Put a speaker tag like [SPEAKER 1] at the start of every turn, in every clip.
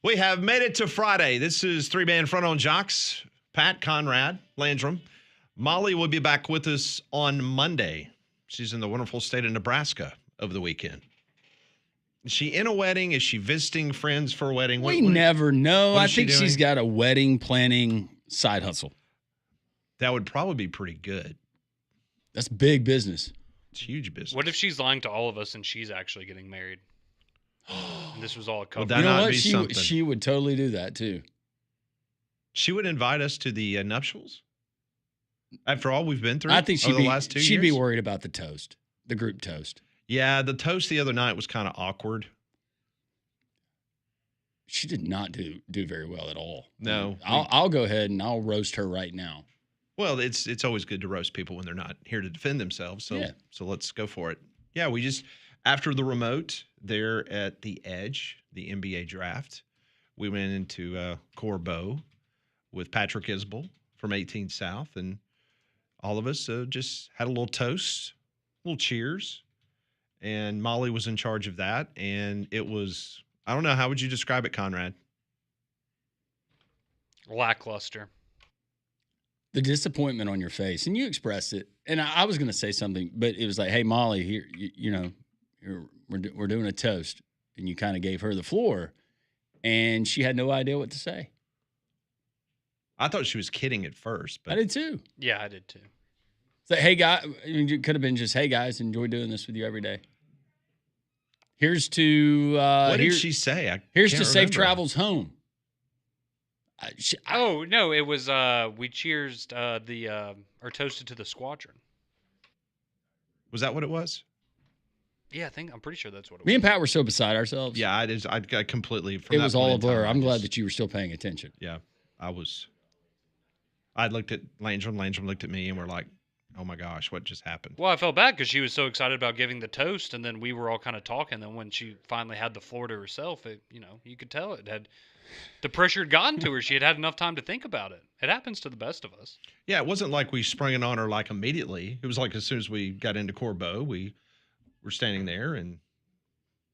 [SPEAKER 1] We have made it to Friday. This is three-man front on Jox, Pat, Conrad, Landrum. Molly will be back with us on Monday. She's in the wonderful state of Nebraska over the weekend. Is she in a wedding? Is she visiting friends for a wedding?
[SPEAKER 2] We never know. I think
[SPEAKER 1] doing?
[SPEAKER 2] She's got a wedding planning side hustle.
[SPEAKER 1] That would probably be pretty good.
[SPEAKER 2] That's big business.
[SPEAKER 1] It's huge business.
[SPEAKER 3] What if she's lying to all of us and she's actually getting married? And this was all a cover.
[SPEAKER 1] Would that
[SPEAKER 2] You know
[SPEAKER 1] not
[SPEAKER 2] what?
[SPEAKER 1] be something?
[SPEAKER 2] She would totally do that too.
[SPEAKER 1] She would invite us to the nuptials? After all we've been through
[SPEAKER 2] I think
[SPEAKER 1] over the last 2 years?
[SPEAKER 2] she'd be worried about the toast, the group toast.
[SPEAKER 1] Yeah, the toast the other night was kind of awkward.
[SPEAKER 2] She did not do very well at all.
[SPEAKER 1] No.
[SPEAKER 2] I'll go ahead and I'll roast her right now.
[SPEAKER 1] Well, it's always good to roast people when they're not here to defend themselves. So
[SPEAKER 2] Yeah.
[SPEAKER 1] So let's go for it. Yeah, we just after the remote there at the Edge, the NBA draft, we went into Corbeau with Patrick Isbell from 18 South, and all of us just had a little toast, a little cheers, and Molly was in charge of that, and it was, I don't know, how would you describe it, Conrad?
[SPEAKER 3] Lackluster.
[SPEAKER 2] The disappointment on your face, and you expressed it. And I was going to say something, but it was like, "Hey, Molly, here, we're doing a toast," and you kind of gave her the floor, and she had no idea what to say.
[SPEAKER 1] I thought she was kidding at first, but
[SPEAKER 2] I did too.
[SPEAKER 3] Yeah, I did too.
[SPEAKER 2] It's like, "Hey, guys," it could have been just, "Hey, guys, enjoy doing this with you every day." Here's to
[SPEAKER 1] what did she say?
[SPEAKER 2] Here's to safe travels home.
[SPEAKER 3] Oh no, it was we cheersed or toasted to the squadron.
[SPEAKER 1] Was that what it was?
[SPEAKER 3] Yeah, I'm pretty sure that's what it was.
[SPEAKER 2] Me and Pat were so beside ourselves.
[SPEAKER 1] Yeah, I completely. From
[SPEAKER 2] It
[SPEAKER 1] that
[SPEAKER 2] was
[SPEAKER 1] point
[SPEAKER 2] all a
[SPEAKER 1] in time,
[SPEAKER 2] blur.
[SPEAKER 1] I
[SPEAKER 2] I'm glad
[SPEAKER 1] just-
[SPEAKER 2] that you were still paying attention.
[SPEAKER 1] Yeah, I was. I looked at Landrum. Landrum looked at me, and we're like, "Oh my gosh, what just happened?"
[SPEAKER 3] Well, I felt bad because she was so excited about giving the toast, and then we were all kind of talking. And when she finally had the floor to herself, you could tell the pressure had gotten to her. She had enough time to think about it. It happens to the best of us.
[SPEAKER 1] Yeah, it wasn't like we sprung it on her like immediately. It was like as soon as we got into Corbeau, we were standing there and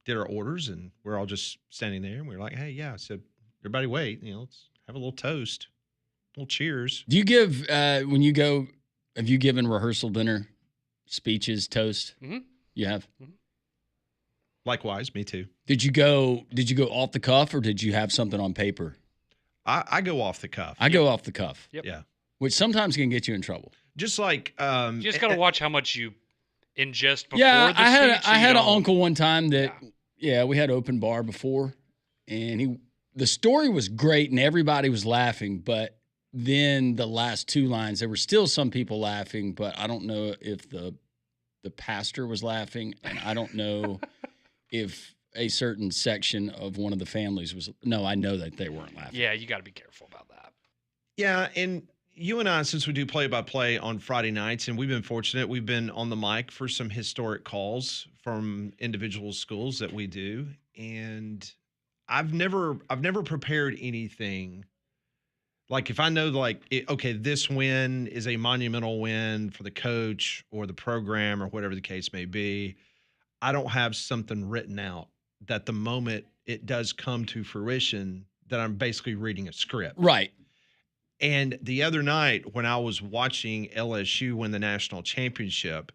[SPEAKER 1] did our orders, and we're all just standing there, and we were like, "Hey, yeah." So everybody, wait, let's have a little toast, a little cheers.
[SPEAKER 2] Do you give when you go? Have you given rehearsal dinner speeches, toast?
[SPEAKER 3] Mm-hmm.
[SPEAKER 2] You have.
[SPEAKER 3] Mm-hmm.
[SPEAKER 1] Likewise, me too.
[SPEAKER 2] Did you go off the cuff, or did you have something on paper?
[SPEAKER 1] I go off the cuff.
[SPEAKER 2] I go off the cuff.
[SPEAKER 3] Yep.
[SPEAKER 1] Yeah,
[SPEAKER 2] Which sometimes can get you in trouble.
[SPEAKER 1] just like
[SPEAKER 3] You just got to watch how much you ingest before
[SPEAKER 2] Yeah,
[SPEAKER 3] the
[SPEAKER 2] I
[SPEAKER 3] speech.
[SPEAKER 2] had an uncle one time that we had open bar before, and the story was great and everybody was laughing, but then the last two lines there were still some people laughing, but I don't know if the pastor was laughing, and I don't know if a certain section of one of the families was. No, I know that they weren't laughing.
[SPEAKER 3] Yeah, you got to be careful about that.
[SPEAKER 1] Yeah, and you and I, since we do play-by-play on Friday nights, and we've been fortunate, we've been on the mic for some historic calls from individual schools that we do, and I've never prepared anything. Like if I know okay, this win is a monumental win for the coach or the program or whatever the case may be, I don't have something written out that the moment it does come to fruition that I'm basically reading a script.
[SPEAKER 2] Right.
[SPEAKER 1] And the other night when I was watching LSU win the national championship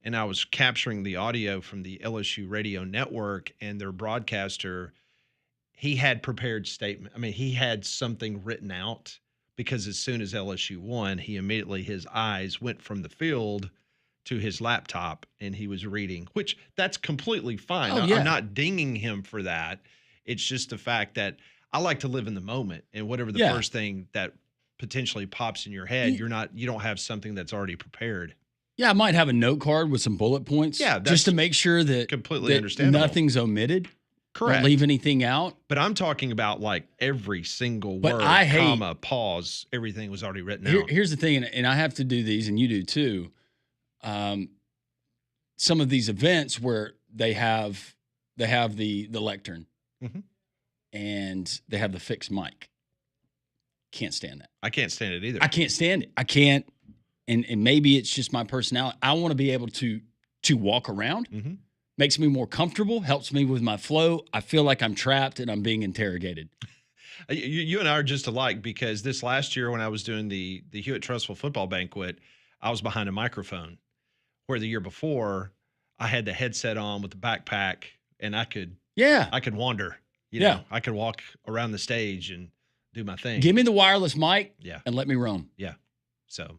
[SPEAKER 1] and I was capturing the audio from the LSU radio network and their broadcaster, he had prepared statement. I mean, he had something written out because as soon as LSU won, his eyes went from the field to his laptop and he was reading, which that's completely fine.
[SPEAKER 2] Oh, yeah.
[SPEAKER 1] I'm not dinging him for that. It's just the fact that I like to live in the moment, and whatever the first thing that potentially pops in your head, you don't have something that's already prepared.
[SPEAKER 2] Yeah, I might have a note card with some bullet points.
[SPEAKER 1] Yeah,
[SPEAKER 2] just to make sure that
[SPEAKER 1] completely understandable.
[SPEAKER 2] Nothing's omitted.
[SPEAKER 1] Correct.
[SPEAKER 2] Don't leave anything out.
[SPEAKER 1] But I'm talking about like every single
[SPEAKER 2] But
[SPEAKER 1] word,
[SPEAKER 2] I hate-
[SPEAKER 1] comma, pause, everything was already written out.
[SPEAKER 2] Here's the thing, and I have to do these, and you do too. Some of these events where they have the lectern,
[SPEAKER 1] Mhm.
[SPEAKER 2] and they have the fixed mic. Can't stand that.
[SPEAKER 1] I can't stand it either.
[SPEAKER 2] I can't stand it. I can't. And maybe it's just my personality. I want to be able to walk around,
[SPEAKER 1] Mhm.
[SPEAKER 2] makes me more comfortable, helps me with my flow. I feel like I'm trapped and I'm being interrogated.
[SPEAKER 1] You and I are just alike because this last year when I was doing the Hewitt Trustful football banquet, I was behind a microphone. Where the year before, I had the headset on with the backpack, and I could wander. You know, I could walk around the stage and do my thing.
[SPEAKER 2] Give me the wireless mic,
[SPEAKER 1] yeah,
[SPEAKER 2] and let me roam.
[SPEAKER 1] Yeah. So,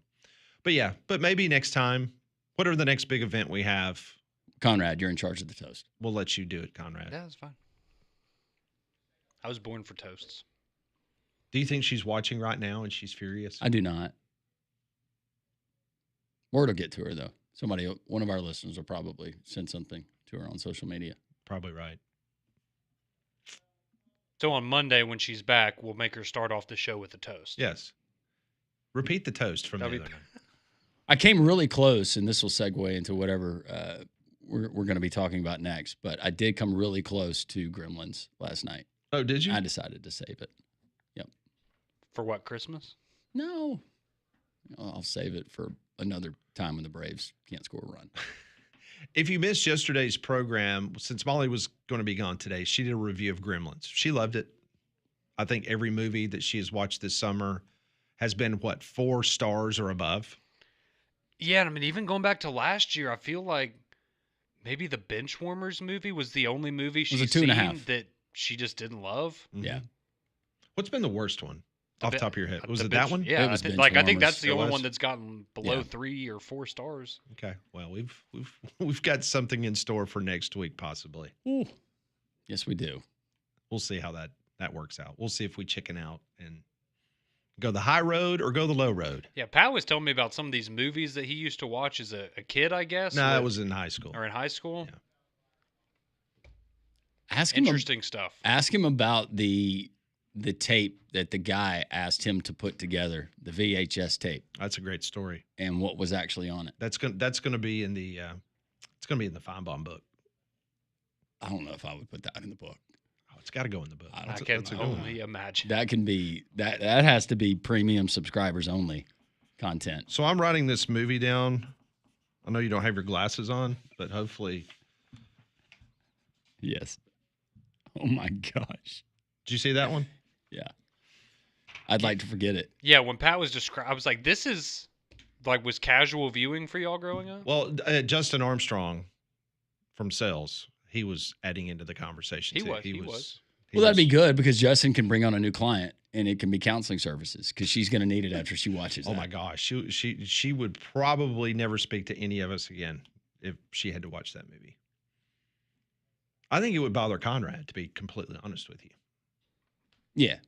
[SPEAKER 1] but maybe next time, whatever the next big event we have,
[SPEAKER 2] Conrad, you're in charge of the toast.
[SPEAKER 1] We'll let you do it, Conrad.
[SPEAKER 3] Yeah, that's fine. I was born for toasts.
[SPEAKER 1] Do you think she's watching right now and she's furious?
[SPEAKER 2] I do not. Word will get to her, though. One of our listeners will probably send something to her on social media.
[SPEAKER 1] Probably right.
[SPEAKER 3] So on Monday when she's back, we'll make her start off the show with a toast.
[SPEAKER 1] Yes. Repeat the toast from the other night.
[SPEAKER 2] I came really close, and this will segue into whatever we're going to be talking about next, but I did come really close to Gremlins last night.
[SPEAKER 1] Oh, did you?
[SPEAKER 2] I decided to save it. Yep.
[SPEAKER 3] For what, Christmas?
[SPEAKER 2] No. I'll save it for another time when the Braves can't score a run.
[SPEAKER 1] If you missed yesterday's program, since Molly was going to be gone today, she did a review of Gremlins. She loved it. I think every movie that she has watched this summer has been, 4 stars or above?
[SPEAKER 3] Yeah, I mean, even going back to last year, I feel like maybe the Benchwarmers movie was the only movie she's seen that she just didn't love.
[SPEAKER 1] Mm-hmm.
[SPEAKER 2] Yeah.
[SPEAKER 1] What's been the worst one? Off the top of your head. Was it that one?
[SPEAKER 3] Yeah,
[SPEAKER 2] I
[SPEAKER 3] think that's the only one that's gotten below 3 or 4 stars.
[SPEAKER 1] Okay. Well, we've got something in store for next week, possibly.
[SPEAKER 2] Ooh. Yes, we do.
[SPEAKER 1] We'll see how that works out. We'll see if we chicken out and go the high road or go the low road.
[SPEAKER 3] Yeah, Pat was telling me about some of these movies that he used to watch as a kid, I guess.
[SPEAKER 1] No, that was in high school.
[SPEAKER 3] Or in high school?
[SPEAKER 2] Yeah.
[SPEAKER 3] Interesting stuff.
[SPEAKER 2] Ask him about the tape that the guy asked him to put together, the VHS tape.
[SPEAKER 1] That's a great story.
[SPEAKER 2] And what was actually on it.
[SPEAKER 1] That's going to be in the it's going to be in the Feinbaum book.
[SPEAKER 2] I don't know if I would put that in the book.
[SPEAKER 1] Oh, it's got to go in the book.
[SPEAKER 3] I can only imagine.
[SPEAKER 2] That can be that has to be premium subscribers only content.
[SPEAKER 1] So I'm writing this movie down. I know you don't have your glasses on, but hopefully.
[SPEAKER 2] Yes. Oh my gosh.
[SPEAKER 1] Did you see that one?
[SPEAKER 2] Yeah. I'd like to forget it.
[SPEAKER 3] Yeah, when Pat was describing, I was like, this is was casual viewing for y'all growing up?
[SPEAKER 1] Well, Justin Armstrong from Sales, he was adding into the conversation.
[SPEAKER 3] He was.
[SPEAKER 2] Well, that'd be good because Justin can bring on a new client and it can be counseling services because she's going to need it after she watches
[SPEAKER 1] Oh my gosh. She would probably never speak to any of us again if she had to watch that movie. I think it would bother Conrad, to be completely honest with you.
[SPEAKER 2] Yeah.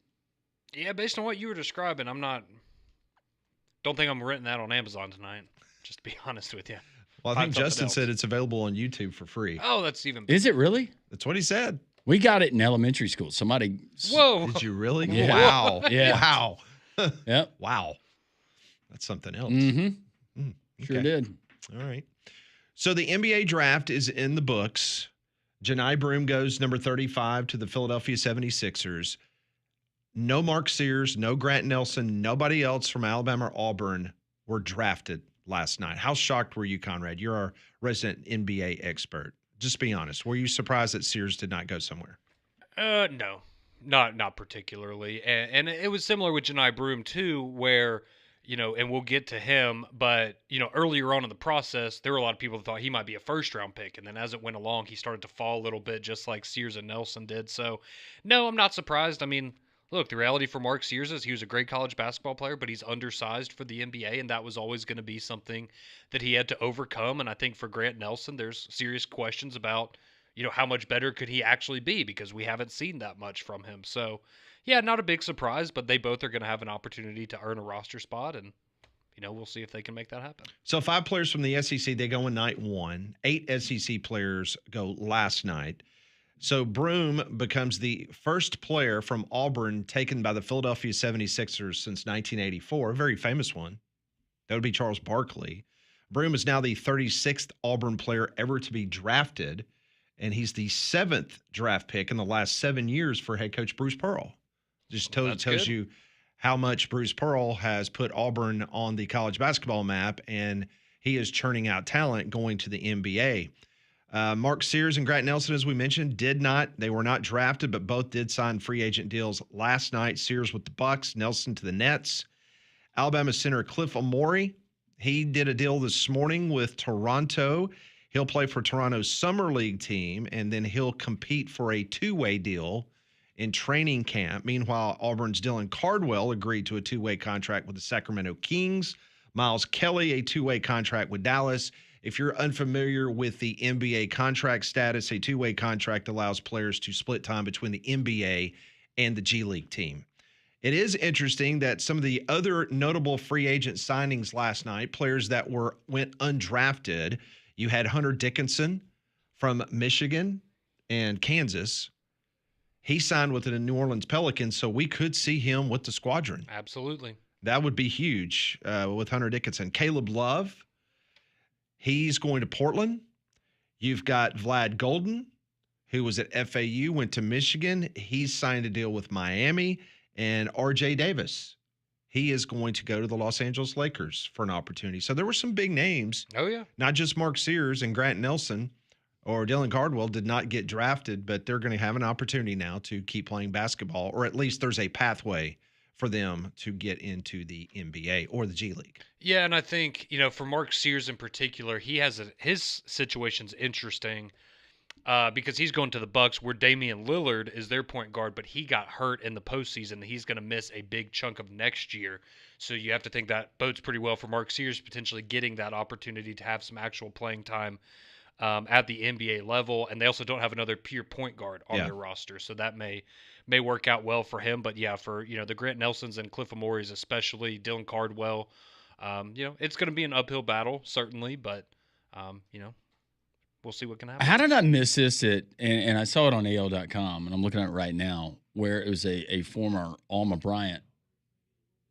[SPEAKER 3] Yeah, based on what you were describing, don't think I'm renting that on Amazon tonight, just to be honest with you.
[SPEAKER 1] Well, I think Justin said it's available on YouTube for free.
[SPEAKER 3] Oh, that's even better.
[SPEAKER 2] Is it really?
[SPEAKER 1] That's what he said.
[SPEAKER 2] We got it in elementary school. Somebody.
[SPEAKER 3] Whoa.
[SPEAKER 1] Did you really?
[SPEAKER 2] Yeah.
[SPEAKER 1] Wow.
[SPEAKER 2] Yeah.
[SPEAKER 1] Wow.
[SPEAKER 2] Yep.
[SPEAKER 1] Wow. That's something else.
[SPEAKER 2] Mm-hmm. Sure
[SPEAKER 1] Okay.
[SPEAKER 2] did.
[SPEAKER 1] All right. So the NBA draft is in the books. Johni Broome goes number 35 to the Philadelphia 76ers. No Mark Sears, no Grant Nelson, nobody else from Alabama or Auburn were drafted last night. How shocked were you, Conrad? You're our resident NBA expert. Just be honest. Were you surprised that Sears did not go somewhere?
[SPEAKER 3] No, not particularly. And it was similar with Johni Broome too, where, and we'll get to him, but, earlier on in the process, there were a lot of people that thought he might be a first-round pick. And then as it went along, he started to fall a little bit, just like Sears and Nelson did. So, no, I'm not surprised. I mean, look, the reality for Mark Sears is he was a great college basketball player, but he's undersized for the NBA, and that was always going to be something that he had to overcome. And I think for Grant Nelson, there's serious questions about, how much better could he actually be, because we haven't seen that much from him. So, yeah, not a big surprise, but they both are going to have an opportunity to earn a roster spot, and, we'll see if they can make that happen.
[SPEAKER 1] So 5 players from the SEC, they go in night 1. 8 SEC players go last night. So Broome becomes the first player from Auburn taken by the Philadelphia 76ers since 1984, a very famous one. That would be Charles Barkley. Broome is now the 36th Auburn player ever to be drafted, and he's the 7th draft pick in the last 7 years for head coach Bruce Pearl. Just tells you how much Bruce Pearl has put Auburn on the college basketball map, and he is churning out talent going to the NBA. Mark Sears and Grant Nelson, as we mentioned, they were not drafted, but both did sign free agent deals last night. Sears with the Bucks, Nelson to the Nets. Alabama center Cliff Amore, he did a deal this morning with Toronto. He'll play for Toronto's Summer League team, and then he'll compete for a two-way deal in training camp. Meanwhile, Auburn's Dylan Cardwell agreed to a two-way contract with the Sacramento Kings. Miles Kelly, a two-way contract with Dallas. If you're unfamiliar with the NBA contract status, a two-way contract allows players to split time between the NBA and the G League team. It is interesting that some of the other notable free agent signings last night, players that went undrafted, you had Hunter Dickinson from Michigan and Kansas. He signed with the New Orleans Pelicans, so we could see him with the squadron.
[SPEAKER 3] Absolutely.
[SPEAKER 1] That would be huge with Hunter Dickinson. Caleb Love, he's going to Portland. You've got Vlad Golden, who was at FAU, went to Michigan. He's signed a deal with Miami. And R.J. Davis, he is going to go to the Los Angeles Lakers for an opportunity. So there were some big names.
[SPEAKER 3] Oh, yeah.
[SPEAKER 1] Not just Mark Sears and Grant Nelson or Dylan Cardwell did not get drafted, but they're going to have an opportunity now to keep playing basketball, or at least there's a pathway for them to get into the NBA or the G League.
[SPEAKER 3] Yeah, and I think, for Mark Sears in particular, his situation's interesting. Because he's going to the Bucks, where Damian Lillard is their point guard, but he got hurt in the postseason. He's going to miss a big chunk of next year. So you have to think that bodes pretty well for Mark Sears potentially getting that opportunity to have some actual playing time at the NBA level. And they also don't have another pure point guard on their roster, so that may work out well for him. But yeah, for the Grant Nelsons and Cliff Amores, especially Dylan Cardwell, it's going to be an uphill battle certainly, but we'll see what can happen.
[SPEAKER 2] How did I miss this? And I saw it on AL.com, and I'm looking at it right now, where it was a former Alma Bryant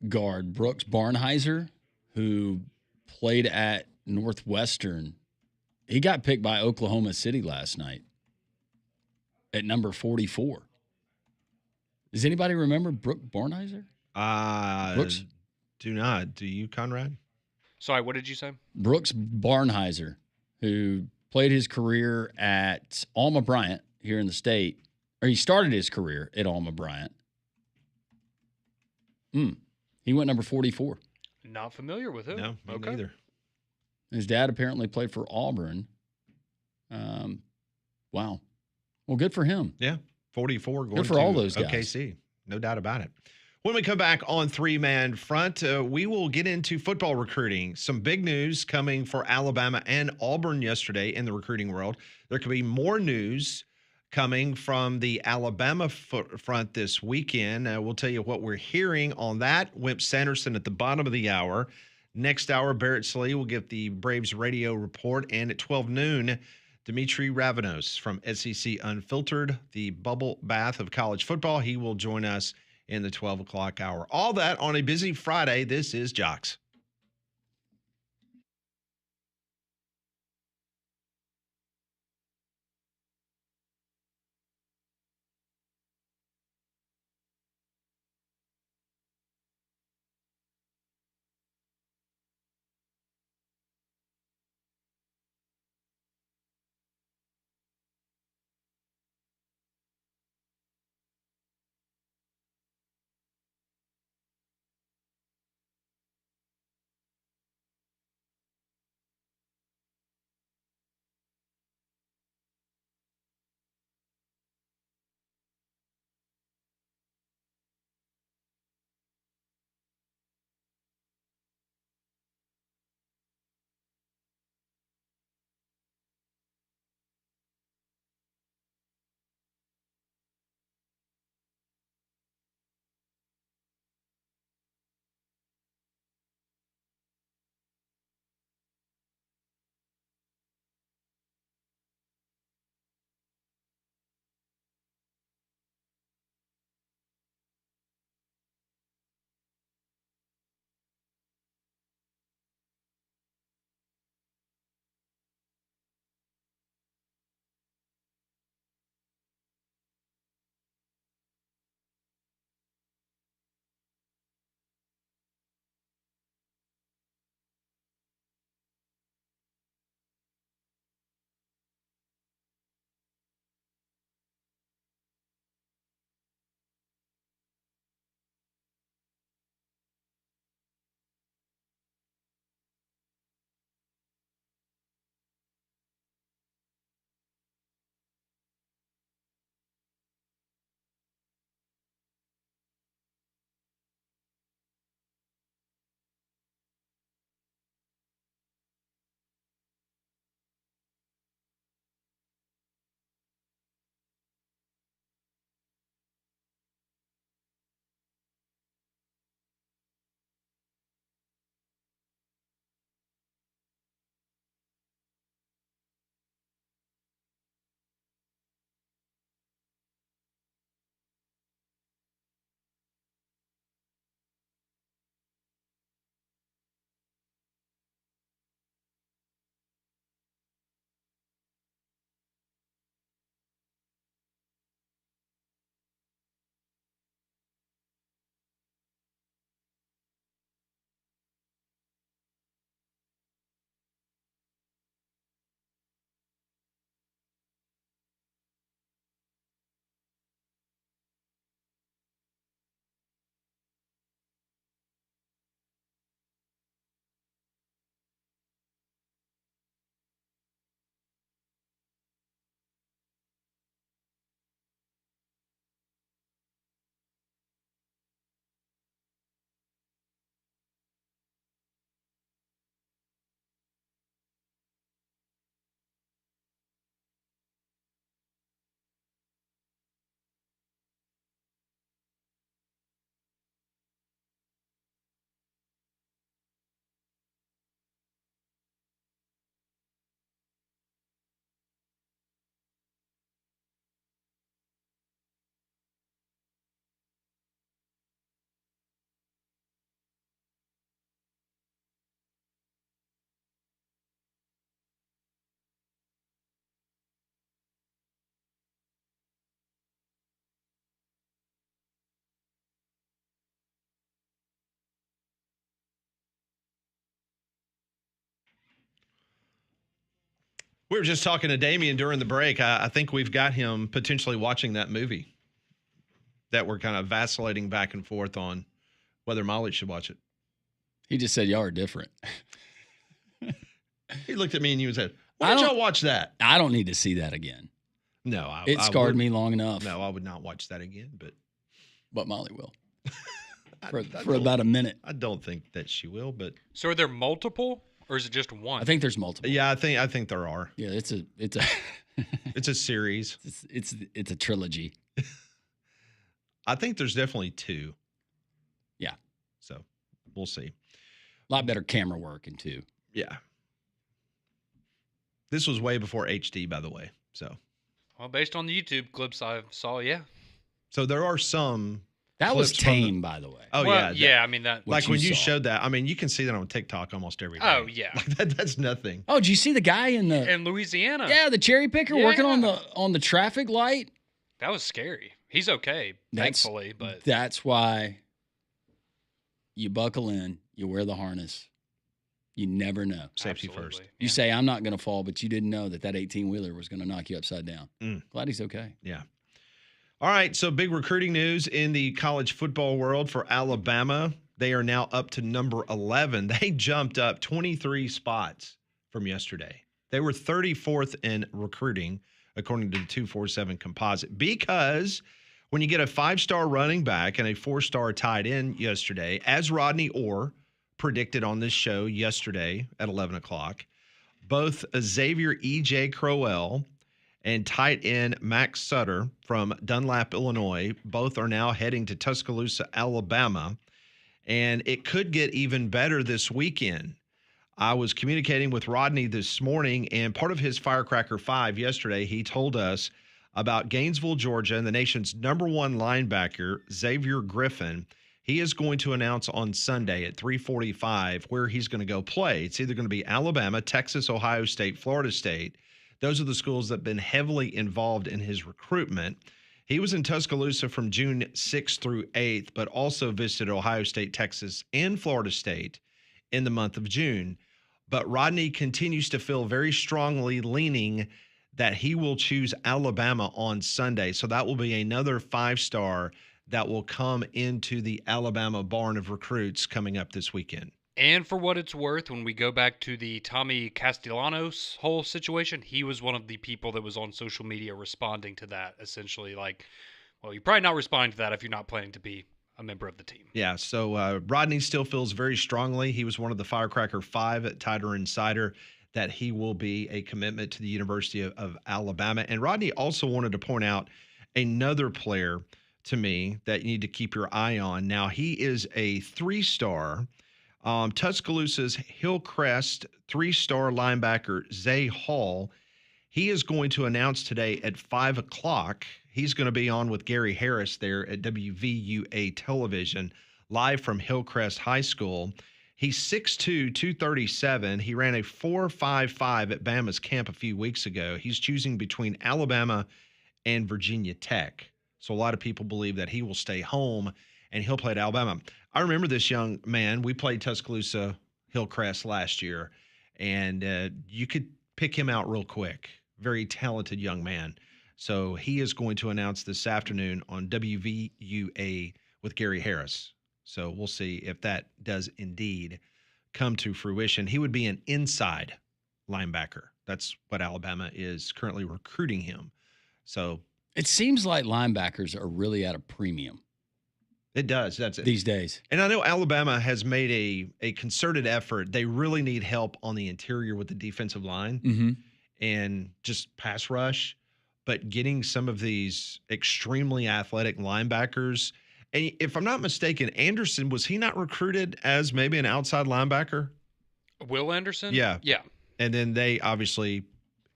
[SPEAKER 2] guard, Brooks Barnheiser, who played at Northwestern. He got picked by Oklahoma City last night at number 44. Does anybody remember Brooks Barnheiser?
[SPEAKER 1] Brooks? Do not. Do you, Conrad?
[SPEAKER 3] Sorry, what did you say?
[SPEAKER 2] Brooks Barnheiser, who played his career at Alma Bryant here in the state, or he started his career at Alma Bryant. He went number 44.
[SPEAKER 3] Not familiar with him.
[SPEAKER 1] No, me neither.
[SPEAKER 2] His dad apparently played for Auburn. Wow. Well, good for him.
[SPEAKER 1] Yeah, 44 going
[SPEAKER 2] good for
[SPEAKER 1] to
[SPEAKER 2] all those guys.
[SPEAKER 1] OKC. No doubt about it. When we come back on Three-Man Front, we will get into football recruiting. Some big news coming for Alabama and Auburn yesterday in the recruiting world. There could be more news coming from the Alabama front this weekend. We'll tell you what we're hearing on that. Wimp Sanderson at the bottom of the hour. Next hour, Barrett Slee will give the Braves radio report. And at 12 noon, Dimitri Ravanos from SEC Unfiltered, the bubble bath of college football. He will join us in the 12 o'clock hour. All that on a busy Friday. This is Jox. We were just talking to Damien during the break. I think we've got him potentially watching that movie that we're kind of vacillating back and forth on whether Molly should watch it.
[SPEAKER 2] He just said y'all are different.
[SPEAKER 1] He looked at me and you said, why don't y'all watch that?
[SPEAKER 2] I don't need to see that again.
[SPEAKER 1] No.
[SPEAKER 2] It scarred me long enough.
[SPEAKER 1] No, I would not watch that again,
[SPEAKER 2] but Molly will. For about a minute.
[SPEAKER 1] I don't think that she will, but.
[SPEAKER 3] So are there multiple? Or is it just one?
[SPEAKER 2] I think there's multiple.
[SPEAKER 1] Yeah, I think there are.
[SPEAKER 2] Yeah, it's a
[SPEAKER 1] it's a series.
[SPEAKER 2] It's a trilogy.
[SPEAKER 1] I think there's definitely 2.
[SPEAKER 2] Yeah.
[SPEAKER 1] So we'll see.
[SPEAKER 2] A lot better camera work in 2.
[SPEAKER 1] Yeah. This was way before HD, by the way. So.
[SPEAKER 3] Well, based on the YouTube clips I saw, yeah.
[SPEAKER 1] So there are some.
[SPEAKER 2] That was tame, by the way.
[SPEAKER 1] Oh,
[SPEAKER 3] well,
[SPEAKER 1] yeah.
[SPEAKER 3] I mean, that.
[SPEAKER 1] Like when you showed that, I mean, you can see that on TikTok almost every day.
[SPEAKER 3] Oh, yeah.
[SPEAKER 1] Like that's nothing.
[SPEAKER 2] Oh, did you see the guy in
[SPEAKER 3] Louisiana?
[SPEAKER 2] Yeah, the cherry picker working on the traffic light?
[SPEAKER 3] That was scary. He's okay, thankfully, but.
[SPEAKER 2] That's why you buckle in, you wear the harness. You never know.
[SPEAKER 1] Safety first.
[SPEAKER 2] You say, I'm not going to fall, but you didn't know that 18-wheeler was going to knock you upside down. Glad he's okay.
[SPEAKER 1] Yeah. All right, so big recruiting news in the college football world for Alabama. They are now up to number 11. They jumped up 23 spots from yesterday. They were 34th in recruiting, according to the 247 composite, because when you get a 5-star running back and a 4-star tight end yesterday, as Rodney Orr predicted on this show yesterday at 11 o'clock, both Xavier E.J. Crowell and tight end Max Sutter from Dunlap, Illinois, both are now heading to Tuscaloosa, Alabama, and it could get even better this weekend. I was communicating with Rodney this morning, and part of his Firecracker 5 yesterday, he told us about Gainesville, Georgia, and the nation's number 1 linebacker, Xavier Griffin. He is going to announce on Sunday at 3:45 where he's going to go play. It's either going to be Alabama, Texas, Ohio State, Florida State. Those are the schools that have been heavily involved in his recruitment. He was in Tuscaloosa from June 6th through 8th, but also visited Ohio State, Texas, and Florida State in the month of June. But Rodney continues to feel very strongly leaning that he will choose Alabama on Sunday. So that will be another 5-star that will come into the Alabama barn of recruits coming up this weekend.
[SPEAKER 3] And for what it's worth, when we go back to the Tommy Castellanos whole situation, he was one of the people that was on social media responding to that, essentially like, well, you're probably not responding to that if you're not planning to be a member of the team.
[SPEAKER 1] Yeah, so Rodney still feels very strongly. He was one of the Firecracker 5 at Tider Insider that he will be a commitment to the University of Alabama. And Rodney also wanted to point out another player to me that you need to keep your eye on. Now, he is a 3-star. Tuscaloosa's Hillcrest 3-star linebacker, Zay Hall. He is going to announce today at 5 o'clock. He's going to be on with Gary Harris there at WVUA Television, live from Hillcrest High School. He's 6'2", 237. He ran a 4.55 at Bama's camp a few weeks ago. He's choosing between Alabama and Virginia Tech. So a lot of people believe that he will stay home and he'll play at Alabama. I remember this young man. We played Tuscaloosa Hillcrest last year, and you could pick him out real quick. Very talented young man. So he is going to announce this afternoon on WVUA with Gary Harris. So we'll see if that does indeed come to fruition. He would be an inside linebacker. That's what Alabama is currently recruiting him. So
[SPEAKER 2] it seems like linebackers are really at a premium.
[SPEAKER 1] It does. That's it.
[SPEAKER 2] These days.
[SPEAKER 1] And I know Alabama has made a concerted effort. They really need help on the interior with the defensive line and just pass rush. But getting some of these extremely athletic linebackers, and if I'm not mistaken, Anderson, was he not recruited as maybe an outside linebacker?
[SPEAKER 3] Will Anderson?
[SPEAKER 1] Yeah.
[SPEAKER 3] Yeah.
[SPEAKER 1] And then they obviously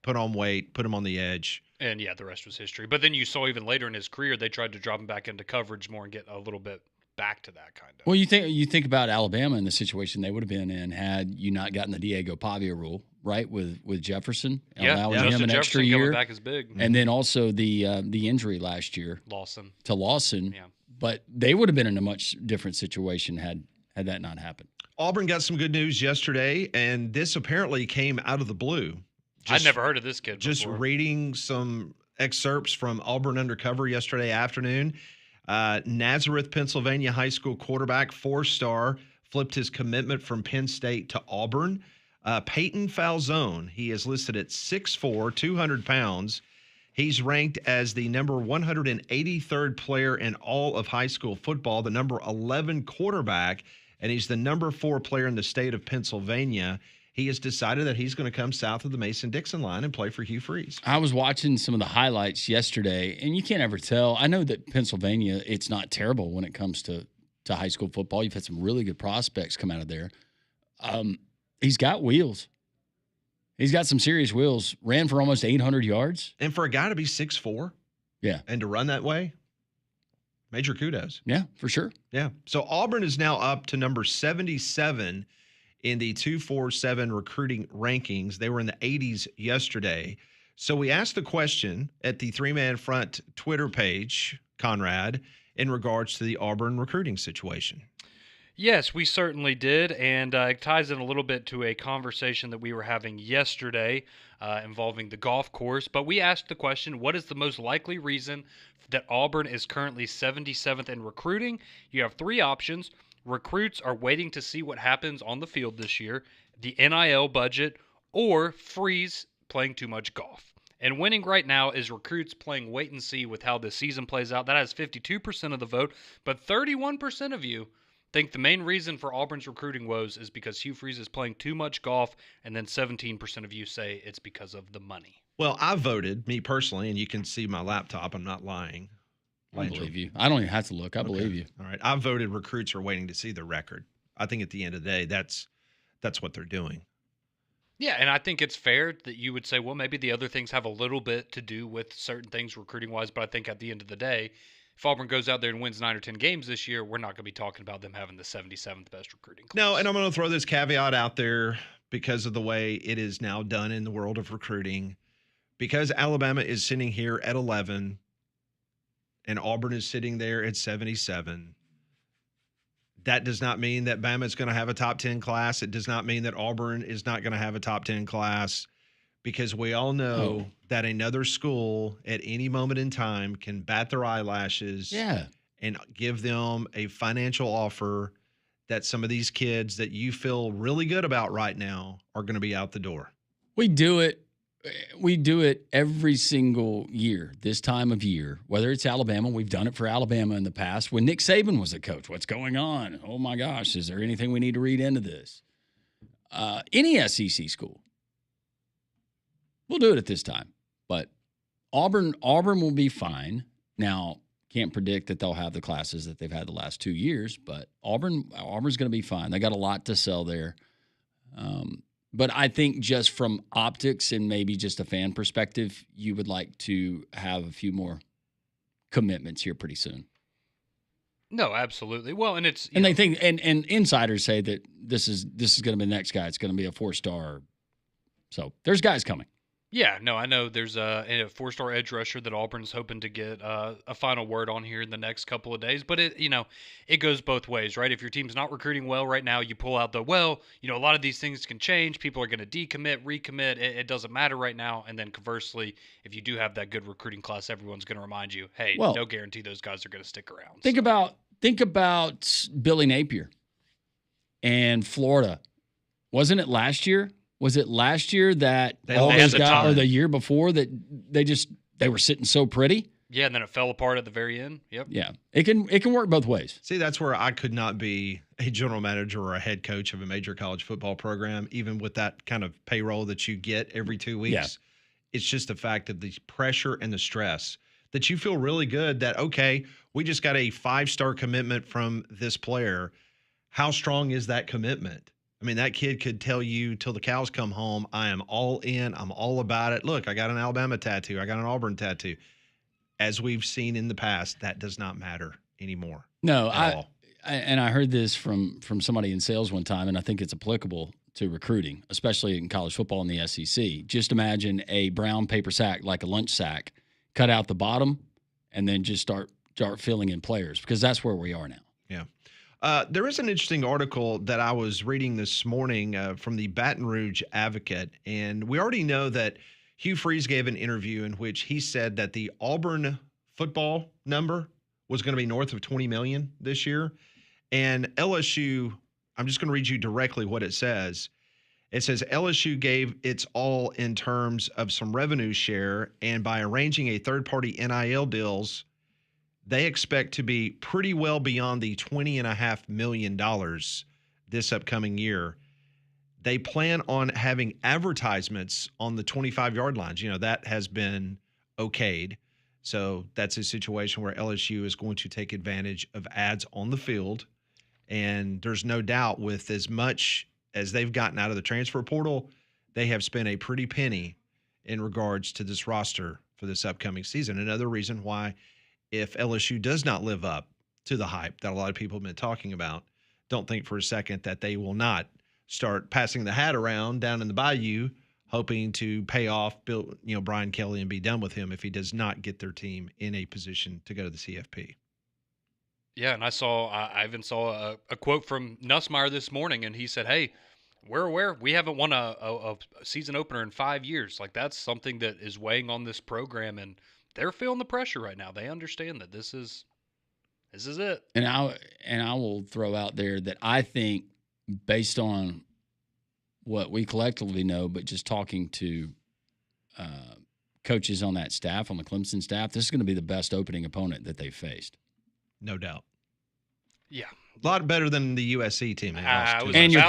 [SPEAKER 1] put on weight, put him on the edge.
[SPEAKER 3] And yeah, the rest was history. But then you saw even later in his career, they tried to drop him back into coverage more and get a little bit back to that kind of.
[SPEAKER 2] Well, you think about Alabama and the situation they would have been in had you not gotten the Diego Pavia rule, right? With Jefferson, allowing him an extra year,
[SPEAKER 3] coming back is big,
[SPEAKER 2] and then also the injury last year, to Lawson.
[SPEAKER 3] Yeah,
[SPEAKER 2] but they would have been in a much different situation had that not happened.
[SPEAKER 1] Auburn got some good news yesterday, and this apparently came out of the blue.
[SPEAKER 3] I'd never heard of this kid
[SPEAKER 1] Just
[SPEAKER 3] before.
[SPEAKER 1] reading some excerpts from Auburn Undercover yesterday afternoon. Nazareth, Pennsylvania high school quarterback, 4-star, flipped his commitment from Penn State to Auburn. Peyton Falzone, he is listed at 6'4", 200 pounds. He's ranked as the number 183rd player in all of high school football, the number 11 quarterback, and he's the number 4 player in the state of Pennsylvania. He has decided that he's going to come south of the Mason-Dixon line and play for Hugh Freeze.
[SPEAKER 2] I was watching some of the highlights yesterday, and you can't ever tell. I know that Pennsylvania, it's not terrible when it comes to high school football. You've had some really good prospects come out of there. He's got wheels. He's got some serious wheels. Ran for almost 800 yards.
[SPEAKER 1] And for a guy to be 6'4",
[SPEAKER 2] yeah,
[SPEAKER 1] and to run that way, major kudos.
[SPEAKER 2] Yeah, for sure.
[SPEAKER 1] Yeah. So Auburn is now up to number 77 in the 247 recruiting rankings. They were in the 80s yesterday. So we asked the question at the 3-Man Front Twitter page, Conrad, in regards to the Auburn recruiting situation.
[SPEAKER 3] Yes, we certainly did, and it ties in a little bit to a conversation that we were having yesterday involving the golf course. But we asked the question, what is the most likely reason that Auburn is currently 77th in recruiting? You have 3 options. Recruits are waiting to see what happens on the field this year, the NIL budget, or Freeze playing too much golf. And winning right now is recruits playing wait and see with how this season plays out. That has 52% of the vote, but 31% of you think the main reason for Auburn's recruiting woes is because Hugh Freeze is playing too much golf, and then 17% of you say it's because of the money.
[SPEAKER 1] Well, I voted, me personally, and you can see my laptop. I'm not lying.
[SPEAKER 2] I believe you. I don't even have to look. I believe you.
[SPEAKER 1] All right. I voted recruits are waiting to see the record. I think at the end of the day, that's what they're doing.
[SPEAKER 3] Yeah, and I think it's fair that you would say, well, maybe the other things have a little bit to do with certain things recruiting-wise, but I think at the end of the day, if Auburn goes out there and wins 9 or 10 games this year, we're not going to be talking about them having the 77th best recruiting class.
[SPEAKER 1] No, and I'm going to throw this caveat out there because of the way it is now done in the world of recruiting. Because Alabama is sitting here at 11 and Auburn is sitting there at 77, that does not mean that Bama is going to have a top 10 class. It does not mean that Auburn is not going to have a top 10 class, because we all know that another school at any moment in time can bat their eyelashes and give them a financial offer that some of these kids that you feel really good about right now are going to be out the door.
[SPEAKER 2] We do it. We do it every single year, this time of year, whether it's Alabama. We've done it for Alabama in the past. When Nick Saban was the coach, what's going on? Oh, my gosh, is there anything we need to read into this? Any SEC school. We'll do it at this time. But Auburn will be fine. Now, can't predict that they'll have the classes that they've had the last 2 years, but Auburn's going to be fine. They got a lot to sell there. But I think just from optics and maybe just a fan perspective, you would like to have a few more commitments here pretty soon.
[SPEAKER 3] No, absolutely. Well, and it's
[SPEAKER 2] they think and insiders say that this is going to be the next guy. It's going to be a 4-star. So there's guys coming.
[SPEAKER 3] Yeah, no, I know there's a 4-star edge rusher that Auburn's hoping to get a final word on here in the next couple of days. But it goes both ways, right? If your team's not recruiting well right now, you pull out a lot of these things can change. People are going to decommit, recommit. It doesn't matter right now. And then conversely, if you do have that good recruiting class, everyone's going to remind you, hey, no guarantee those guys are going to stick around.
[SPEAKER 2] Think about Billy Napier and Florida. Wasn't it last year? Was it last year that all those guys, or the year before, that they were sitting so pretty?
[SPEAKER 3] Yeah, and then it fell apart at the very end. Yep.
[SPEAKER 2] Yeah, it can work both ways.
[SPEAKER 1] See, that's where I could not be a general manager or a head coach of a major college football program, even with that kind of payroll that you get every 2 weeks. Yeah. It's just the fact of the pressure and the stress that you feel really good that, okay, we just got a 5-star commitment from this player. How strong is that commitment? I mean, that kid could tell you till the cows come home, I am all in. I'm all about it. Look, I got an Alabama tattoo. I got an Auburn tattoo. As we've seen in the past, that does not matter anymore.
[SPEAKER 2] No, I heard this from somebody in sales one time, and I think it's applicable to recruiting, especially in college football in the SEC. Just imagine a brown paper sack, like a lunch sack, cut out the bottom, and then just start filling in players, because that's where we are now.
[SPEAKER 1] Yeah. There is an interesting article that I was reading this morning from the Baton Rouge Advocate, and we already know that Hugh Freeze gave an interview in which he said that the Auburn football number was going to be north of 20 million this year, and LSU. I'm just going to read you directly what it says. It says LSU gave its all in terms of some revenue share, and by arranging a third-party NIL deals, they expect to be pretty well beyond the $20.5 million this upcoming year. They plan on having advertisements on the 25-yard lines. You know, that has been okayed. So that's a situation where LSU is going to take advantage of ads on the field. And there's no doubt with as much as they've gotten out of the transfer portal, they have spent a pretty penny in regards to this roster for this upcoming season. Another reason why, if LSU does not live up to the hype that a lot of people have been talking about, don't think for a second that they will not start passing the hat around down in the bayou, hoping to pay off Brian Kelly and be done with him if he does not get their team in a position to go to the CFP.
[SPEAKER 3] Yeah, and I even saw a quote from Nussmeier this morning, and he said, "Hey, we're aware we haven't won a season opener in 5 years. Like, that's something that is weighing on this program, and they're feeling the pressure right now. They understand that this is it."
[SPEAKER 2] And I will throw out there that I think, based on what we collectively know, but just talking to coaches on that staff, on the Clemson staff, this is going to be the best opening opponent that they've faced.
[SPEAKER 1] No doubt.
[SPEAKER 3] Yeah,
[SPEAKER 1] A lot better than the USC team.
[SPEAKER 2] And you're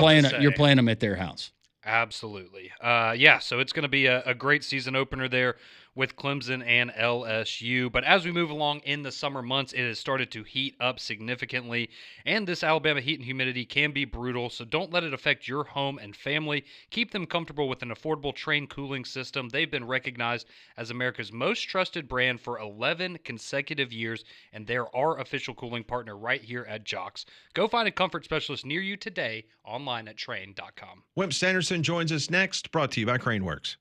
[SPEAKER 2] playing them at their house.
[SPEAKER 3] Absolutely. Yeah, so it's going to be a great season opener there with Clemson and LSU. But as we move along in the summer months, it has started to heat up significantly, and this Alabama heat and humidity can be brutal, so don't let it affect your home and family. Keep them comfortable with an affordable Trane cooling system. They've been recognized as America's most trusted brand for 11 consecutive years, and they're our official cooling partner right here at Jox. Go find a comfort specialist near you today online at Trane.com.
[SPEAKER 1] Wimp Sanderson joins us next, brought to you by Craneworks.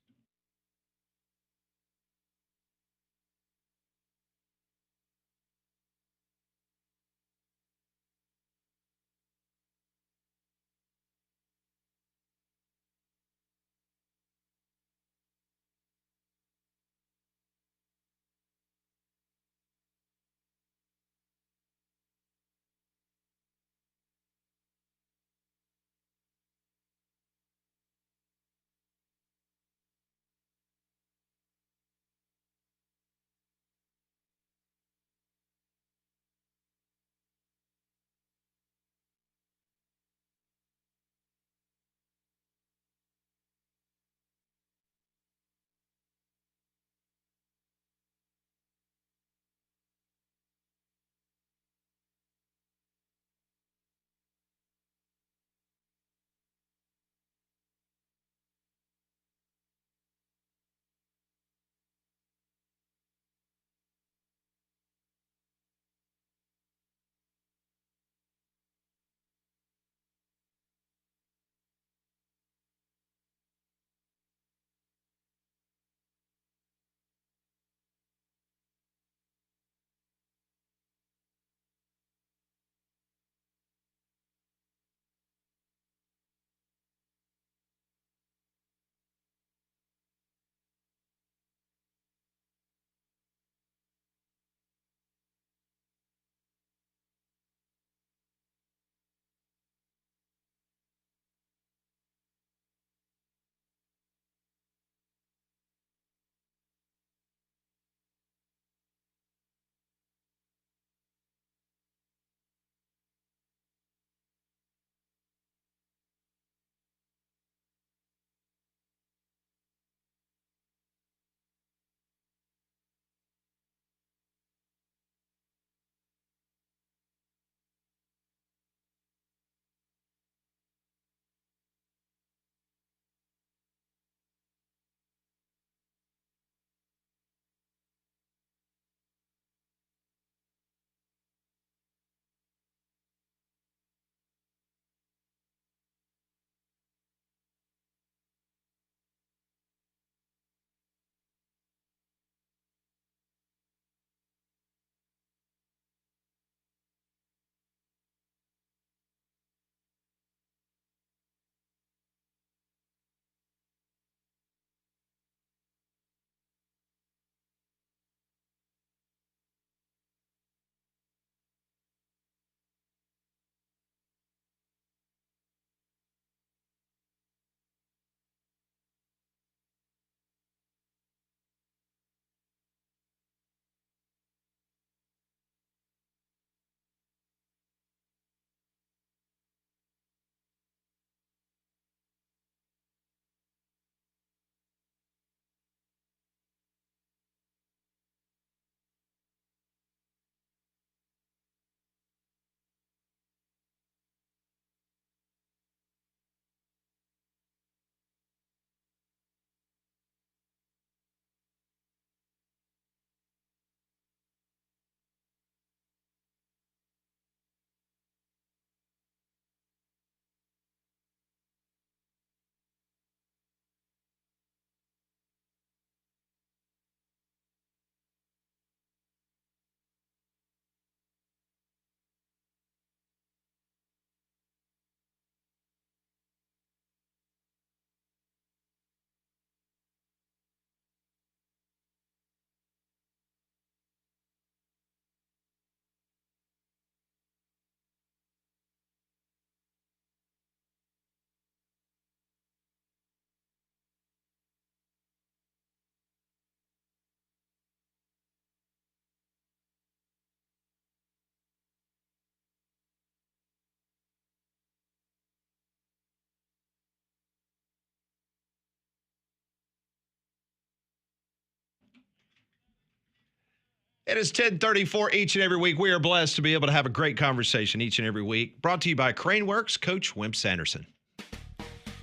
[SPEAKER 1] It is 10:34 each and every week. We are blessed to be able to have a great conversation each and every week. Brought to you by Crane Works, Coach Wimp Sanderson.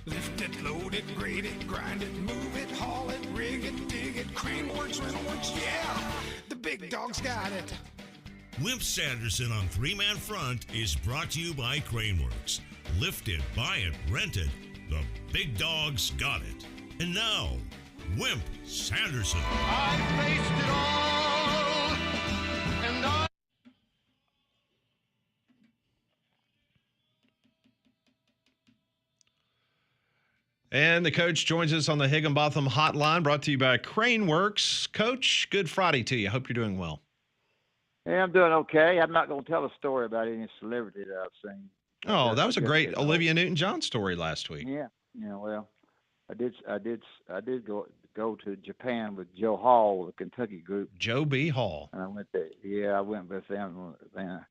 [SPEAKER 4] Lift it, load it, grade it, grind it, move it, haul it, rig it, dig it, Crane Works, Rental Works, yeah, the big dog's got it.
[SPEAKER 5] Wimp Sanderson on Three Man Front is brought to you by Crane Works. Lift it, buy it, rent it. The big dog's got it. And now, Wimp Sanderson.
[SPEAKER 4] I faced it all, and I...
[SPEAKER 1] And the coach joins us on the Higginbotham Hotline, brought to you by Crane Works. Coach, good Friday to you. Hope you're doing well.
[SPEAKER 6] Yeah, I'm doing okay. I'm not going to tell a story about any celebrity that I've seen.
[SPEAKER 1] Oh, that was a great Olivia Newton-John story last week.
[SPEAKER 6] Yeah. Well, I did go to Japan with Joe Hall, the Kentucky group.
[SPEAKER 1] Joe B. Hall.
[SPEAKER 6] And I went there. Yeah, I went with them. Then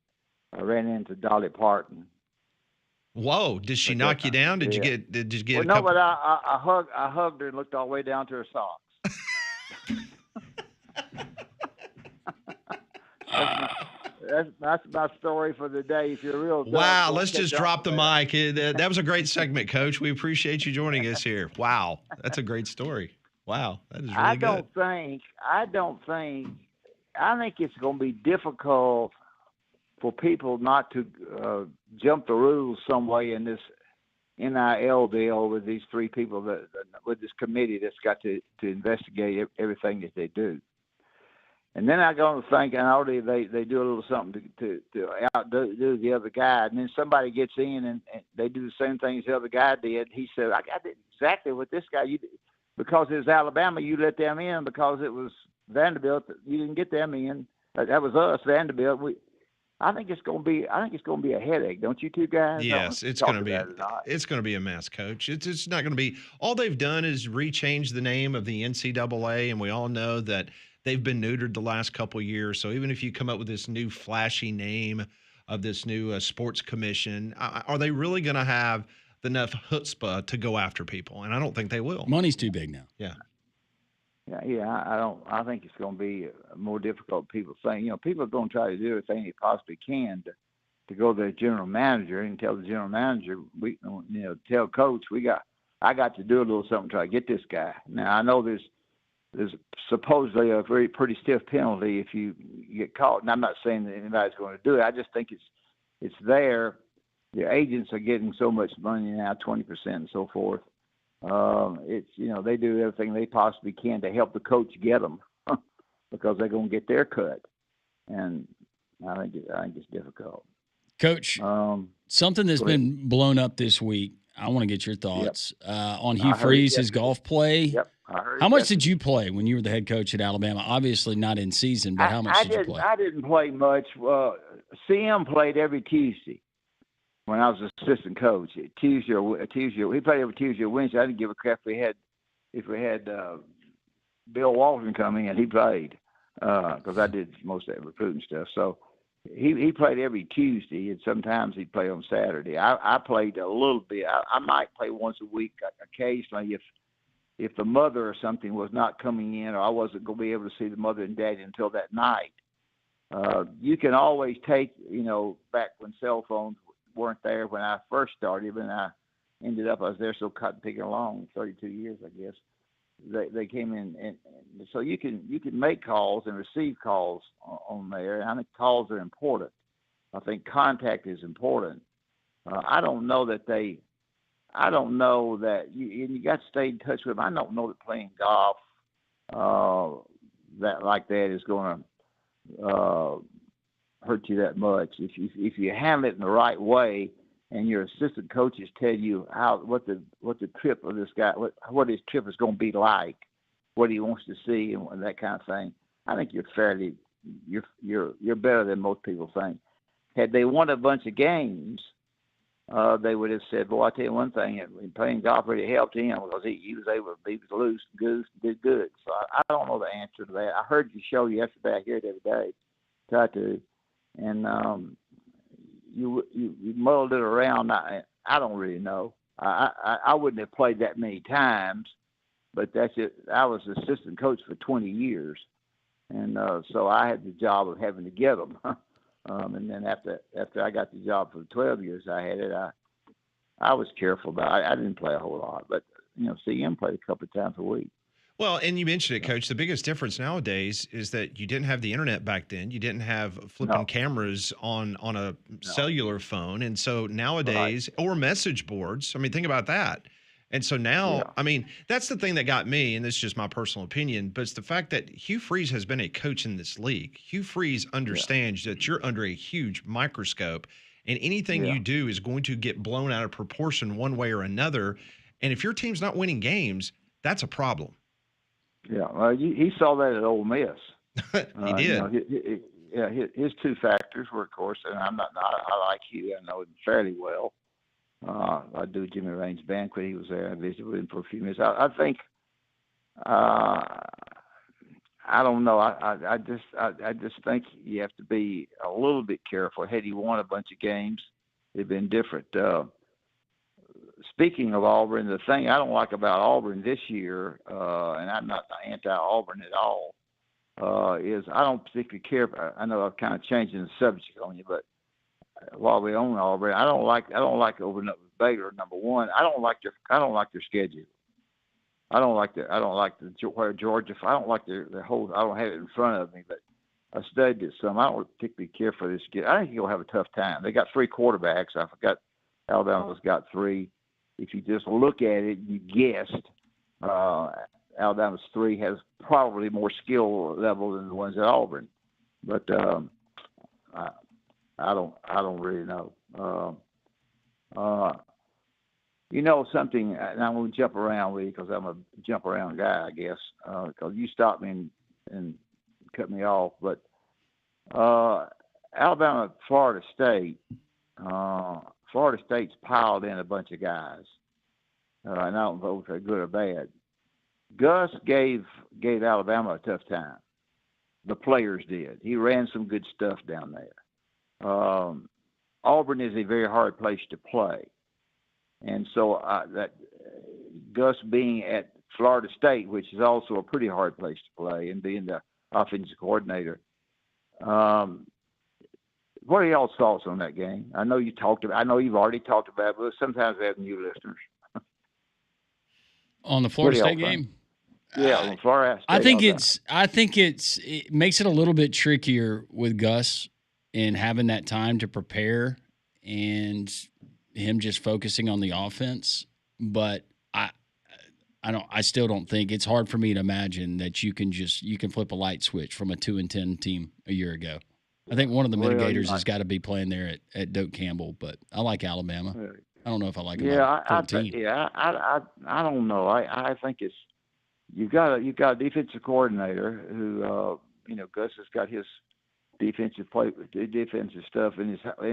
[SPEAKER 6] I ran into Dolly Parton.
[SPEAKER 1] Whoa! Did she knock you down? Did you get? Did you get?
[SPEAKER 6] Well, no, but I hugged her and looked all the way down to her socks. That's my story for the day. If you're real.
[SPEAKER 1] Wow! Let's just drop the mic. That was a great segment, Coach. We appreciate you joining us here. Wow, that's a great story. Wow, that is really
[SPEAKER 6] I think it's going to be difficult for people not to jump the rules some way in this NIL deal with these three people with this committee that's got to investigate everything that they do. And then I go to think, and already they do a little something to outdo the other guy. And then somebody gets in and they do the same thing as the other guy did. He said, I did exactly what this guy, you did. Because it was Alabama, you let them in. Because it was Vanderbilt, you didn't get them in. That was us, Vanderbilt. I think it's going to be a headache, don't you two guys?
[SPEAKER 1] Yes, it's going to be. It's going to be a mess, Coach. It's not going to be. All they've done is rechange the name of the NCAA, and we all know that they've been neutered the last couple of years. So even if you come up with this new flashy name of this new sports commission, are they really going to have enough chutzpah to go after people? And I don't think they will.
[SPEAKER 2] Money's too big now.
[SPEAKER 1] Yeah.
[SPEAKER 6] Yeah, I don't. I think it's going to be more difficult. People think, people are going to try to do everything they possibly can to go to the general manager and tell the general manager, tell coach, I got to do a little something to try to get this guy. Now I know there's supposedly a pretty stiff penalty if you get caught, and I'm not saying that anybody's going to do it. I just think it's there. The agents are getting so much money now, 20% and so forth. They do everything they possibly can to help the coach get them because they're going to get their cut, and I think it's difficult.
[SPEAKER 2] Coach, something that's been blown up this week. I want to get your thoughts on Hugh Freeze, his golf play.
[SPEAKER 6] Yep, I heard.
[SPEAKER 2] How much did you play when you were the head coach at Alabama? Obviously not in season, but how much did you play?
[SPEAKER 6] I didn't play much. CM played every Tuesday. When I was assistant coach, Tuesday, he played every Tuesday or Wednesday. I didn't give a crap if we had Bill Walton come in. He played because I did most of that recruiting stuff. So he played every Tuesday, and sometimes he'd play on Saturday. I played a little bit. I might play once a week occasionally if the mother or something was not coming in, or I wasn't going to be able to see the mother and daddy until that night. You can always take, back when cell phones weren't there when I first started, and I was there so cotton picking along 32 years, I guess. They came in, and so you can make calls and receive calls on there, and I think calls are important. I think contact is important. I don't know that you got to stay in touch with them. I don't know that playing golf that is going to hurt you that much. If you handle it in the right way, and your assistant coaches tell you what the trip of this guy, what his trip is going to be like, what he wants to see, and that kind of thing, I think you're better than most people think. Had they won a bunch of games, they would have said, "Boy, I tell you one thing, playing golf really helped him because he was able to be loose, goose, did good." So I don't know the answer to that. I heard your show yesterday. I hear it every day. Try to, and you muddled it around. I don't really know. I wouldn't have played that many times, but that's it. I was assistant coach for 20 years, and so I had the job of having to get them. And then after I got the job for the 12 years I had it, I was careful about it. I didn't play a whole lot, but CM played a couple of times a week.
[SPEAKER 1] Well, and you mentioned it, Coach. The biggest difference nowadays is that you didn't have the internet back then. You didn't have flipping cameras on a cellular phone, and so nowadays, or message boards. I mean, think about that. And so now, I mean, that's the thing that got me, and this is just my personal opinion, but it's the fact that Hugh Freeze has been a coach in this league. Hugh Freeze understands that you're under a huge microscope, and anything you do is going to get blown out of proportion one way or another. And if your team's not winning games, that's a problem.
[SPEAKER 6] Yeah, well, he saw that at Ole Miss.
[SPEAKER 1] He did.
[SPEAKER 6] His two factors were, of course, and I like Hugh. I know him fairly well. I do Jimmy Raines' banquet. He was there. I visited with him for a few minutes. I think, I don't know. I just think you have to be a little bit careful. Had he won a bunch of games, it'd been different. Speaking of Auburn, the thing I don't like about Auburn this year, and I'm not anti-Auburn at all, is I don't particularly care. I know I'm kind of changing the subject on you, but while we own Auburn, I don't like over Baylor. Number one, I don't like their schedule. I don't like where Georgia. I don't like their whole. I don't have it in front of me, but I studied it some. I don't particularly care for this kid. I think he'll have a tough time. They got 3 quarterbacks. I forgot Alabama's got 3. If you just look at it, you guessed Alabama's 3 has probably more skill level than the ones at Auburn, but I don't really know. Something, and I'm going to jump around with you because I'm a jump around guy, I guess, because you stopped me and cut me off. But Alabama, Florida State's piled in a bunch of guys. And I don't know if they're good or bad. Gus gave Alabama a tough time. The players did. He ran some good stuff down there. Auburn is a very hard place to play. And so that Gus being at Florida State, which is also a pretty hard place to play, and being the offensive coordinator, what are y'all's thoughts on that game? I know you've already talked about it, but sometimes we have new listeners.
[SPEAKER 2] On the Florida State game?
[SPEAKER 6] Yeah, on Florida State.
[SPEAKER 2] I think it makes it a little bit trickier with Gus and having that time to prepare and him just focusing on the offense. But I still don't think it's hard for me to imagine that you can flip a light switch from a 2-10 team a year ago. I think one of the mitigators has got to be playing there at Doak Campbell, but I like Alabama. I don't know if I like him.
[SPEAKER 6] I don't know. I think it's you've got a defensive coordinator who Gus has got his defensive stuff in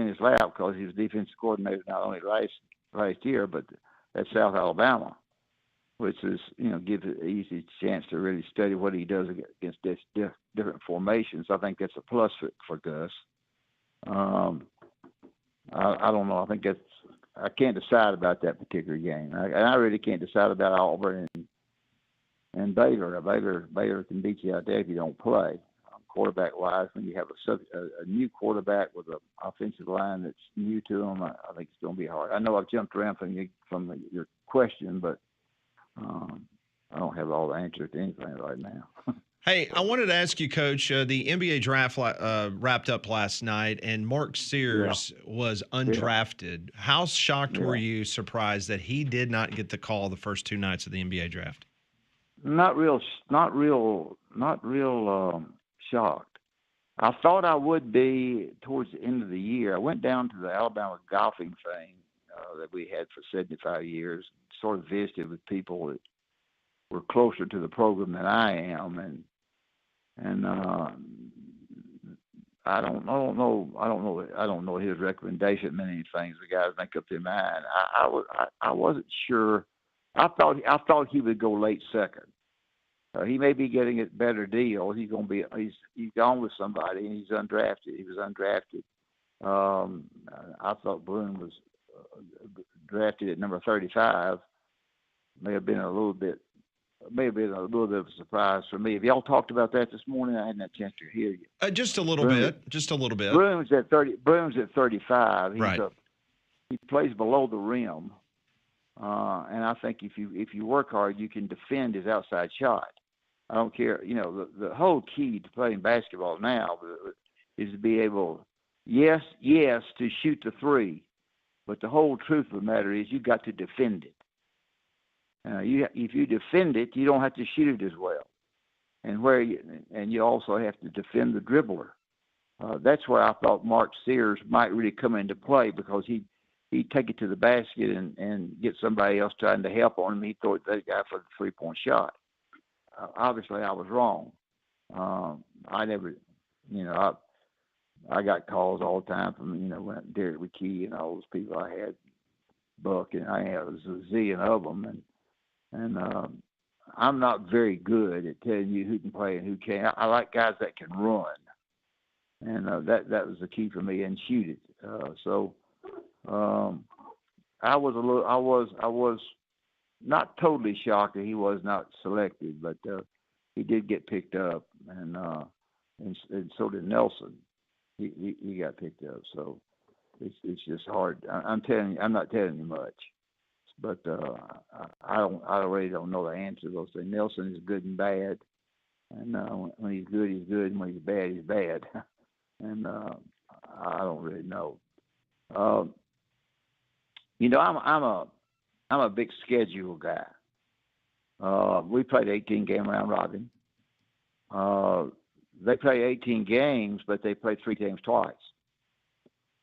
[SPEAKER 6] his lap because he was defensive coordinator not only last year but at South Alabama, which is gives it an easy chance to really study what he does against different formations. I think that's a plus for Gus. I don't know. I think I can't decide about that particular game. I really can't decide about Auburn and Baylor. Baylor can beat you out there if you don't play. Quarterback-wise, when you have a new quarterback with an offensive line that's new to them, I think it's going to be hard. I know I've jumped around from your question, but I don't have all the answers to anything right now.
[SPEAKER 1] Hey, I wanted to ask you, Coach, the NBA draft wrapped up last night, and Mark Sears was undrafted. How shocked were you, surprised that he did not get the call the first 2 nights of the NBA draft?
[SPEAKER 6] Not real shocked. I thought I would be towards the end of the year. I went down to the Alabama golfing thing that we had for 75 years, sort of visited with people that were closer to the program than I am, and I don't know his recommendation. Many things the guys make up their mind. I wasn't sure. I thought he would go late second. He may be getting a better deal. He's gone with somebody, and he's undrafted. He was undrafted. I thought Broome was drafted at number 35. May have been a little bit may have been a little bit of a surprise for me. Have y'all talked about that this morning? I hadn't had a chance to hear you.
[SPEAKER 1] Just a little
[SPEAKER 6] Broome-
[SPEAKER 1] bit. Just a little bit.
[SPEAKER 6] Broome's at 30. Broome's at 35.
[SPEAKER 1] Right.
[SPEAKER 6] He plays below the rim, and I think if you work hard, you can defend his outside shot. I don't care. You know, the whole key to playing basketball now is to be able, yes, to shoot the three, but the whole truth of the matter is you got to defend it. If you defend it, you don't have to shoot it as well, and you also have to defend the dribbler. That's where I thought Mark Sears might really come into play, because he'd take it to the basket and get somebody else trying to help on him. He'd throw it to that guy for the 3-point shot. Obviously, I was wrong. I never, I got calls all the time from, when Derek McKee and all those people I had, Buck, and I had a zillion of them. And I'm not very good at telling you who can play and who can't. I like guys that can run. And that was the key for me, and shoot it. I was not totally shocked that he was not selected, but he did get picked up, and so did Nelson. He got picked up, so it's just hard. I'm not telling you much, but I really don't know the answer to those things. Nelson is good and bad, and when he's good, he's good, and when he's bad, he's bad. And I don't really know. I'm a big schedule guy. We played 18-game round robin. They play 18 games, but they play 3 games twice.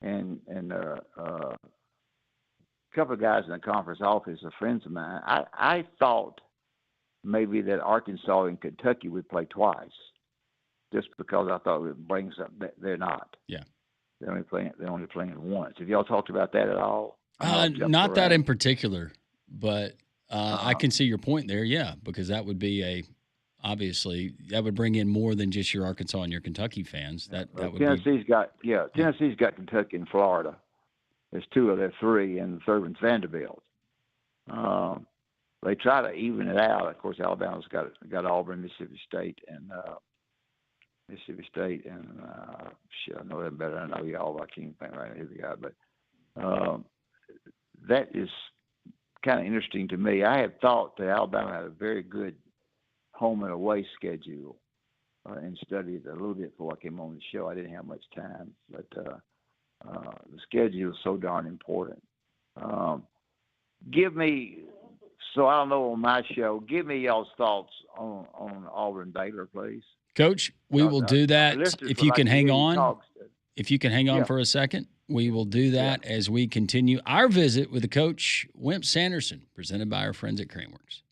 [SPEAKER 6] And a couple of guys in the conference office are friends of mine. I thought maybe that Arkansas and Kentucky would play twice, just because I thought it would bring something. They're not.
[SPEAKER 2] Yeah.
[SPEAKER 6] They're only playing once. Have y'all talked about that at all?
[SPEAKER 2] Not that in particular, but I can see your point there. Yeah, because that would be obviously that would bring in more than just your Arkansas and your Kentucky fans. That would
[SPEAKER 6] Tennessee's got Kentucky and Florida. There's 2 of their 3, and the third one's Vanderbilt. They try to even it out. Of course, Alabama's got Auburn, Mississippi State, and shit, I know them better than I know y'all. I can't think right now who they got, but that is kind of interesting to me. I had thought that Alabama had a very good home and away schedule, and studied a little bit before I came on the show. I didn't have much time, but the schedule is so darn important. So I don't know on my show, give me y'all's thoughts on Auburn Baylor, please.
[SPEAKER 2] Coach, we will do that. If you can hang on,
[SPEAKER 6] Yeah.
[SPEAKER 2] for a second, we will do that as we continue our visit with the coach, Wimp Sanderson, presented by our friends at Craneworks.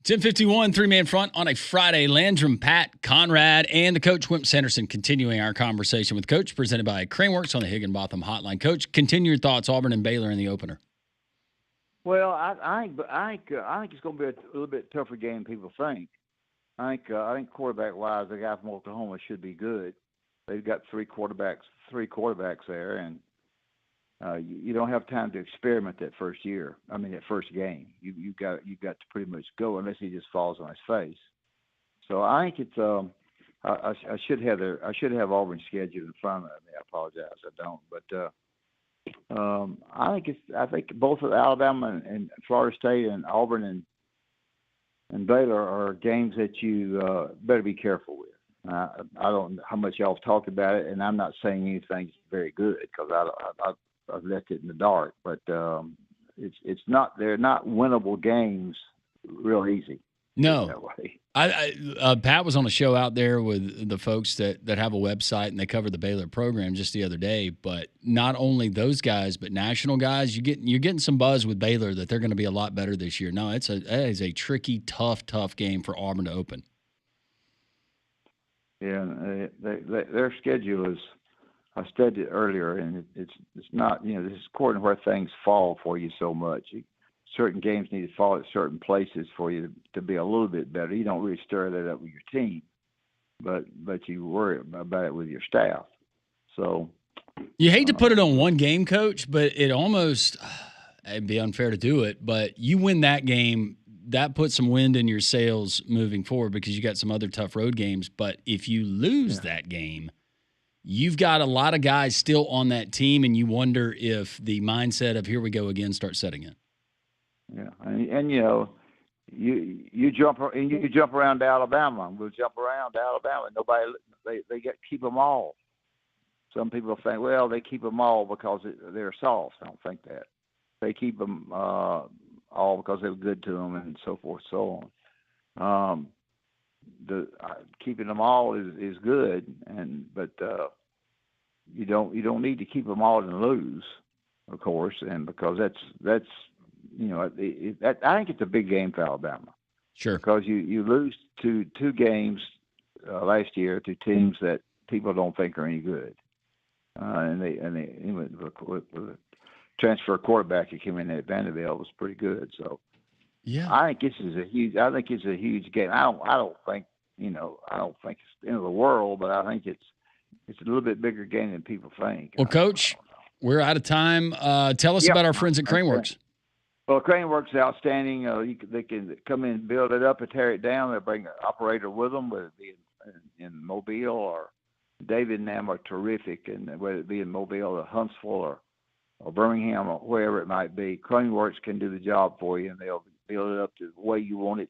[SPEAKER 2] 10:51, three-man front on a Friday. Landrum, Pat, Conrad, and the coach, Wimp Sanderson, continuing our conversation with Coach, presented by Craneworks on the Higginbotham Hotline. Coach, continue your thoughts, Auburn and Baylor in the opener.
[SPEAKER 6] Well, I think it's going to be a little bit tougher game than people think. I think quarterback-wise, the guy from Oklahoma should be good. They've got three quarterbacks there, and you don't have time to experiment that first game. You got to pretty much go unless he just falls on his face. So I think it's I should have Auburn's schedule in front of me. I apologize, I don't. But I think both of Alabama and Florida State and Auburn and Baylor are games that you better be careful with. I don't know how much y'all have talked about it, and I'm not saying anything's very good because I've left it in the dark. But they're not winnable games real easy.
[SPEAKER 2] No.
[SPEAKER 6] That way.
[SPEAKER 2] Pat was on a show out there with the folks that have a website, and they cover the Baylor program just the other day. But not only those guys, but national guys, you're getting some buzz with Baylor that they're going to be a lot better this year. No, that is a tricky, tough game for Auburn to open. Yeah,
[SPEAKER 6] their schedule is. I studied it earlier, and it's not. This is according to where things fall for you so much. Certain games need to fall at certain places for you to be a little bit better. You don't really stir that up with your team, but you worry about it with your staff. So
[SPEAKER 2] you hate to put it on one game, Coach, but it almost it'd be unfair to do it. But you win that game, that puts some wind in your sails moving forward because you got some other tough road games. But if you lose that game, you've got a lot of guys still on that team, and you wonder if the mindset of here we go again starts setting in.
[SPEAKER 6] Yeah, and you jump around to Alabama. We'll jump around to Alabama. Nobody they keep them all. Some people think, well, they keep them all because they're soft. I don't think that. They keep them all because they were good to them and so forth, so on. Keeping them all is good, but you don't need to keep them all and lose, of course, and because that's. I think it's a big game for Alabama.
[SPEAKER 2] Sure.
[SPEAKER 6] Because you lose two games last year to teams that people don't think are any good, and they with the transfer quarterback who came in at Vanderbilt was pretty good. So
[SPEAKER 2] yeah,
[SPEAKER 6] I think it's a huge game. I don't think it's the end of the world, but I think it's a little bit bigger game than people think.
[SPEAKER 2] Well, Coach, we're out of time. Tell us about our friends at Craneworks.
[SPEAKER 6] Well, Craneworks is outstanding. They can come in and build it up and tear it down. They'll bring an operator with them, whether it be in Mobile or David and them are terrific, and whether it be in Mobile or Huntsville or Birmingham or wherever it might be, Craneworks can do the job for you, and they'll build it up to the way you want it.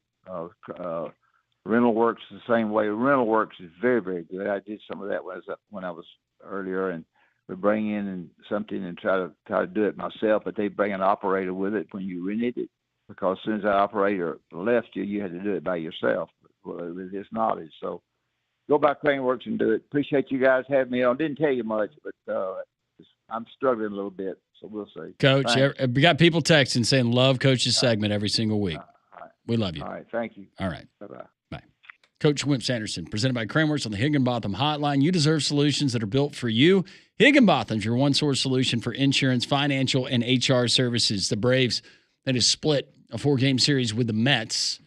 [SPEAKER 6] Rental Works the same way. Rental Works is very, very good. I did some of that when I was earlier, and we bring in something and try to do it myself, but they bring an operator with it when you rented it, because as soon as that operator left you had to do it by yourself with his knowledge. So go by Craneworks and do it. Appreciate you guys having me on. Didn't tell you much, but I'm struggling a little bit, so we'll see.
[SPEAKER 2] Coach, we got people texting saying love Coach's segment every single week. We love you.
[SPEAKER 6] All right, thank you.
[SPEAKER 2] All right.
[SPEAKER 6] Bye-bye.
[SPEAKER 2] Bye. Coach Wimp Sanderson, presented by Craneworks on the Higginbotham Hotline. You deserve solutions that are built for you. Higginbotham's your one-source solution for insurance, financial, and HR services. The Braves that has split a 4-game series with the Mets.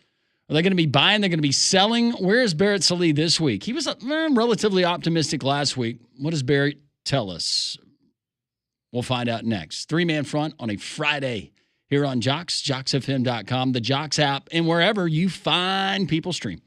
[SPEAKER 2] Are they going to be buying? They're going to be selling? Where is Barrett Sallee this week? He was relatively optimistic last week. What does Barrett tell us? We'll find out next. Three-man front on a Friday here on Jox, JoxFM.com, the Jox app, and wherever you find people stream.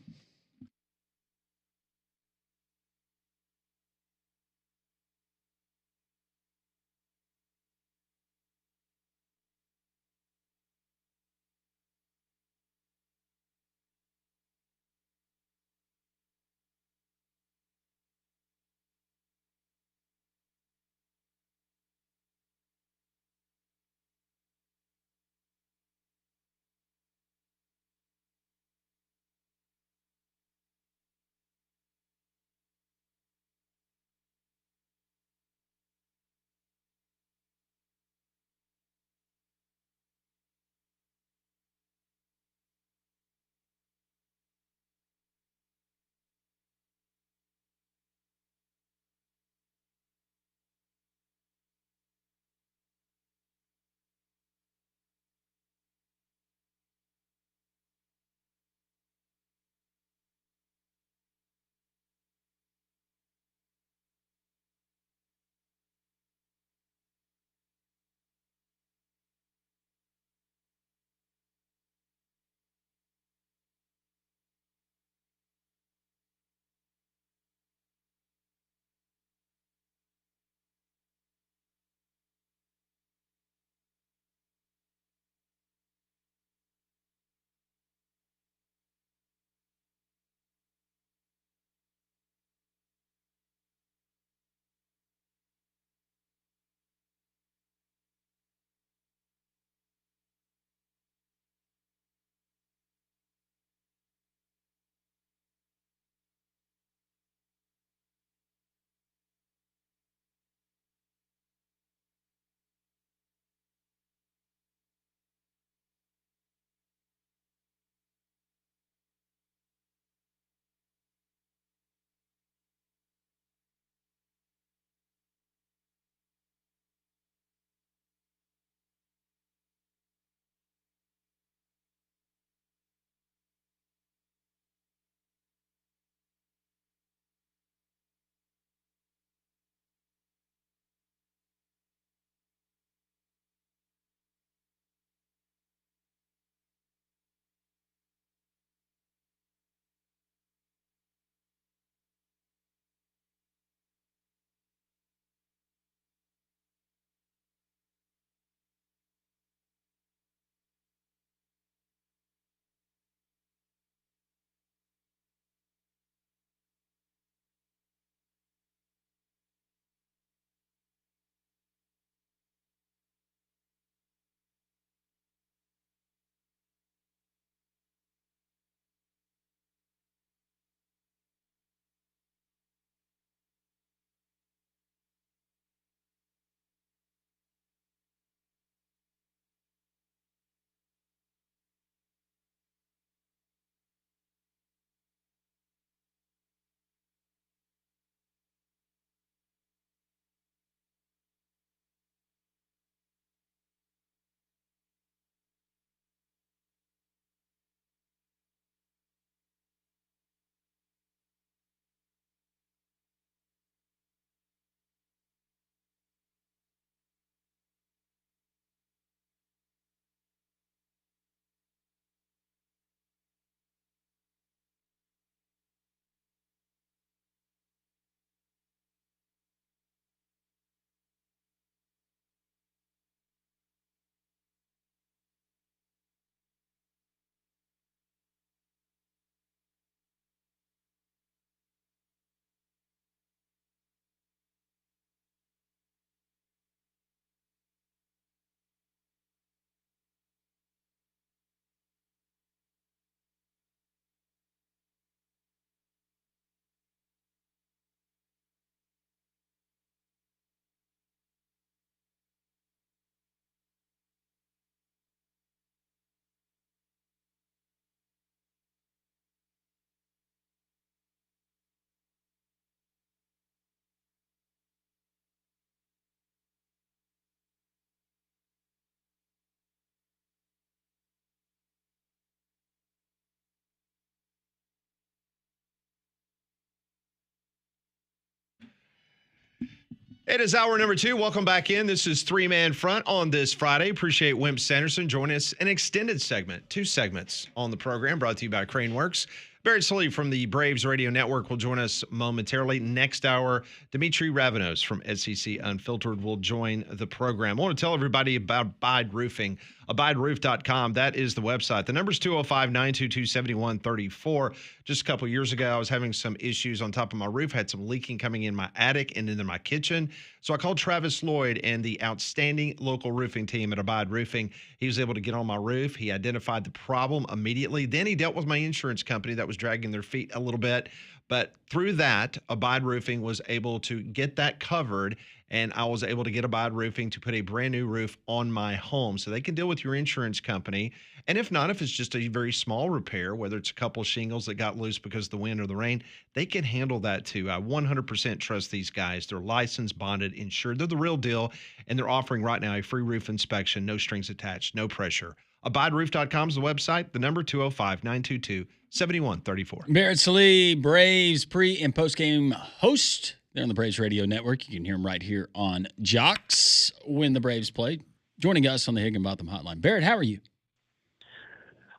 [SPEAKER 1] It is hour number 2. Welcome back in. This is Three Man Front on this Friday. Appreciate Wimp Sanderson joining us. An extended segment, 2 segments on the program brought to you by Crane Works. Barrett Sully from the Braves Radio Network will join us momentarily. Next hour, Dimitri Ravenos from SEC Unfiltered will join the program. I want to tell everybody about Abide Roofing. AbideRoof.com. That is the website. The number's 205-922-7134. Just a couple years ago, I was having some issues on top of my roof. Had some leaking coming in my attic and into my kitchen. So I called Travis Lloyd and the outstanding local roofing team at Abide Roofing. He was able to get on my roof. He identified the problem immediately. Then he dealt with my insurance company that was dragging their feet a little bit. But through that, Abide Roofing was able to get that covered, and I was able to get Abide Roofing to put a brand new roof on my home. So they can deal with your insurance company. And if not, if it's just a very small repair, whether it's a couple shingles that got loose because of the wind or the rain, they can handle that too. I 100% trust these guys. They're licensed, bonded, insured. They're the real deal. And they're offering right now a free roof inspection, no strings attached, no pressure. AbideRoof.com is the website. The number 205-922-7134.
[SPEAKER 2] Barrett Sully, Braves pre- and post-game host. They're on the Braves Radio Network. You can hear them right here on Jox when the Braves play. Joining us on the Higginbotham Hotline. Barrett, how are you?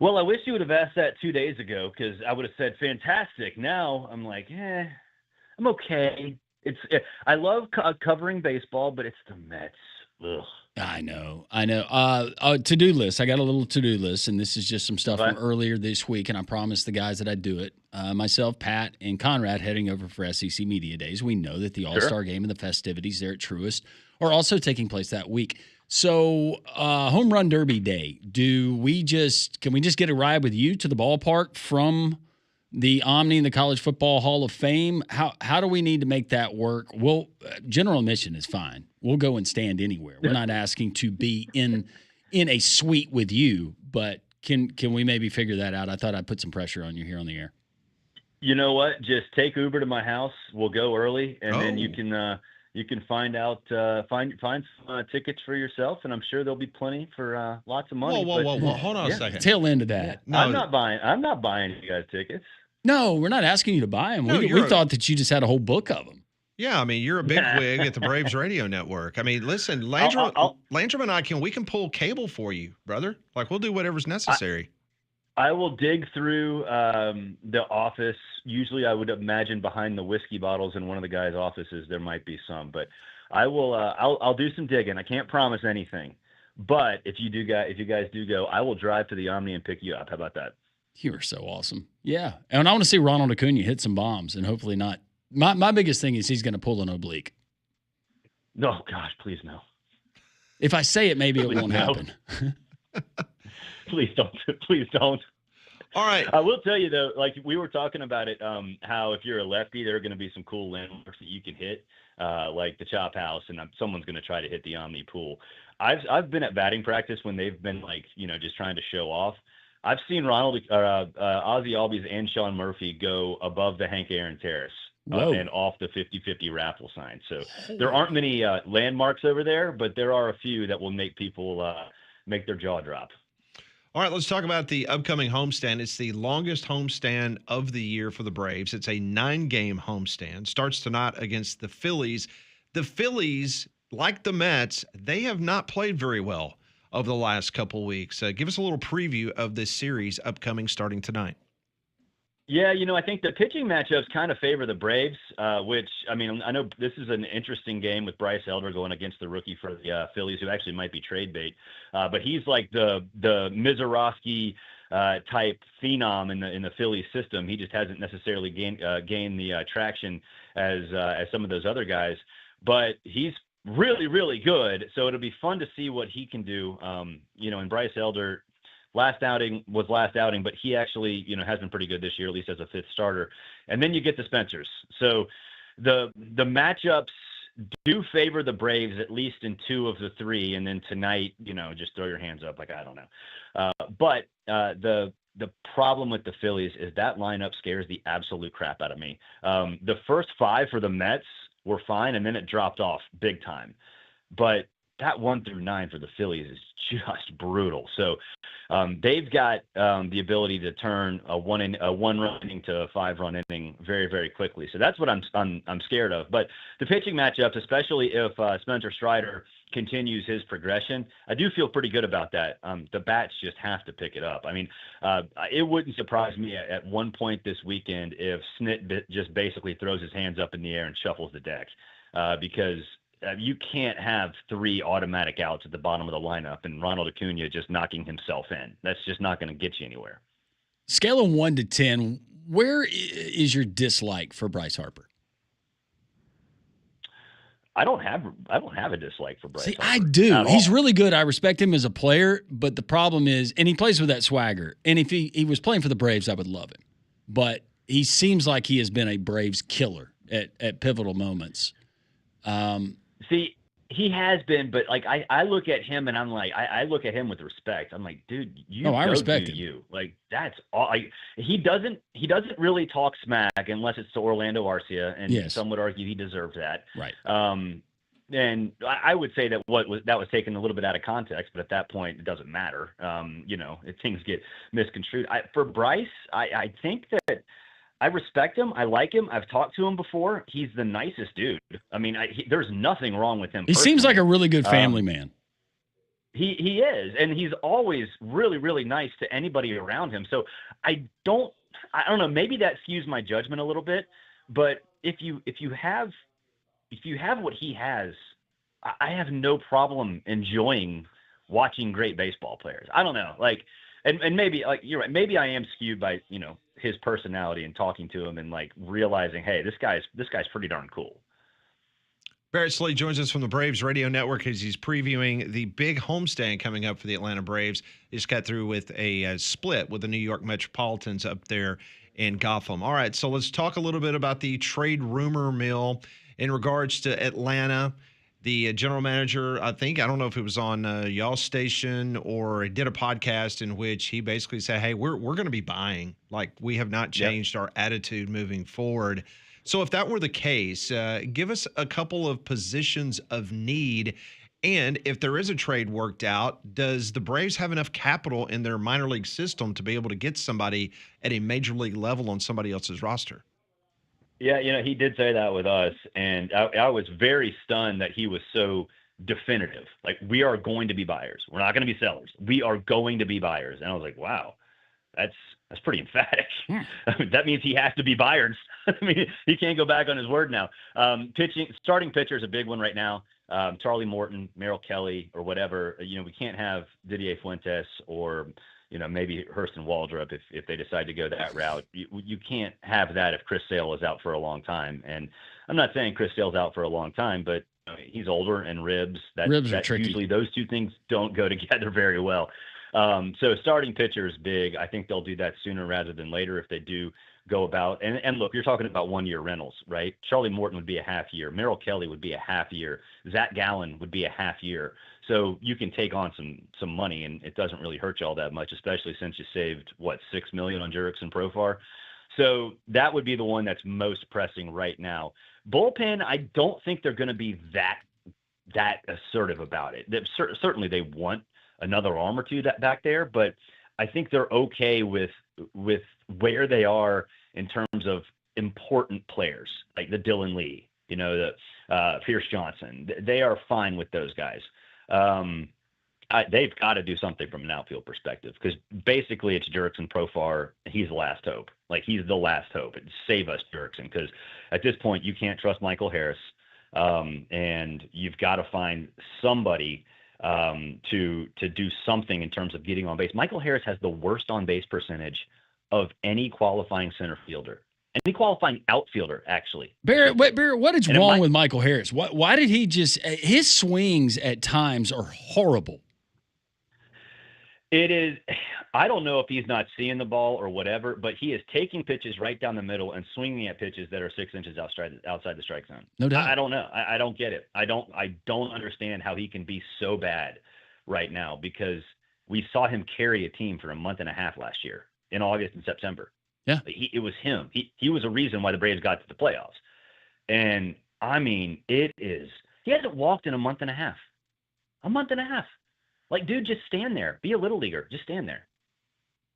[SPEAKER 7] Well, I wish you would have asked that 2 days ago because I would have said fantastic. Now I'm like, I'm okay. I love covering baseball, but it's the Mets. Ugh.
[SPEAKER 2] I know. To-do list. I got a little to-do list, and this is just some stuff from earlier this week, and I promised the guys that I'd do it. Myself, Pat, and Conrad heading over for SEC Media Days. We know that the All-Star Game and the festivities there at Truist are also taking place that week. So, Home Run Derby Day. Can we just get a ride with you to the ballpark from the Omni and the College Football Hall of Fame? How do we need to make that work? Well, general admission is fine. We'll go and stand anywhere. We're not asking to be in a suite with you, but can we maybe figure that out? I thought I'd put some pressure on you here on the air.
[SPEAKER 7] You know what? Just take Uber to my house. We'll go early, and then you can find out find some tickets for yourself, and I'm sure there'll be plenty for lots of money.
[SPEAKER 1] Whoa! Hold on a second.
[SPEAKER 2] Tail end of that.
[SPEAKER 7] No, I'm not buying you guys tickets.
[SPEAKER 2] No, we're not asking you to buy them.
[SPEAKER 1] No,
[SPEAKER 2] we thought that you just had a whole book of them.
[SPEAKER 1] Yeah, I mean, you're a big wig at the Braves Radio Network. I mean, listen, Landrum and I we can pull cable for you, brother. Like, we'll do whatever's necessary.
[SPEAKER 7] I will dig through the office. Usually, I would imagine behind the whiskey bottles in one of the guys' offices there might be some, but I will. I'll do some digging. I can't promise anything, but if you guys do go, I will drive to the Omni and pick you up. How about that?
[SPEAKER 2] You are so awesome. Yeah, and I want to see Ronald Acuna hit some bombs, and hopefully not. My biggest thing is he's going to pull an oblique.
[SPEAKER 7] No, gosh, please no.
[SPEAKER 2] If I say it, maybe it won't happen.
[SPEAKER 7] Please don't. Please don't.
[SPEAKER 1] All right.
[SPEAKER 7] I will tell you though, like we were talking about it, how if you're a lefty, there are going to be some cool landmarks that you can hit, like the Chop House, and someone's going to try to hit the Omni Pool. I've been at batting practice when they've been like, just trying to show off. I've seen Ozzie Albies and Sean Murphy go above the Hank Aaron Terrace and off the 50-50 raffle sign. So there aren't many landmarks over there, but there are a few that will make people make their jaw drop.
[SPEAKER 1] All right, let's talk about the upcoming homestand. It's the longest homestand of the year for the Braves. It's a 9-game homestand. Starts tonight against the Phillies. The Phillies, like the Mets, they have not played very well over the last couple weeks. Give us a little preview of this series upcoming starting tonight.
[SPEAKER 7] Yeah, I think the pitching matchups kind of favor the Braves, which, I mean, I know this is an interesting game with Bryce Elder going against the rookie for the Phillies, who actually might be trade bait. But he's like the Mizorowski type phenom in the Phillies system. He just hasn't necessarily gained the traction as some of those other guys. But he's really, really good. So it'll be fun to see what he can do. And Bryce Elder, last outing, but he actually, has been pretty good this year, at least as a fifth starter. And then you get the Spencers. So the matchups do favor the Braves, at least in 2 of the 3. And then tonight, just throw your hands up like, I don't know. But the problem with the Phillies is that lineup scares the absolute crap out of me. The first 5 for the Mets were fine, and then it dropped off big time. But that 1 through 9 for the Phillies is just brutal. So they've got the ability to turn a one-run inning to a 5-run inning very, very quickly. So that's what I'm scared of. But the pitching matchups, especially if Spencer Strider continues his progression, I do feel pretty good about that. The bats just have to pick it up. I mean, it wouldn't surprise me at one point this weekend if Snit just basically throws his hands up in the air and shuffles the deck, because you can't have 3 automatic outs at the bottom of the lineup and Ronald Acuna just knocking himself in. That's just not going to get you anywhere.
[SPEAKER 2] Scale of 1 to 10, where is your dislike for Bryce Harper?
[SPEAKER 7] I don't have a dislike for Bryce.
[SPEAKER 2] See,
[SPEAKER 7] Harper
[SPEAKER 2] I do. He's
[SPEAKER 7] all.
[SPEAKER 2] really good. I respect him as a player, but the problem is, and he plays with that swagger. And if he was playing for the Braves, I would love him. But he seems like he has been a Braves killer at pivotal moments.
[SPEAKER 7] See, he has been, but like I look at him and I'm like, I look at him with respect. I'm like, dude, I
[SPEAKER 2] respect him.
[SPEAKER 7] You. Like, that's all. He doesn't really talk smack unless it's to Orlando Arcia, and some would argue he deserves that.
[SPEAKER 2] Right.
[SPEAKER 7] And I would say that that was taken a little bit out of context, but at that point it doesn't matter. If things get misconstrued. For Bryce, I think that I respect him. I like him. I've talked to him before. He's the nicest dude. I mean, there's nothing wrong with him.
[SPEAKER 2] He seems like a really good family man.
[SPEAKER 7] He is, and he's always really, really nice to anybody around him. So I don't know. Maybe that skews my judgment a little bit. But if you have what he has, I have no problem enjoying watching great baseball players. I don't know, like, and maybe like you're right. Maybe I am skewed by his personality and talking to him and like realizing, hey, this guy's pretty darn cool.
[SPEAKER 1] Barrett Slade joins us from the Braves Radio Network as he's previewing the big homestand coming up for the Atlanta Braves. They just got through with a split with the New York Metropolitans up there in Gotham. All right, so let's talk a little bit about the trade rumor mill in regards to Atlanta. The general manager, I don't know if it was on y'all's station or did a podcast in which he basically said, hey, we're going to be buying. Like, we have not changed our attitude moving forward. So if that were the case, give us a couple of positions of need. And if there is a trade worked out, does the Braves have enough capital in their minor league system to be able to get somebody at a major league level on somebody else's roster?
[SPEAKER 7] Yeah, he did say that with us, and I was very stunned that he was so definitive. Like, we are going to be buyers. We're not going to be sellers. We are going to be buyers. And I was like, wow, that's pretty emphatic. I mean, that means he has to be buyers. I mean, he can't go back on his word now. Starting pitcher is a big one right now. Charlie Morton, Merrill Kelly, or whatever. We can't have Didier Fuentes or maybe Hurston Waldrop if they decide to go that route. You can't have that if Chris Sale is out for a long time. And I'm not saying Chris Sale's out for a long time, but he's older and ribs are tricky. Usually those two things don't go together very well. So starting pitcher is big. I think they'll do that sooner rather than later if they do go about. And look, you're talking about 1-year rentals, right? Charlie Morton would be a half year. Merrill Kelly would be a half year. Zach Gallen would be a half year. So you can take on some money, and it doesn't really hurt you all that much, especially since you saved, $6 million on Jurickson Profar. So that would be the one that's most pressing right now. Bullpen, I don't think they're going to be that assertive about it. Certainly they want another arm or two back there, but I think they're okay with where they are in terms of important players, like the Dylan Lee, the Pierce Johnson. They are fine with those guys. They've got to do something from an outfield perspective, because basically it's Jurickson Profar. He's the last hope. Like, he's the last hope. Save us, Jurickson, because at this point you can't trust Michael Harris, and you've got to find somebody to do something in terms of getting on base. Michael Harris has the worst on base percentage of any qualifying center fielder. Any qualifying outfielder, actually.
[SPEAKER 2] Barrett, what is wrong with Michael Harris? Why did he his swings at times are horrible.
[SPEAKER 7] It is. I don't know if he's not seeing the ball or whatever, but he is taking pitches right down the middle and swinging at pitches that are 6 inches outside the strike zone.
[SPEAKER 2] No doubt.
[SPEAKER 7] I don't know. I don't get it. I don't understand how he can be so bad right now, because we saw him carry a team for a month and a half last year in August and September.
[SPEAKER 2] Yeah,
[SPEAKER 7] it was him. He was a reason why the Braves got to the playoffs. And I mean, he hasn't walked in a month and a half. A month and a half. Like, dude, just stand there. Be a little leaguer. Just stand there.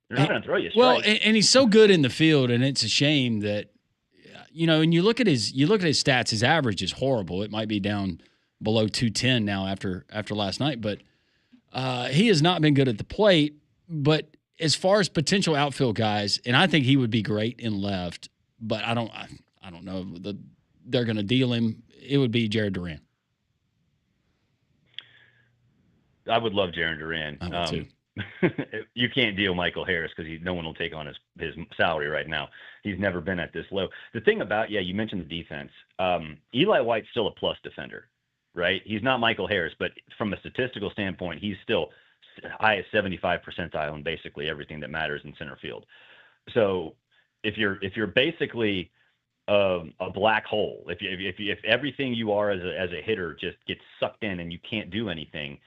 [SPEAKER 7] They're not going to throw you a strike.
[SPEAKER 2] Well, and he's so good in the field, and it's a shame that, and you look at his stats, his average is horrible. It might be down below 210 now after last night, but he has not been good at the plate. But as far as potential outfield guys, and I think he would be great in left, but I don't know they're going to deal him. It would be Jared Duran.
[SPEAKER 7] I would love Jared Duran.
[SPEAKER 2] I would too.
[SPEAKER 7] You can't deal Michael Harris because no one will take on his salary right now. He's never been at this low. The thing about, you mentioned the defense. Eli White's still a plus defender, right? He's not Michael Harris, but from a statistical standpoint, he's still highest 75 percentile in basically everything that matters in center field. So if you're basically a black hole, if everything you are as a hitter just gets sucked in and you can't do anything,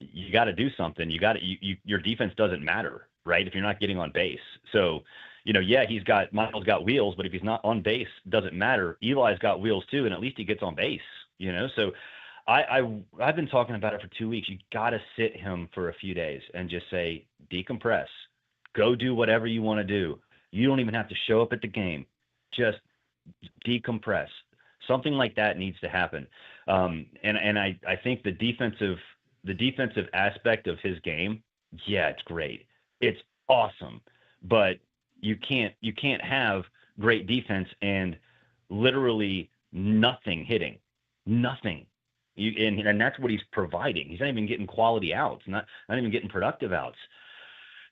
[SPEAKER 7] you got to do something. Your defense doesn't matter, right? If you're not getting on base. So, Michael's got wheels, but if he's not on base, doesn't matter. Eli's got wheels too, and at least he gets on base, So I've been talking about it for 2 weeks. You got to sit him for a few days and just say, decompress, go do whatever you want to do. You don't even have to show up at the game. Just decompress. Something like that needs to happen. And I think the defensive aspect of his game, it's great. It's awesome. But you can't have great defense and literally nothing hitting. Nothing. And that's what he's providing. He's not even getting quality outs, not even getting productive outs.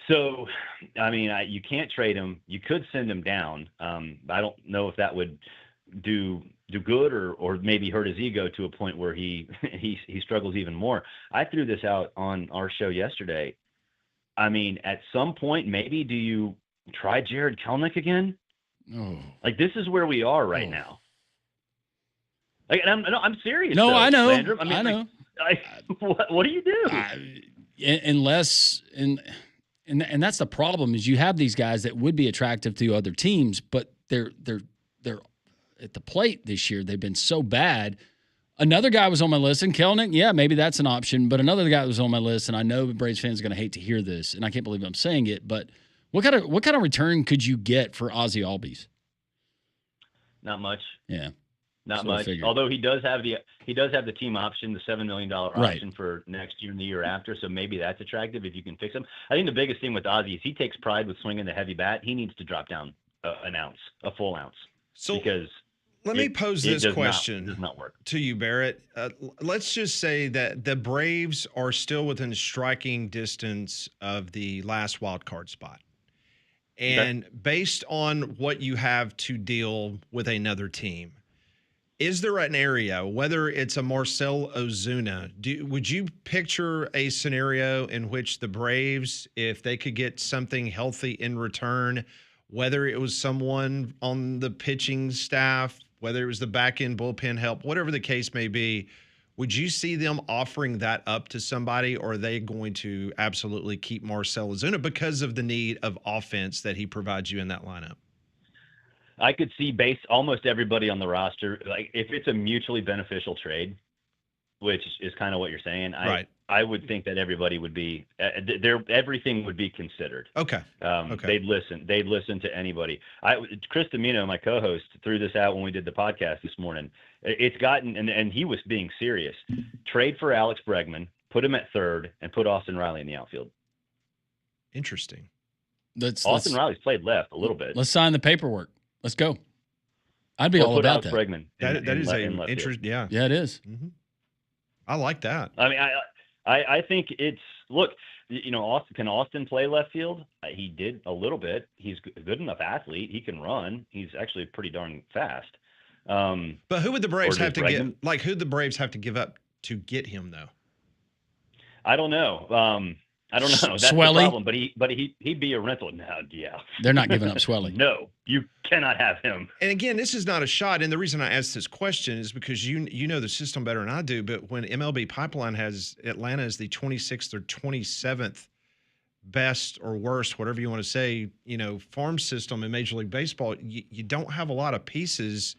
[SPEAKER 7] So, you can't trade him. You could send him down. I don't know if that would do good or maybe hurt his ego to a point where he struggles even more. I threw this out on our show yesterday. At some point, maybe do you try Jared Kelenic again?
[SPEAKER 2] Oh.
[SPEAKER 7] Like, this is where we are right now. Like, and I'm serious.
[SPEAKER 2] No,
[SPEAKER 7] though,
[SPEAKER 2] I know.
[SPEAKER 7] Landrum.
[SPEAKER 2] I know.
[SPEAKER 7] What do you do?
[SPEAKER 2] And that's the problem is you have these guys that would be attractive to other teams, but they're at the plate this year. They've been so bad. Another guy was on my list, and Kelenic, maybe that's an option, but another guy was on my list, and I know Braves fans are going to hate to hear this, and I can't believe I'm saying it, but what kind of return could you get for Ozzie Albies?
[SPEAKER 7] Not much.
[SPEAKER 2] Yeah.
[SPEAKER 7] Not much. Although he does have the team option, the $7 million option for next year and the year after. So maybe that's attractive if you can fix him. I think the biggest thing with Ozzie is he takes pride with swinging the heavy bat. He needs to drop down a full ounce.
[SPEAKER 1] So
[SPEAKER 7] because
[SPEAKER 1] let me pose this question
[SPEAKER 7] does not work
[SPEAKER 1] to you, Barrett. Let's just say that the Braves are still within striking distance of the last wild card spot. And based on what you have to deal with another team, is there an area, whether it's a Marcell Ozuna, would you picture a scenario in which the Braves, if they could get something healthy in return, whether it was someone on the pitching staff, whether it was the back-end bullpen help, whatever the case may be, would you see them offering that up to somebody, or are they going to absolutely keep Marcell Ozuna because of the need of offense that he provides you in that lineup?
[SPEAKER 7] I could see almost everybody on the roster, like if it's a mutually beneficial trade, which is kind of what you're saying.
[SPEAKER 1] Right.
[SPEAKER 7] I would think that everybody would be everything would be considered.
[SPEAKER 1] Okay.
[SPEAKER 7] They'd listen to anybody. Chris Domino, my co-host, threw this out when we did the podcast this morning. It's gotten, and he was being serious. Trade for Alex Bregman, put him at third, and put Austin Riley in the outfield.
[SPEAKER 1] Interesting.
[SPEAKER 7] Austin Riley's played left a little bit.
[SPEAKER 2] Let's sign the paperwork. Let's go. I'd be all about that.
[SPEAKER 7] Bregman
[SPEAKER 1] that is an interest. Yeah.
[SPEAKER 2] Yeah, it is.
[SPEAKER 1] Mm-hmm. I like that.
[SPEAKER 7] I think it's can Austin play left field? He did a little bit. He's a good enough athlete. He can run. He's actually pretty darn fast.
[SPEAKER 1] But who would the Braves have to get? Like, who the Braves have to give up to get him, though?
[SPEAKER 7] I don't know. That's
[SPEAKER 2] Swelly?
[SPEAKER 7] the problem. But he'd be a rental now. Yeah,
[SPEAKER 2] they're not giving up Swelly.
[SPEAKER 7] No, you cannot have him.
[SPEAKER 1] And again, this is not a shot. And the reason I asked this question is because you know the system better than I do. But when MLB Pipeline has Atlanta as the 26th or 27th best or worst, whatever you want to say, farm system in Major League Baseball, you don't have a lot of pieces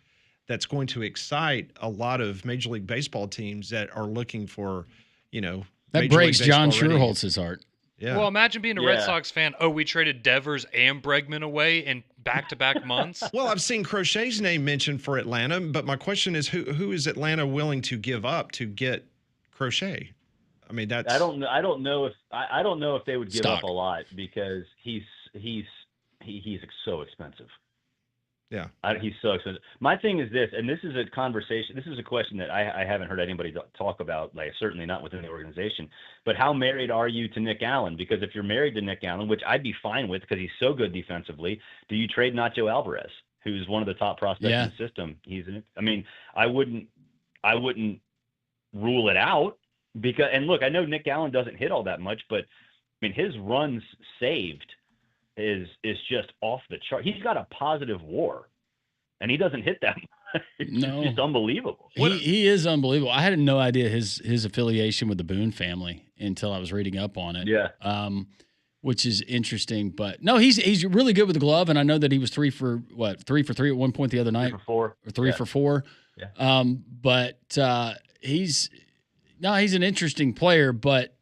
[SPEAKER 1] that's going to excite a lot of Major League Baseball teams that are looking for,
[SPEAKER 2] That
[SPEAKER 1] Major
[SPEAKER 2] breaks
[SPEAKER 1] League
[SPEAKER 2] John
[SPEAKER 1] Baseball ready.
[SPEAKER 2] Schuerholz's heart.
[SPEAKER 1] Yeah.
[SPEAKER 3] Well, imagine being a Red
[SPEAKER 7] Yeah.
[SPEAKER 3] Sox fan. Oh, we traded Devers and Bregman away in back-to-back months.
[SPEAKER 1] Well, I've seen Crochet's name mentioned for Atlanta, but my question is, who is Atlanta willing to give up to get Crochet? I mean, that's
[SPEAKER 7] I don't know if they would give
[SPEAKER 2] Stock.
[SPEAKER 7] up a lot because he's so expensive.
[SPEAKER 1] Yeah.
[SPEAKER 7] He's so expensive. My thing is this, and this is a conversation. This is a question that I haven't heard anybody talk about. Like, certainly not within the organization. But how married are you to Nick Allen? Because if you're married to Nick Allen, which I'd be fine with because he's so good defensively, do you trade Nacho Alvarez, who's one of the top prospects
[SPEAKER 2] Yeah.
[SPEAKER 7] in the system? I wouldn't rule it out because. And look, I know Nick Allen doesn't hit all that much, but I mean his runs saved is just off the chart. He's got a positive WAR, and he doesn't hit that much.
[SPEAKER 2] No.
[SPEAKER 7] It's just unbelievable.
[SPEAKER 2] He is unbelievable. I had no idea his affiliation with the Boone family until I was reading up on it.
[SPEAKER 7] Yeah.
[SPEAKER 2] Which is interesting. But no, he's really good with the glove, and I know that he was 3 for 3 at one point the other night,
[SPEAKER 7] 3 for 4.
[SPEAKER 2] or 3 for 4.
[SPEAKER 7] Yeah.
[SPEAKER 2] But he's an interesting player, but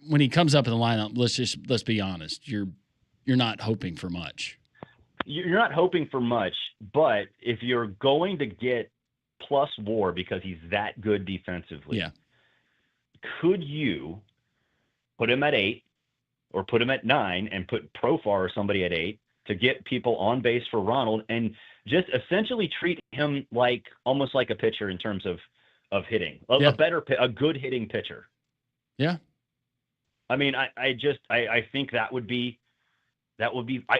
[SPEAKER 2] when he comes up in the lineup, let's be honest, you're not hoping for much.
[SPEAKER 7] You're not hoping for much, but if you're going to get plus WAR because he's that good defensively,
[SPEAKER 2] Yeah.
[SPEAKER 7] could you put him at 8 or put him at 9 and put Profar or somebody at 8 to get people on base for Ronald and just essentially treat him like almost like a pitcher in terms of hitting, a good hitting pitcher.
[SPEAKER 2] Yeah.
[SPEAKER 7] I mean, I think that would be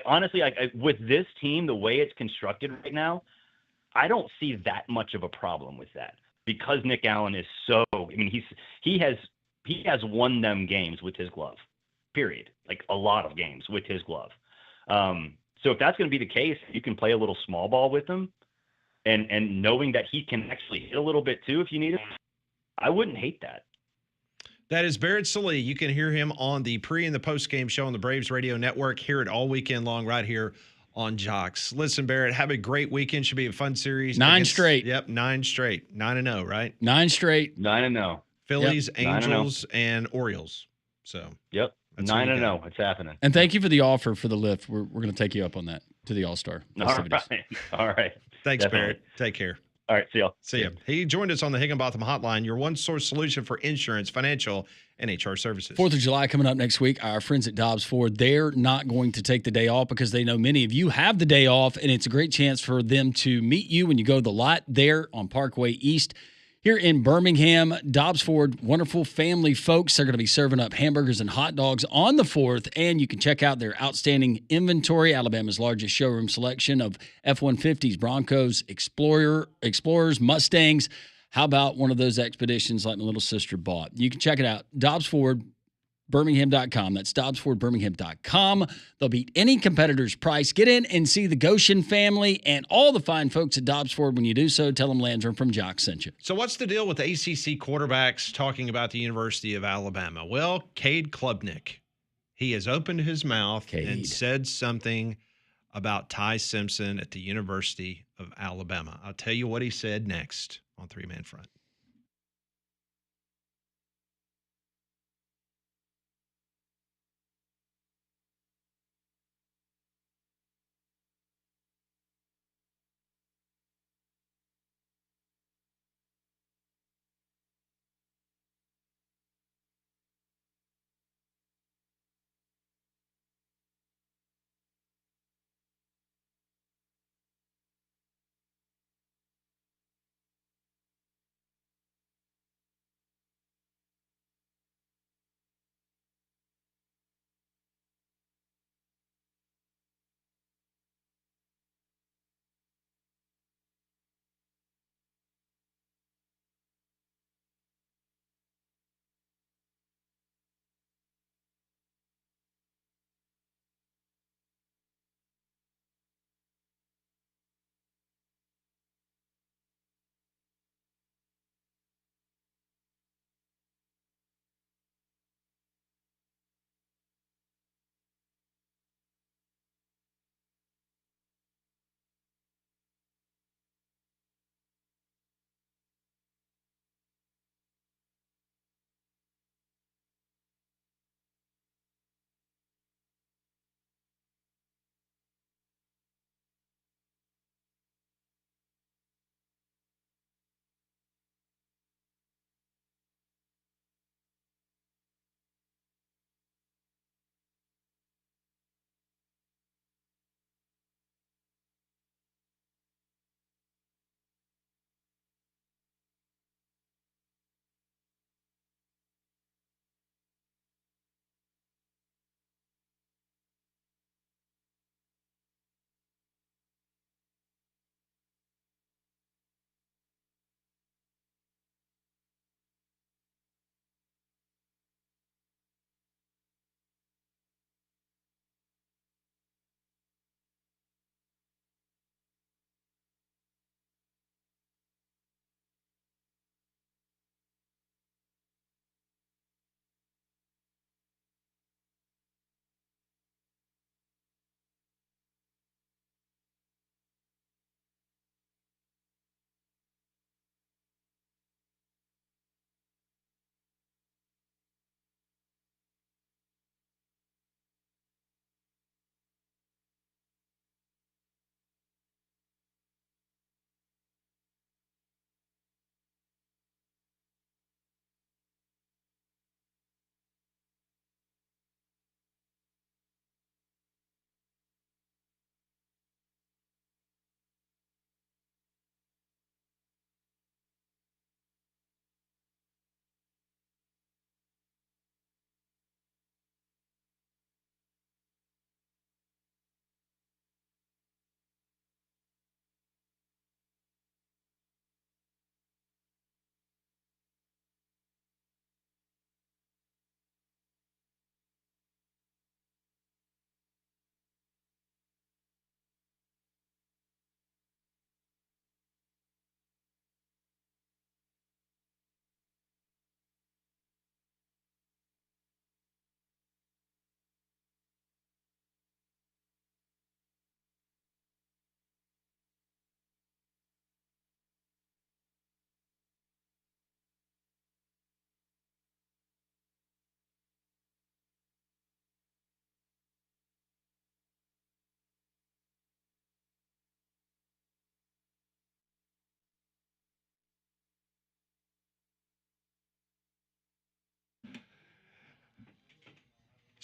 [SPEAKER 7] honestly, with this team, the way it's constructed right now, I don't see that much of a problem with that because Nick Allen is so, I mean, he has won them games with his glove, period. Like a lot of games with his glove. So if that's going to be the case, you can play a little small ball with him and knowing that he can actually hit a little bit too, if you need it, I wouldn't hate that.
[SPEAKER 1] That is Barrett Salee. You can hear him on the pre and the post game show on the Braves Radio Network. Hear it all weekend long right here on Jox. Listen, Barrett, have a great weekend. Should be a fun series.
[SPEAKER 2] 9 straight.
[SPEAKER 1] Yep, 9 straight. 9-0, right?
[SPEAKER 2] 9 straight.
[SPEAKER 7] 9-0.
[SPEAKER 1] Phillies,
[SPEAKER 7] Yep.
[SPEAKER 1] Angels, and Orioles. So
[SPEAKER 7] Yep.
[SPEAKER 1] That's what you
[SPEAKER 7] 9-0. It's happening.
[SPEAKER 2] And thank you for the offer for the lift. We're going to take you up on that to the All-Star festivities.
[SPEAKER 7] All right.
[SPEAKER 1] thanks,
[SPEAKER 7] Definitely.
[SPEAKER 1] Barrett. Take care.
[SPEAKER 7] All right. See y'all.
[SPEAKER 1] See ya. He joined us on the Higginbotham Hotline, your one-source solution for insurance, financial, and HR services.
[SPEAKER 2] 4th of July coming up next week. Our friends at Dobbs Ford, they're not going to take the day off because they know many of you have the day off, and it's a great chance for them to meet you when you go to the lot there on Parkway East here in Birmingham. Dobbs Ford, wonderful family folks. They're going to be serving up hamburgers and hot dogs on the 4th, and you can check out their outstanding inventory, Alabama's largest showroom selection of F-150s, Broncos, Explorers, Mustangs. How about one of those expeditions like my little sister bought? You can check it out. Dobbs Ford, Birmingham.com. That's DobbsFordBirmingham.com. They'll beat any competitor's price. Get in and see the Goshen family and all the fine folks at Dobbs Ford. When you do so, tell them Landrum from Jox sent you.
[SPEAKER 1] So what's the deal with ACC quarterbacks talking about the University of Alabama? Well, Cade Klubnik, he has opened his mouth and said something about Ty Simpson at the University of Alabama. I'll tell you what he said next on Three Man Front.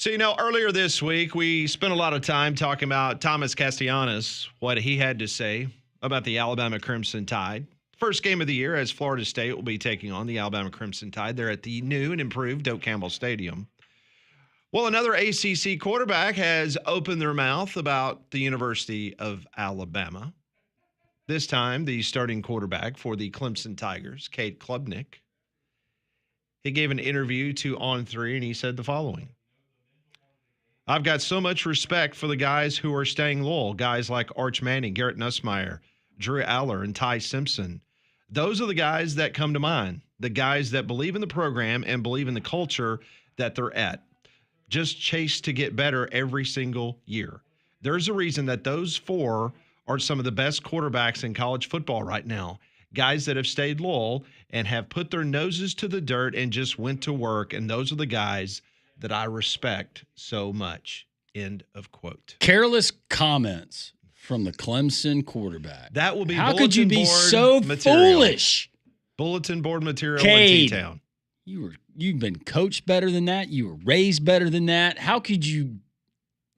[SPEAKER 1] So, earlier this week, we spent a lot of time talking about Thomas Castellanos, what he had to say about the Alabama Crimson Tide. First game of the year as Florida State will be taking on the Alabama Crimson Tide. They're at the new and improved Doak Campbell Stadium. Well, another ACC quarterback has opened their mouth about the University of Alabama. This time, the starting quarterback for the Clemson Tigers, Cade Klubnik. He gave an interview to On3, and he said the following. I've got so much respect for the guys who are staying loyal, guys like Arch Manning, Garrett Nussmeier, Drew Aller, and Ty Simpson. Those are the guys that come to mind, the guys that believe in the program and believe in the culture that they're at. Just chase to get better every single year. There's a reason that those four are some of the best quarterbacks in college football right now. Guys that have stayed loyal and have put their noses to the dirt and just went to work, and those are the guys that I respect so much. End of quote.
[SPEAKER 2] Careless comments from the Clemson quarterback.
[SPEAKER 1] That will be
[SPEAKER 2] How could you be
[SPEAKER 1] bulletin
[SPEAKER 2] so
[SPEAKER 1] board material.
[SPEAKER 2] foolish?
[SPEAKER 1] Bulletin board material in
[SPEAKER 2] Cade,
[SPEAKER 1] T-Town.
[SPEAKER 2] You've been coached better than that. You were raised better than that. How could you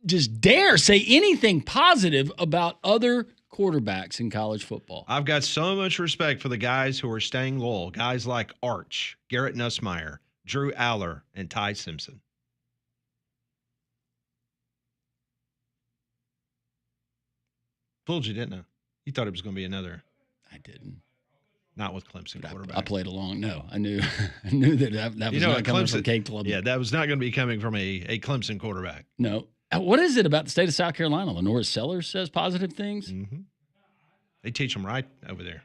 [SPEAKER 2] just dare say anything positive about other quarterbacks in college football?
[SPEAKER 1] I've got so much respect for the guys who are staying loyal. Guys like Arch, Garrett Nussmeier, Drew Aller, and Ty Simpson. Fooled you, didn't I? You thought it was going to be another.
[SPEAKER 2] I didn't.
[SPEAKER 1] Not with Clemson quarterback.
[SPEAKER 2] I played along. No, I knew that was not coming from Cade Klubnik.
[SPEAKER 1] Yeah, that was not going to be coming from a Clemson quarterback.
[SPEAKER 2] No. What is it about the state of South Carolina? Lenore Sellers says positive things.
[SPEAKER 1] Mm-hmm. They teach them right over there.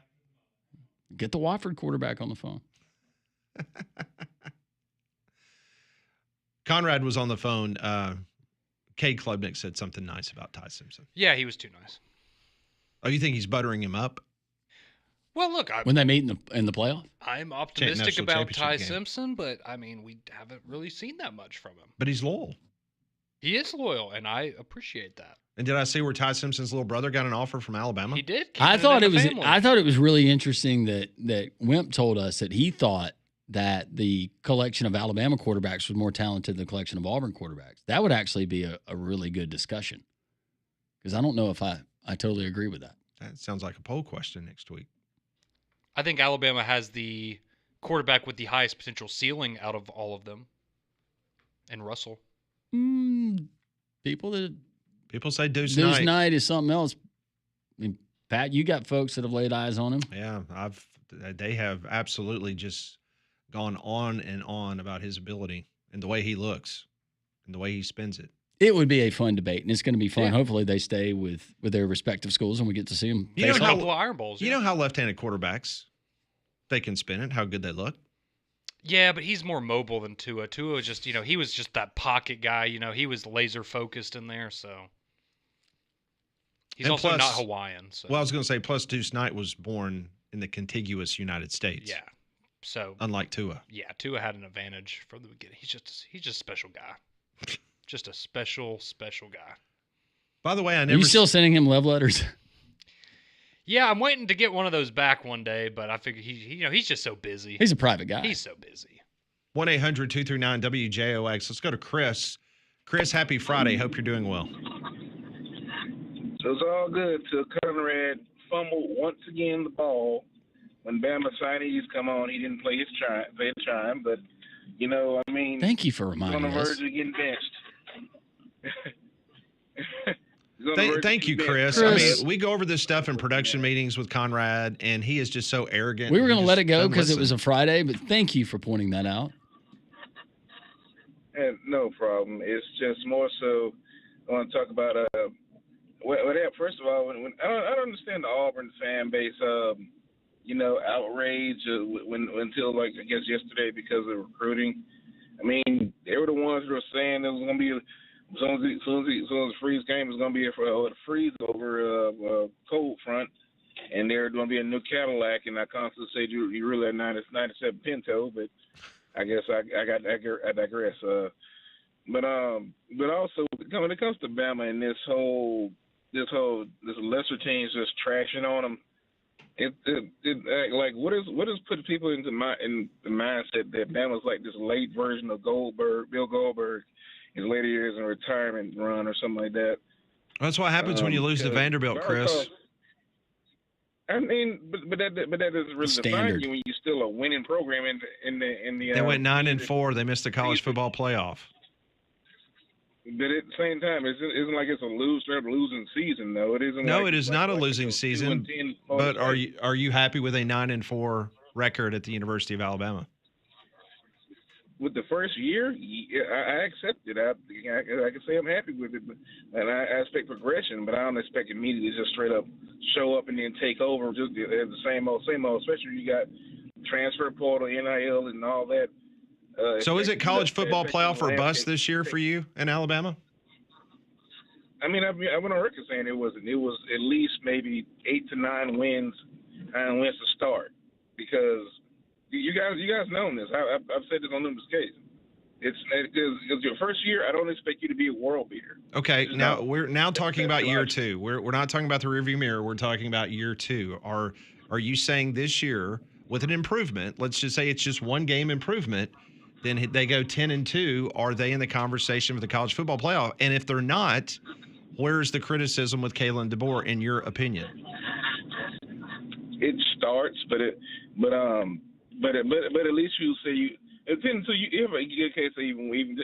[SPEAKER 2] Get the Wofford quarterback on the phone.
[SPEAKER 1] Conrad was on the phone. Cade Klubnik said something nice about Ty Simpson.
[SPEAKER 3] Yeah, he was too nice.
[SPEAKER 1] Oh, you think he's buttering him up?
[SPEAKER 3] Well, look,
[SPEAKER 2] when they meet in the playoff,
[SPEAKER 3] I'm optimistic
[SPEAKER 1] National
[SPEAKER 3] about
[SPEAKER 1] Championship
[SPEAKER 3] Ty
[SPEAKER 1] game.
[SPEAKER 3] Simpson, but I mean, we haven't really seen that much from him.
[SPEAKER 1] But he's loyal.
[SPEAKER 3] He is loyal, and I appreciate that.
[SPEAKER 1] And did I see where Ty Simpson's little brother got an offer from Alabama?
[SPEAKER 3] He did.
[SPEAKER 2] I thought it was really interesting that Wimp told us that he thought that the collection of Alabama quarterbacks was more talented than the collection of Auburn quarterbacks. That would actually be a really good discussion, because I don't know if I totally agree with that.
[SPEAKER 1] That sounds like a poll question next week.
[SPEAKER 3] I think Alabama has the quarterback with the highest potential ceiling out of all of them, and Russell.
[SPEAKER 1] People say Deuce
[SPEAKER 2] Knight.
[SPEAKER 1] Knight
[SPEAKER 2] Is something else. I mean, Pat, you got folks that have laid eyes on him.
[SPEAKER 1] Yeah, they have absolutely just gone on and on about his ability and the way he looks and the way he spins it.
[SPEAKER 2] It would be a fun debate, and it's going to be fun.
[SPEAKER 3] Yeah.
[SPEAKER 2] Hopefully they stay with their respective schools, and we get to see them.
[SPEAKER 1] You know
[SPEAKER 3] A
[SPEAKER 1] how-
[SPEAKER 3] couple of Iron Bowls.
[SPEAKER 1] You
[SPEAKER 3] yeah.
[SPEAKER 1] know how left-handed quarterbacks, they can spin it, how good they look.
[SPEAKER 3] Yeah, but he's more mobile than Tua. Tua was just, he was just that pocket guy. He was laser focused in there, so. He's
[SPEAKER 1] And
[SPEAKER 3] also
[SPEAKER 1] plus-
[SPEAKER 3] not Hawaiian. So.
[SPEAKER 1] Well, I was going to say, plus Deuce Knight was born in the contiguous United States.
[SPEAKER 3] Yeah. So.
[SPEAKER 1] Unlike Tua.
[SPEAKER 3] Yeah, Tua had an advantage from the beginning. He's just a special guy. Just a special guy.
[SPEAKER 1] By the way, I
[SPEAKER 2] Are
[SPEAKER 1] never.
[SPEAKER 2] you still sending him love letters?
[SPEAKER 3] Yeah, I'm waiting to get one of those back one day, but I figure he's just so busy.
[SPEAKER 2] He's a private guy.
[SPEAKER 3] He's so busy.
[SPEAKER 1] 1-800-239-WJOX. Let's go to Chris. Chris, happy Friday. Hope you're doing well.
[SPEAKER 8] So it's all good till Conrad fumbled once again the ball. When Bama signees come on, he didn't play his chime, but I mean,
[SPEAKER 2] Thank you for
[SPEAKER 8] he's on
[SPEAKER 2] reminding
[SPEAKER 8] the
[SPEAKER 2] us.
[SPEAKER 8] verge of getting benched.
[SPEAKER 1] Thank you, Chris. I mean, we go over this stuff in production meetings with Conrad, and he is just so arrogant.
[SPEAKER 2] We were going to
[SPEAKER 1] He
[SPEAKER 2] let
[SPEAKER 1] just
[SPEAKER 2] it go
[SPEAKER 1] doesn't
[SPEAKER 2] because it was
[SPEAKER 1] listen.
[SPEAKER 2] a Friday, but thank you for pointing that out.
[SPEAKER 8] No problem. It's just more so I want to talk about first of all, when I don't understand the Auburn fan base outrage until like I guess yesterday because of recruiting. I mean, they were the ones who were saying it was going to be as soon as the freeze game was going to be a freeze over a cold front, and there's going to be a new Cadillac. And I constantly said you really had 97 Pinto, but I guess I digress. But also when it comes to Bama and this lesser teams just trashing on them, Like what is putting people in the mindset that Bama's like this late version of Bill Goldberg, his later years in retirement run or something like that.
[SPEAKER 1] That's what happens when you lose to Vanderbilt, Chris.
[SPEAKER 8] I mean, but that doesn't really define you when you're still a winning program in the.
[SPEAKER 1] They went 9-4. They missed the college football playoff.
[SPEAKER 8] But at the same time, it isn't like it's a losing season, though. It isn't.
[SPEAKER 1] No,
[SPEAKER 8] like
[SPEAKER 1] it is not a losing season. But are you happy with a 9-4 record at the University of Alabama?
[SPEAKER 8] With the first year, yeah, I accept it. I can say I'm happy with it, and I expect progression, but I don't expect immediately just straight up show up and then take over just the same old. Especially when you got transfer portal, NIL, and all that.
[SPEAKER 1] So is it college football playoff or bust this year for you in Alabama?
[SPEAKER 8] I mean, I went on record saying it was at least maybe 8 to 9 wins to start, because you guys know this. I've said this on numerous occasions. It's because your first year, I don't expect you to be a world beater.
[SPEAKER 1] Okay, now we're talking about year two. We're not talking about the rearview mirror. We're talking about year two. Are you saying this year with an improvement? Let's just say it's just one game improvement. Then they go 10-2. Are they in the conversation for the college football playoff? And if they're not, where's the criticism with Kalen DeBoer, in your opinion?
[SPEAKER 8] It starts, but at least you say you. It depends. So you have a good case of even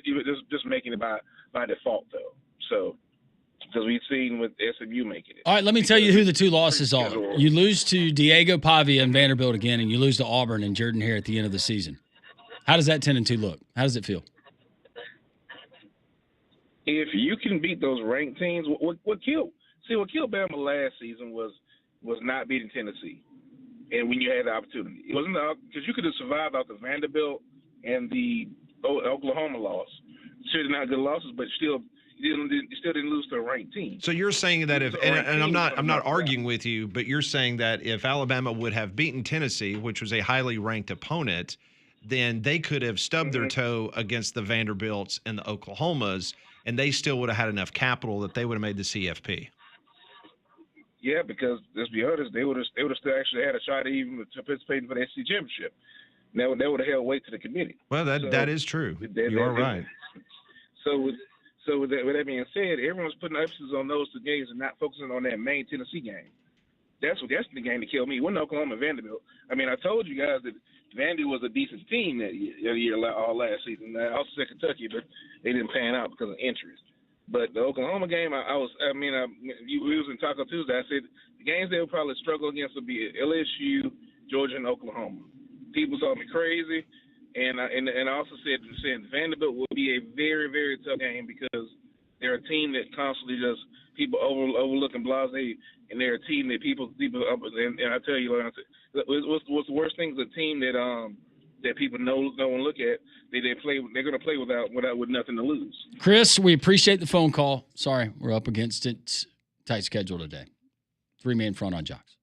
[SPEAKER 8] just making it by default though. So because we've seen with SMU making it.
[SPEAKER 2] All right, let me tell you who the two losses are. You lose to Diego Pavia and Vanderbilt again, and you lose to Auburn and Jordan Hare at the end of the season. How does that 10-2 look? How does it feel?
[SPEAKER 8] If you can beat those ranked teams, what killed Bama last season was not beating Tennessee, and when you had the opportunity, it wasn't because you could have survived out the Vanderbilt and the Oklahoma loss. Sure, they're not good losses, but still you still didn't lose to a ranked team.
[SPEAKER 1] So you're saying that if and I'm not arguing with you, but you're saying that if Alabama would have beaten Tennessee, which was a highly ranked opponent, then they could have stubbed their toe against the Vanderbilts and the Oklahomas, and they still would have had enough capital that they would have made the CFP.
[SPEAKER 8] Yeah, because let's be honest, they would have still actually had a shot at even participating for the SEC championship. They would have held weight to the committee.
[SPEAKER 1] Well, that is true. You are right.
[SPEAKER 8] So with that being said, everyone's putting emphasis on those two games and not focusing on that main Tennessee game. That's the game that killed me. It wasn't Oklahoma and Vanderbilt. I mean, I told you guys that Vandy was a decent team that year all last season. I also said Kentucky, but they didn't pan out because of injuries. But the Oklahoma game, we was in Taco Tuesday. I said the games they would probably struggle against would be LSU, Georgia, and Oklahoma. People thought me crazy, and I also said Vanderbilt will be a very, very tough game because they're a team that constantly just people overlook and blase, and they're a team that people and I tell you, what's the worst thing is a team that people know and look at. They're going to play with nothing to lose.
[SPEAKER 2] Chris, we appreciate the phone call. Sorry, we're up against it. Tight schedule today. 3-man front on Jox.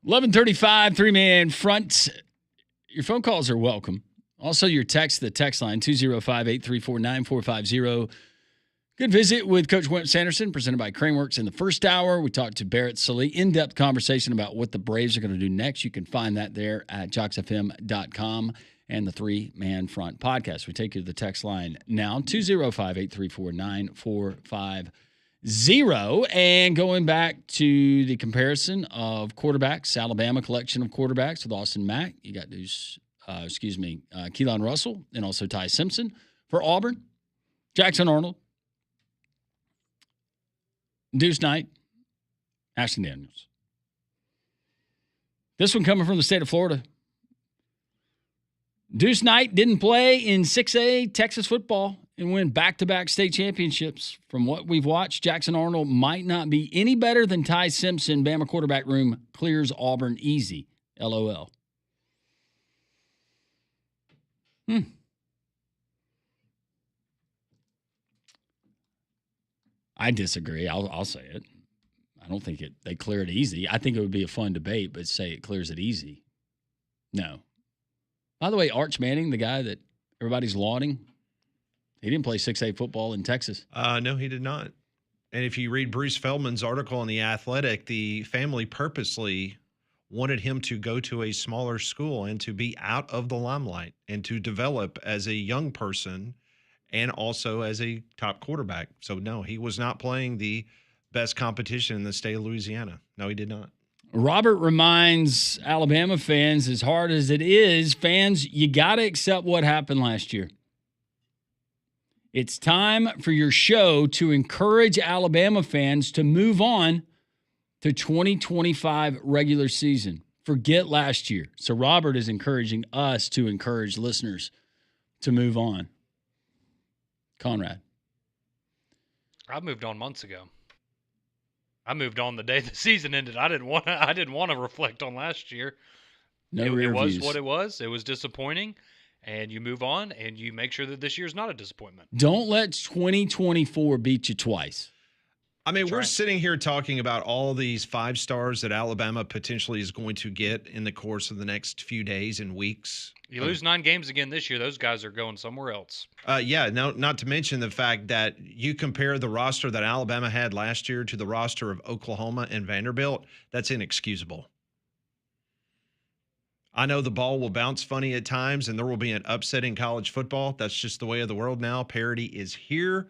[SPEAKER 2] 11:35, three-man front. Your phone calls are welcome. Also, your text, the text line, 205-834-9450. Good visit with Coach Wimp Sanderson, presented by Craneworks in the first hour. We talked to Barrett Sully, in-depth conversation about what the Braves are going to do next. You can find that there at joxfm.com and the Three-Man Front podcast. We take you to the text line now, 205-834-9450. And going back to the comparison of quarterbacks, Alabama collection of quarterbacks with Austin Mack. You got Keelan Russell and also Ty Simpson for Auburn. Jackson Arnold, Deuce Knight, Ashton Daniels. This one coming from the state of Florida. Deuce Knight didn't play in 6A Texas football and win back-to-back state championships. From what we've watched, Jackson Arnold might not be any better than Ty Simpson. Bama quarterback room clears Auburn easy. LOL. I disagree. I'll say it. I don't think they clear it easy. I think it would be a fun debate, but say it clears it easy. No. By the way, Arch Manning, the guy that everybody's lauding, he didn't play 6A football in Texas.
[SPEAKER 1] No, he did not. And if you read Bruce Feldman's article in The Athletic, the family purposely wanted him to go to a smaller school and to be out of the limelight and to develop as a young person and also as a top quarterback. So, no, he was not playing the best competition in the state of Louisiana. No, he did not.
[SPEAKER 2] Robert reminds Alabama fans, as hard as it is, fans, you got to accept what happened last year. It's time for your show to encourage Alabama fans to move on to 2025 regular season. Forget last year. So Robert is encouraging us to encourage listeners to move on. Conrad.
[SPEAKER 3] I moved on months ago. I moved on the day the season ended. I didn't want to reflect on last year. It was what it was. It was disappointing, and you move on and you make sure that this year's not a disappointment.
[SPEAKER 2] Don't let 2024 beat you twice.
[SPEAKER 1] I mean, we're sitting here talking about all these 5 stars that Alabama potentially is going to get in the course of the next few days and weeks.
[SPEAKER 3] You lose 9 games again this year, those guys are going somewhere else.
[SPEAKER 1] Not to mention the fact that you compare the roster that Alabama had last year to the roster of Oklahoma and Vanderbilt, that's inexcusable. I know the ball will bounce funny at times and there will be an upset in college football. That's just the way of the world now. Parity is here.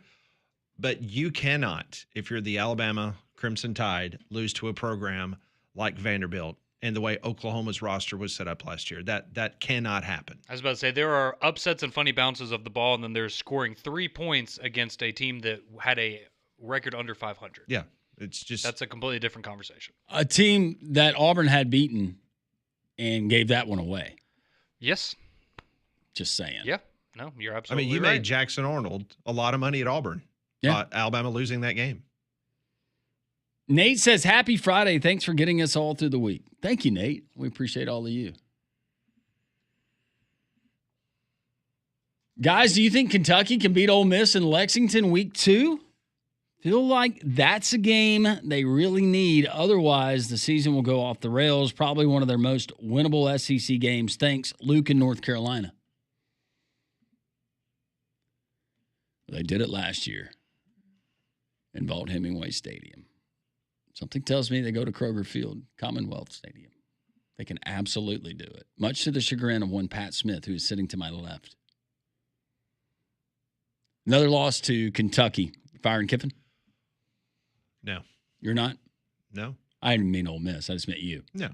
[SPEAKER 1] But you cannot, if you're the Alabama Crimson Tide, lose to a program like Vanderbilt and the way Oklahoma's roster was set up last year. That cannot happen.
[SPEAKER 3] I was about to say, there are upsets and funny bounces of the ball, and then there's scoring 3 points against a team that had a record under 500.
[SPEAKER 1] Yeah, it's just...
[SPEAKER 3] That's a completely different conversation.
[SPEAKER 2] A team that Auburn had beaten and gave that one away.
[SPEAKER 3] Yes.
[SPEAKER 2] Just saying.
[SPEAKER 3] Yeah. No, you're absolutely right.
[SPEAKER 1] I mean, you made Jackson Arnold a lot of money at Auburn.
[SPEAKER 2] Yeah.
[SPEAKER 1] Alabama losing that game.
[SPEAKER 2] Nate says, happy Friday. Thanks for getting us all through the week. Thank you, Nate. We appreciate all of you. Guys, do you think Kentucky can beat Ole Miss in Lexington week 2? Feel like that's a game they really need. Otherwise, the season will go off the rails. Probably one of their most winnable SEC games. Thanks, Luke in North Carolina. They did it last year in Vaught Hemingway Stadium. Something tells me they go to Kroger Field, Commonwealth Stadium. They can absolutely do it, much to the chagrin of one Pat Smith, who is sitting to my left. Another loss to Kentucky. Firing Kiffin?
[SPEAKER 1] No.
[SPEAKER 2] You're not?
[SPEAKER 1] No.
[SPEAKER 2] I didn't mean Ole Miss. I just meant you.
[SPEAKER 1] No.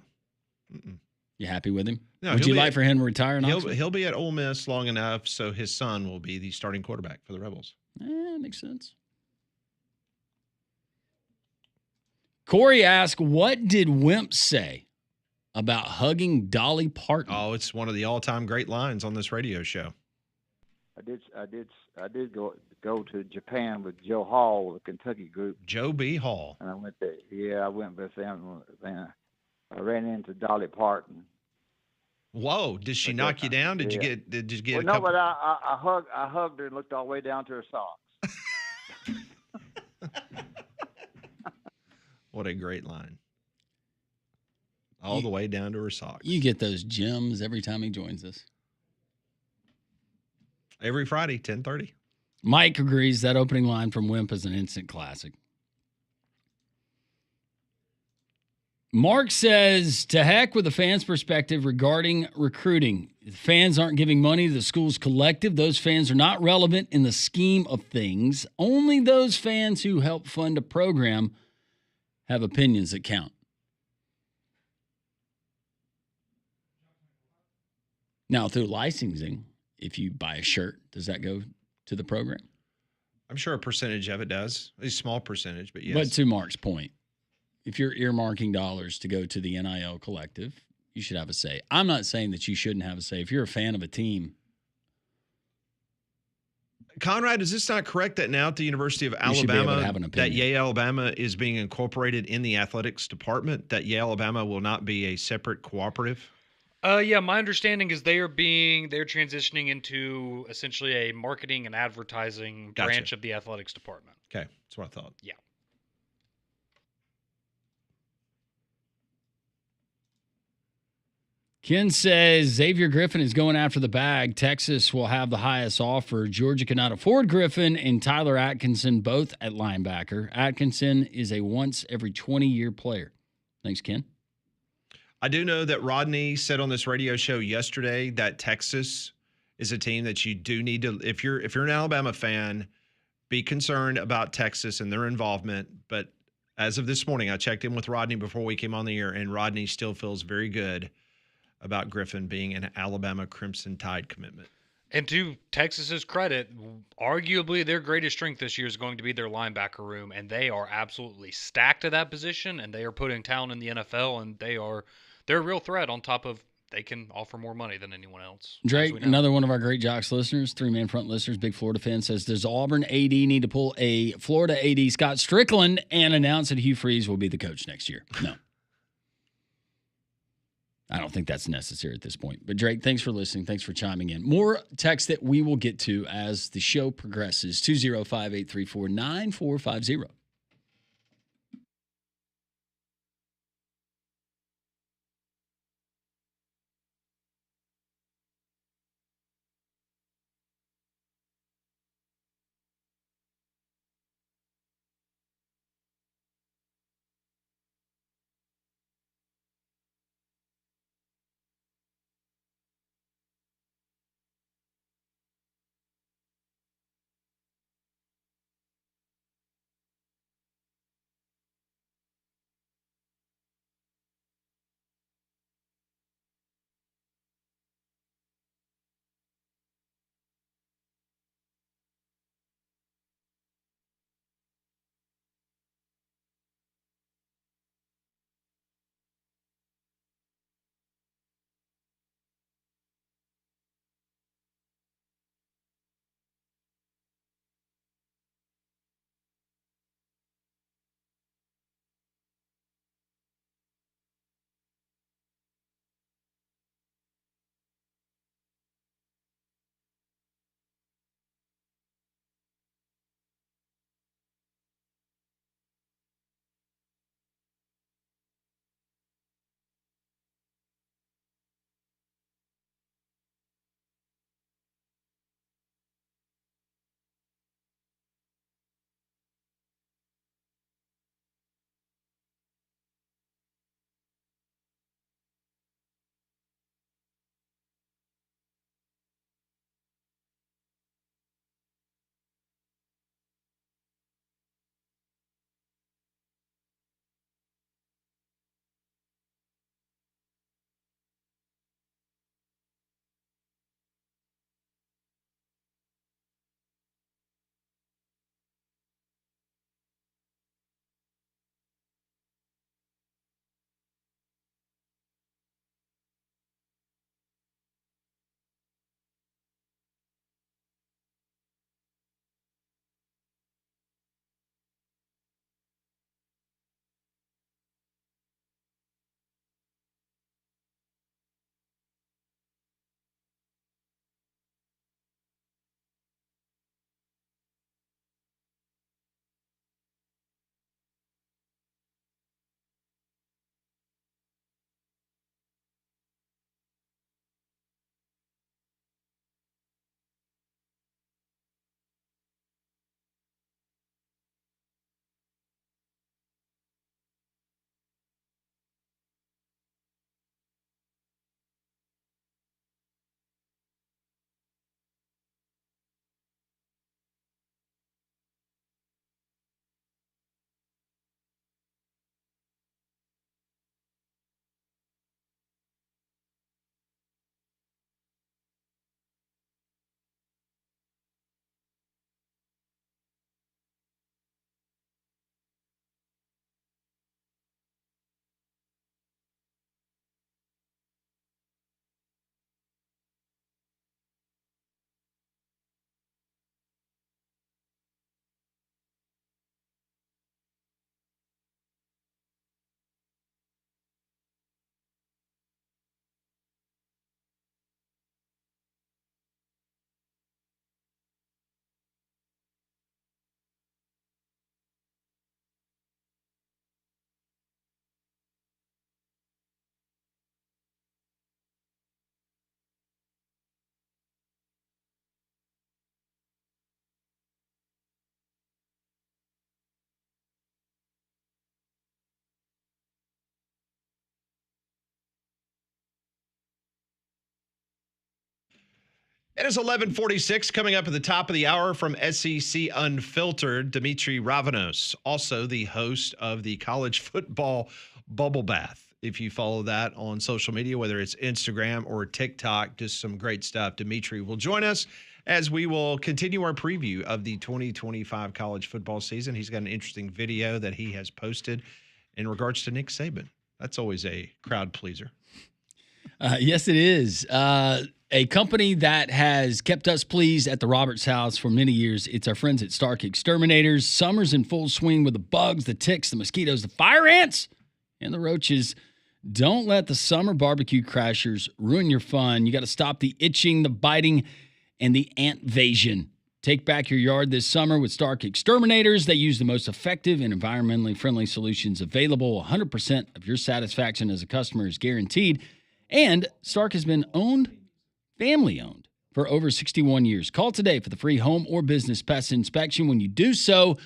[SPEAKER 1] Mm-mm.
[SPEAKER 2] You happy with him?
[SPEAKER 1] No,
[SPEAKER 2] Would you like for him to retire in Oxford?
[SPEAKER 1] He'll be at Ole Miss long enough so his son will be the starting quarterback for the Rebels.
[SPEAKER 2] That makes sense. Corey asked, what did Wimp say about hugging Dolly Parton?
[SPEAKER 1] Oh, it's one of the all-time great lines on this radio show.
[SPEAKER 6] I did go to Japan with Joe Hall, the Kentucky group.
[SPEAKER 1] Joe B. Hall.
[SPEAKER 6] And I went there. Yeah, I went with them. Then I ran into Dolly Parton.
[SPEAKER 1] Whoa! Did she knock you down? Did you get?
[SPEAKER 6] Well, no, but I hugged her and looked all the way down to her socks.
[SPEAKER 1] What a great line! all the way down to her socks.
[SPEAKER 2] You get those gems every time he joins us.
[SPEAKER 1] Every Friday, 10:30.
[SPEAKER 2] Mike agrees that opening line from Wimp is an instant classic. Mark says, to heck with the fans' perspective regarding recruiting. If fans aren't giving money to the school's collective, those fans are not relevant in the scheme of things. Only those fans who help fund a program have opinions that count. Now, through licensing, if you buy a shirt, does that go to the program?
[SPEAKER 1] I'm sure a percentage of it does. A small percentage, but yes.
[SPEAKER 2] But to Mark's point, if you're earmarking dollars to go to the NIL collective, you should have a say. I'm not saying that you shouldn't have a say. If you're a fan of a team.
[SPEAKER 1] Conrad, is this not correct that now at the University of
[SPEAKER 2] You should be able to
[SPEAKER 1] Alabama,
[SPEAKER 2] have an
[SPEAKER 1] that
[SPEAKER 2] opinion.
[SPEAKER 1] Yale, Alabama is being incorporated in the athletics department, that Yale, Alabama will not be a separate cooperative?
[SPEAKER 3] Yeah, my understanding is they're transitioning into essentially a marketing and advertising
[SPEAKER 1] Gotcha.
[SPEAKER 3] branch of the athletics department.
[SPEAKER 1] Okay, that's what I thought.
[SPEAKER 3] Yeah.
[SPEAKER 2] Ken says Xavier Griffin is going after the bag. Texas will have the highest offer. Georgia cannot afford Griffin and Tyler Atkinson, both at linebacker. Atkinson is a once every 20-year player. Thanks, Ken.
[SPEAKER 1] I do know that Rodney said on this radio show yesterday that Texas is a team that you do need to, if you're an Alabama fan, be concerned about Texas and their involvement. But as of this morning, I checked in with Rodney before we came on the air, and Rodney still feels very good about Griffin being an Alabama Crimson Tide commitment.
[SPEAKER 3] And to Texas's credit, arguably their greatest strength this year is going to be their linebacker room, and they are absolutely stacked at that position, and they are putting talent in the NFL, and they're a real threat on top of they can offer more money than anyone else.
[SPEAKER 2] Drake, another one of our great Jox listeners, three-man front listeners, big Florida fan, says, does Auburn AD need to pull a Florida AD Scott Strickland and announce that Hugh Freeze will be the coach next year? No. I don't think that's necessary at this point. But Drake, thanks for listening. Thanks for chiming in. More text that we will get to as the show progresses. 205-834-9450.
[SPEAKER 1] It is 11:46 coming up at the top of the hour from SEC Unfiltered. Dimitri Ravanos, also the host of the college football bubble bath. If you follow that on social media, whether it's Instagram or TikTok, just some great stuff. Dimitri will join us as we will continue our preview of the 2025 college football season. He's got an interesting video that he has posted in regards to Nick Saban. That's always a crowd pleaser.
[SPEAKER 2] Yes, it is. A company that has kept us pleased at the Roberts House for many years. It's our friends at Stark Exterminators. Summer's in full swing with the bugs, the ticks, the mosquitoes, the fire ants, and the roaches. Don't let the summer barbecue crashers ruin your fun. You got to stop the itching, the biting, and the ant-vasion. Take back your yard this summer with Stark Exterminators. They use the most effective and environmentally friendly solutions available. 100% of your satisfaction as a customer is guaranteed. And Stark has been family-owned for over 61 years. Call today for the free home or business pest inspection. When you do so,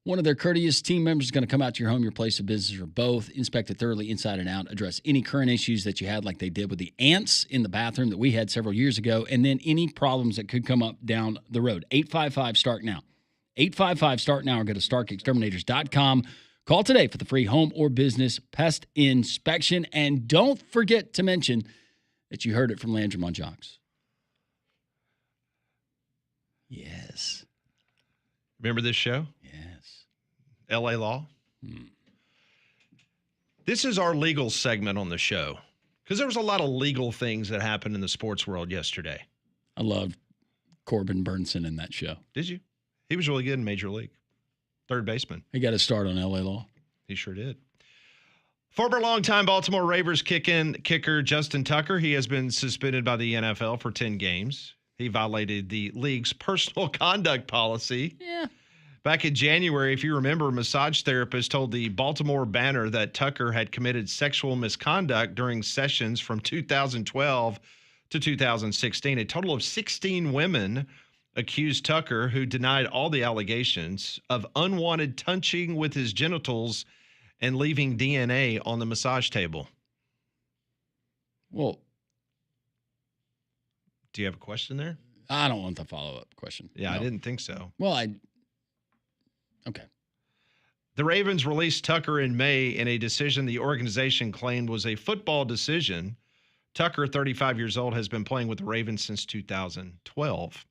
[SPEAKER 2] one of their courteous team members is going to come out to your home, your place of business, or both, inspect it thoroughly inside and out, address any current issues that you had, like they did with the ants in the bathroom that we had several years ago, and then any problems that could come up down the road. 855-START-NOW. 855-START-NOW or go to starkexterminators.com. Call today for the free home or business pest inspection. And don't forget to mention that you heard it from Landrum on Jox. Yes.
[SPEAKER 1] Remember this show?
[SPEAKER 2] Yes.
[SPEAKER 1] LA Law? This is our legal segment on the show because there was a lot of legal things that happened in the sports world yesterday.
[SPEAKER 2] I loved Corbin Burnson in that show.
[SPEAKER 1] Did you? He was really good in Major League. Third baseman.
[SPEAKER 2] He got a start on LA Law.
[SPEAKER 1] He sure did. Former longtime Baltimore Ravens kicker Justin Tucker, he has been suspended by the NFL for 10 games. He violated the league's personal conduct policy.
[SPEAKER 2] Yeah.
[SPEAKER 1] Back in January, if you remember, a massage therapist told the Baltimore Banner that Tucker had committed sexual misconduct during sessions from 2012 to 2016. A total of 16 women accused Tucker, who denied all the allegations, of unwanted touching with his genitals and leaving DNA on the massage table.
[SPEAKER 2] Well,
[SPEAKER 1] do you have a question there?
[SPEAKER 2] I don't want the follow-up question.
[SPEAKER 1] Yeah,
[SPEAKER 2] No.
[SPEAKER 1] I didn't think so.
[SPEAKER 2] Well, okay.
[SPEAKER 1] The Ravens released Tucker in May in a decision the organization claimed was a football decision. Tucker, 35 years old, has been playing with the Ravens since 2012.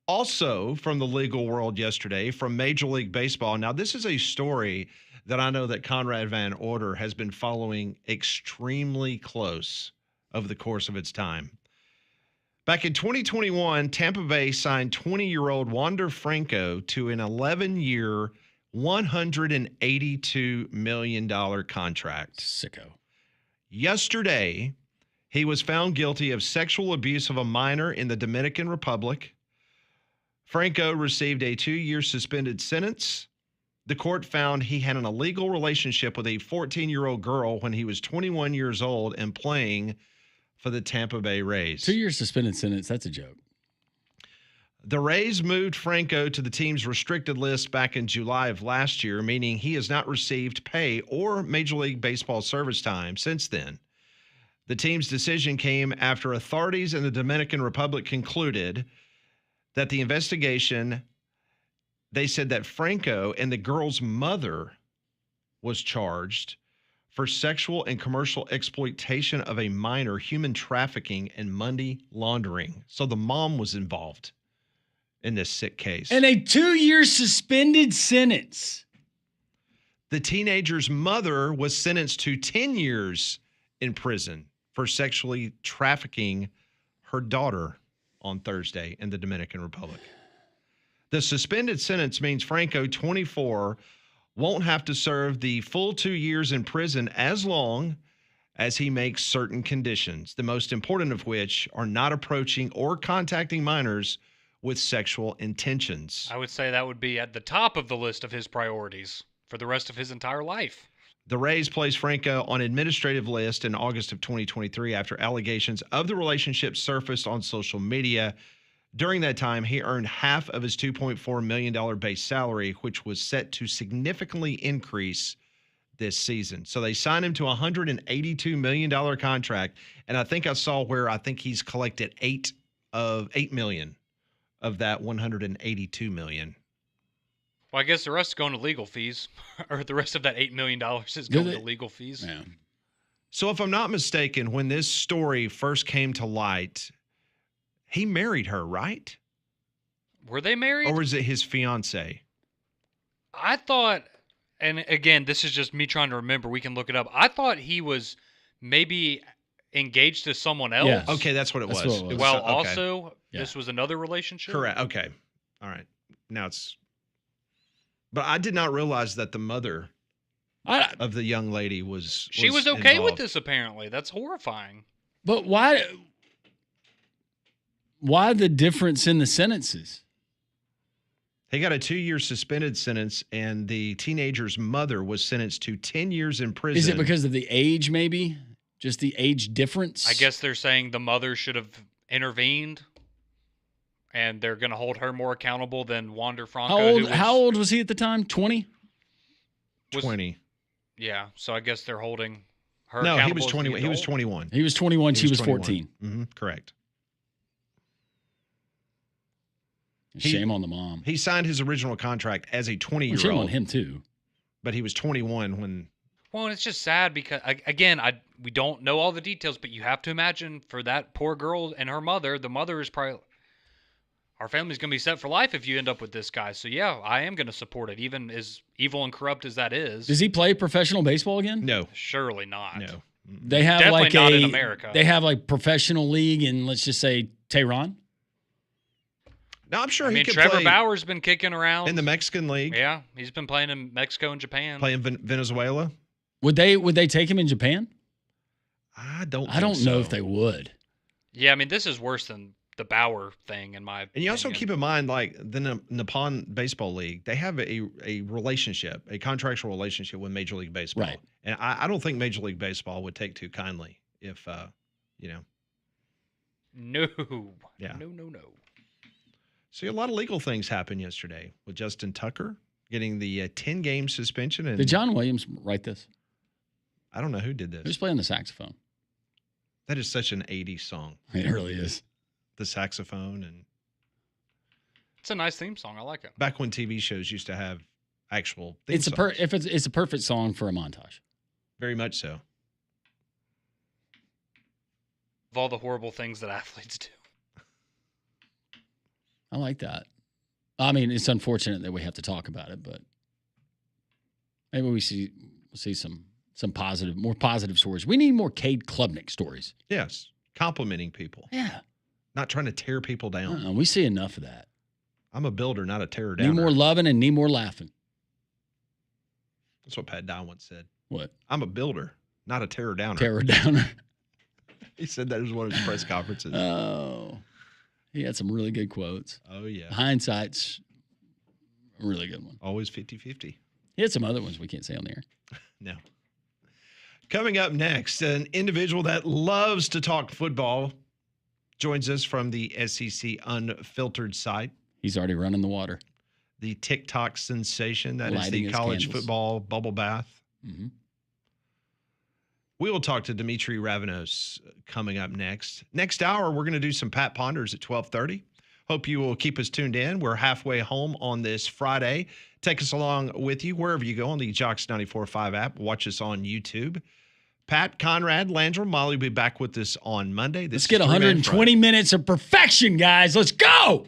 [SPEAKER 1] Also from the legal world yesterday, from Major League Baseball. Now, this is a story that I know that Conrad Van Order has been following extremely close over the course of its time. Back in 2021, Tampa Bay signed 20-year-old Wander Franco to an 11-year, $182 million contract.
[SPEAKER 2] Sicko.
[SPEAKER 1] Yesterday, he was found guilty of sexual abuse of a minor in the Dominican Republic. Franco received a 2-year suspended sentence. The court found he had an illegal relationship with a 14-year-old girl when he was 21 years old and playing for the Tampa Bay Rays.
[SPEAKER 2] 2-year suspended sentence. That's a joke.
[SPEAKER 1] The Rays moved Franco to the team's restricted list back in July of last year, meaning he has not received pay or Major League Baseball service time since then. The team's decision came after authorities in the Dominican Republic concluded that the investigation, they said that Franco and the girl's mother was charged for sexual and commercial exploitation of a minor, human trafficking, and money laundering. So the mom was involved in this sick case.
[SPEAKER 2] And a 2-year suspended sentence.
[SPEAKER 1] The teenager's mother was sentenced to 10 years in prison for sexually trafficking her daughter on Thursday in the Dominican Republic. The suspended sentence means Franco, 24, won't have to serve the full 2 years in prison as long as he makes certain conditions, the most important of which are not approaching or contacting minors with sexual intentions.
[SPEAKER 3] I would say that would be at the top of the list of his priorities for the rest of his entire life.
[SPEAKER 1] The Rays placed Franco on administrative list in August of 2023 after allegations of the relationship surfaced on social media. During that time, he earned half of his $2.4 million base salary, which was set to significantly increase this season. So they signed him to a $182 million contract. And I think I saw where I think he's collected $8 of $8 million of that $182 million.
[SPEAKER 3] Well, I guess the rest is going to legal fees, or the rest of that $8 million is going to legal fees.
[SPEAKER 2] Yeah.
[SPEAKER 1] So if I'm not mistaken, when this story first came to light, he married her, right?
[SPEAKER 3] Were they married?
[SPEAKER 1] Or was it his fiance?
[SPEAKER 3] I thought, and again, this is just me trying to remember. We can look it up. I thought he was maybe engaged to someone else.
[SPEAKER 2] Yes.
[SPEAKER 1] Okay, that's what it
[SPEAKER 2] That's
[SPEAKER 1] was.
[SPEAKER 2] what it was.
[SPEAKER 3] Well,
[SPEAKER 1] okay.
[SPEAKER 3] also,
[SPEAKER 2] Yeah.
[SPEAKER 3] this was another relationship.
[SPEAKER 1] Correct. Okay. All right. Now it's. But I did not realize that the mother of the young lady was.
[SPEAKER 3] She was okay with
[SPEAKER 1] involved.
[SPEAKER 3] this, apparently. That's horrifying.
[SPEAKER 2] But why the difference in the sentences?
[SPEAKER 1] He got a 2-year suspended sentence, and the teenager's mother was sentenced to 10 years in prison.
[SPEAKER 2] Is it because of the age, maybe? Just the age difference?
[SPEAKER 3] I guess they're saying the mother should have intervened, and they're going to hold her more accountable than Wander Franco.
[SPEAKER 2] How old was he at the time? 20?
[SPEAKER 1] 20?
[SPEAKER 3] Yeah, so I guess they're holding her
[SPEAKER 1] No,
[SPEAKER 3] accountable.
[SPEAKER 1] he was
[SPEAKER 3] as the
[SPEAKER 1] 21. He was
[SPEAKER 3] adult.
[SPEAKER 1] 21.
[SPEAKER 2] He was 21. She was 14.
[SPEAKER 1] Mm-hmm, correct.
[SPEAKER 2] Shame on the mom.
[SPEAKER 1] He signed his original contract as a 20-year-old.
[SPEAKER 2] Shame on him, too.
[SPEAKER 1] But he was 21 when.
[SPEAKER 3] Well, and it's just sad because, again, we don't know all the details, but you have to imagine for that poor girl and her mother, the mother is probably, our family's going to be set for life if you end up with this guy. So, yeah, I am going to support it, even as evil and corrupt as that is.
[SPEAKER 2] Does he play professional baseball again?
[SPEAKER 1] No.
[SPEAKER 3] Surely not.
[SPEAKER 1] No.
[SPEAKER 2] They have
[SPEAKER 3] Definitely
[SPEAKER 2] like
[SPEAKER 3] not in America.
[SPEAKER 2] They have like professional league in, let's just say, Tehran.
[SPEAKER 1] No, I'm sure
[SPEAKER 3] I
[SPEAKER 1] he
[SPEAKER 3] mean,
[SPEAKER 1] could
[SPEAKER 3] Trevor
[SPEAKER 1] play
[SPEAKER 3] Bauer's been kicking around
[SPEAKER 1] in the Mexican League.
[SPEAKER 3] Yeah, he's been playing in Mexico and Japan.
[SPEAKER 1] Playing Venezuela.
[SPEAKER 2] Would they take him in Japan?
[SPEAKER 1] I don't
[SPEAKER 2] know if they would.
[SPEAKER 3] Yeah, I mean, this is worse than the Bauer thing in my
[SPEAKER 1] And you also
[SPEAKER 3] opinion.
[SPEAKER 1] keep in mind, like the Nippon Baseball League, they have a relationship, a contractual relationship with Major League Baseball.
[SPEAKER 2] Right.
[SPEAKER 1] And I don't think Major League Baseball would take too kindly if,
[SPEAKER 3] No.
[SPEAKER 1] Yeah.
[SPEAKER 3] No.
[SPEAKER 1] See, a lot of legal things happened yesterday with Justin Tucker getting the 10-game suspension. And
[SPEAKER 2] Did John Williams write this?
[SPEAKER 1] I don't know who did this.
[SPEAKER 2] Who's playing the saxophone?
[SPEAKER 1] That is such an 80s song.
[SPEAKER 2] It really is.
[SPEAKER 1] The saxophone. And
[SPEAKER 3] It's a nice theme song. I like it.
[SPEAKER 1] back when TV shows used to have actual theme
[SPEAKER 2] It's
[SPEAKER 1] songs.
[SPEAKER 2] it's a perfect song for a montage.
[SPEAKER 1] Very much so.
[SPEAKER 3] Of all the horrible things that athletes do.
[SPEAKER 2] I like that. I mean, it's unfortunate that we have to talk about it, but maybe we'll see some more positive stories. We need more Cade Klubnik stories.
[SPEAKER 1] Yes. Complimenting people.
[SPEAKER 2] Yeah.
[SPEAKER 1] Not trying to tear people down.
[SPEAKER 2] We see enough of that.
[SPEAKER 1] I'm a builder, not a tear downer.
[SPEAKER 2] Need more loving and need more laughing.
[SPEAKER 1] That's what Pat Dye once said.
[SPEAKER 2] What?
[SPEAKER 1] I'm a builder, not a terror downer.
[SPEAKER 2] Terror downer.
[SPEAKER 1] He said that at one of his press conferences.
[SPEAKER 2] Oh. He had some really good quotes.
[SPEAKER 1] Oh, yeah.
[SPEAKER 2] Hindsight's a really good one.
[SPEAKER 1] Always 50-50.
[SPEAKER 2] He had some other ones we can't say on the air.
[SPEAKER 1] No. Coming up next, an individual that loves to talk football joins us from the SEC Unfiltered site.
[SPEAKER 2] He's already running the water.
[SPEAKER 1] The TikTok sensation that is
[SPEAKER 2] Lighting
[SPEAKER 1] the
[SPEAKER 2] his
[SPEAKER 1] college
[SPEAKER 2] candles.
[SPEAKER 1] football bubble bath.
[SPEAKER 2] Mm-hmm.
[SPEAKER 1] We will talk to Dimitri Ravenos coming up next. Next hour, we're going to do some Pat Ponders at 12:30. Hope you will keep us tuned in. We're halfway home on this Friday. Take us along with you wherever you go on the Jox 94.5 app. Watch us on YouTube. Pat, Conrad, Landrum, Molly will be back with us on Monday.
[SPEAKER 2] Let's get 120 minutes of perfection, guys. Let's go.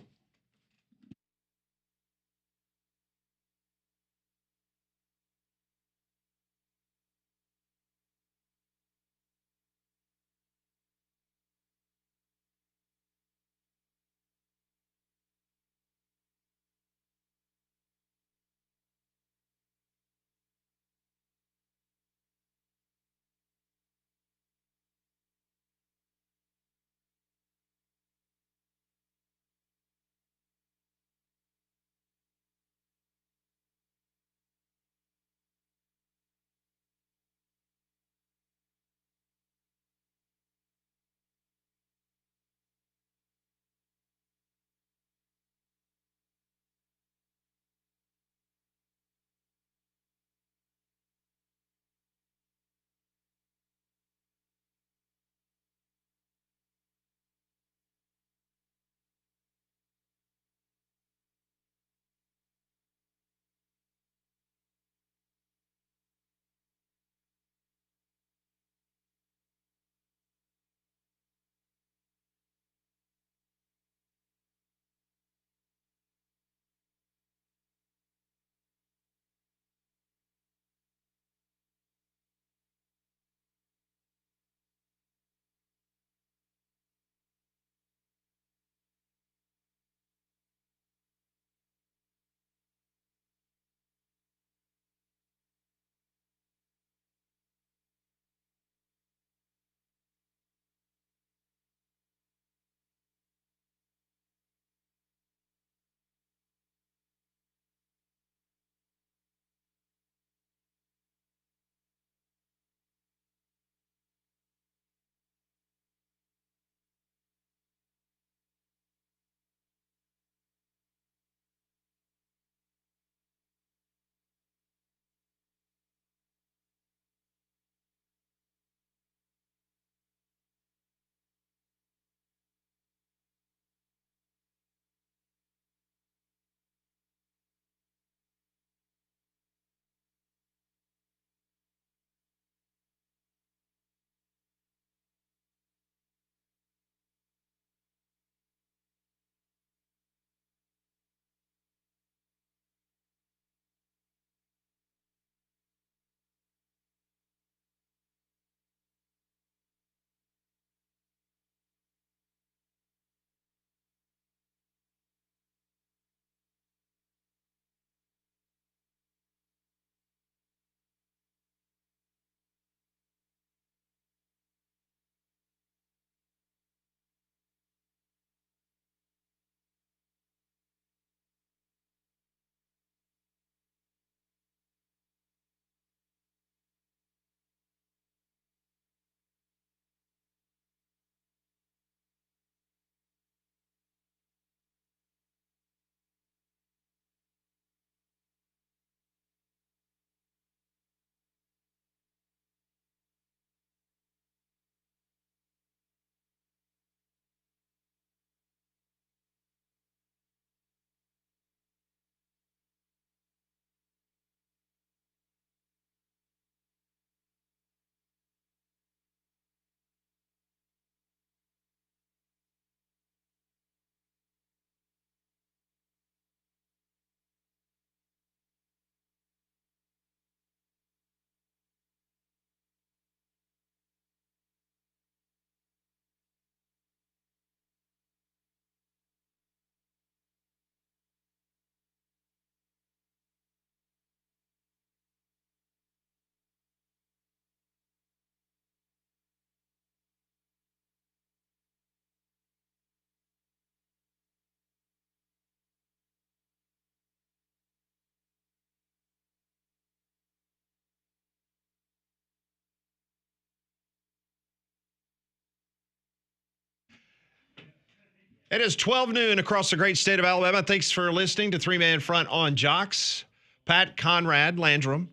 [SPEAKER 1] It is 12 noon across the great state of Alabama. Thanks for listening to Three Man Front on Jox. Pat, Conrad, Landrum.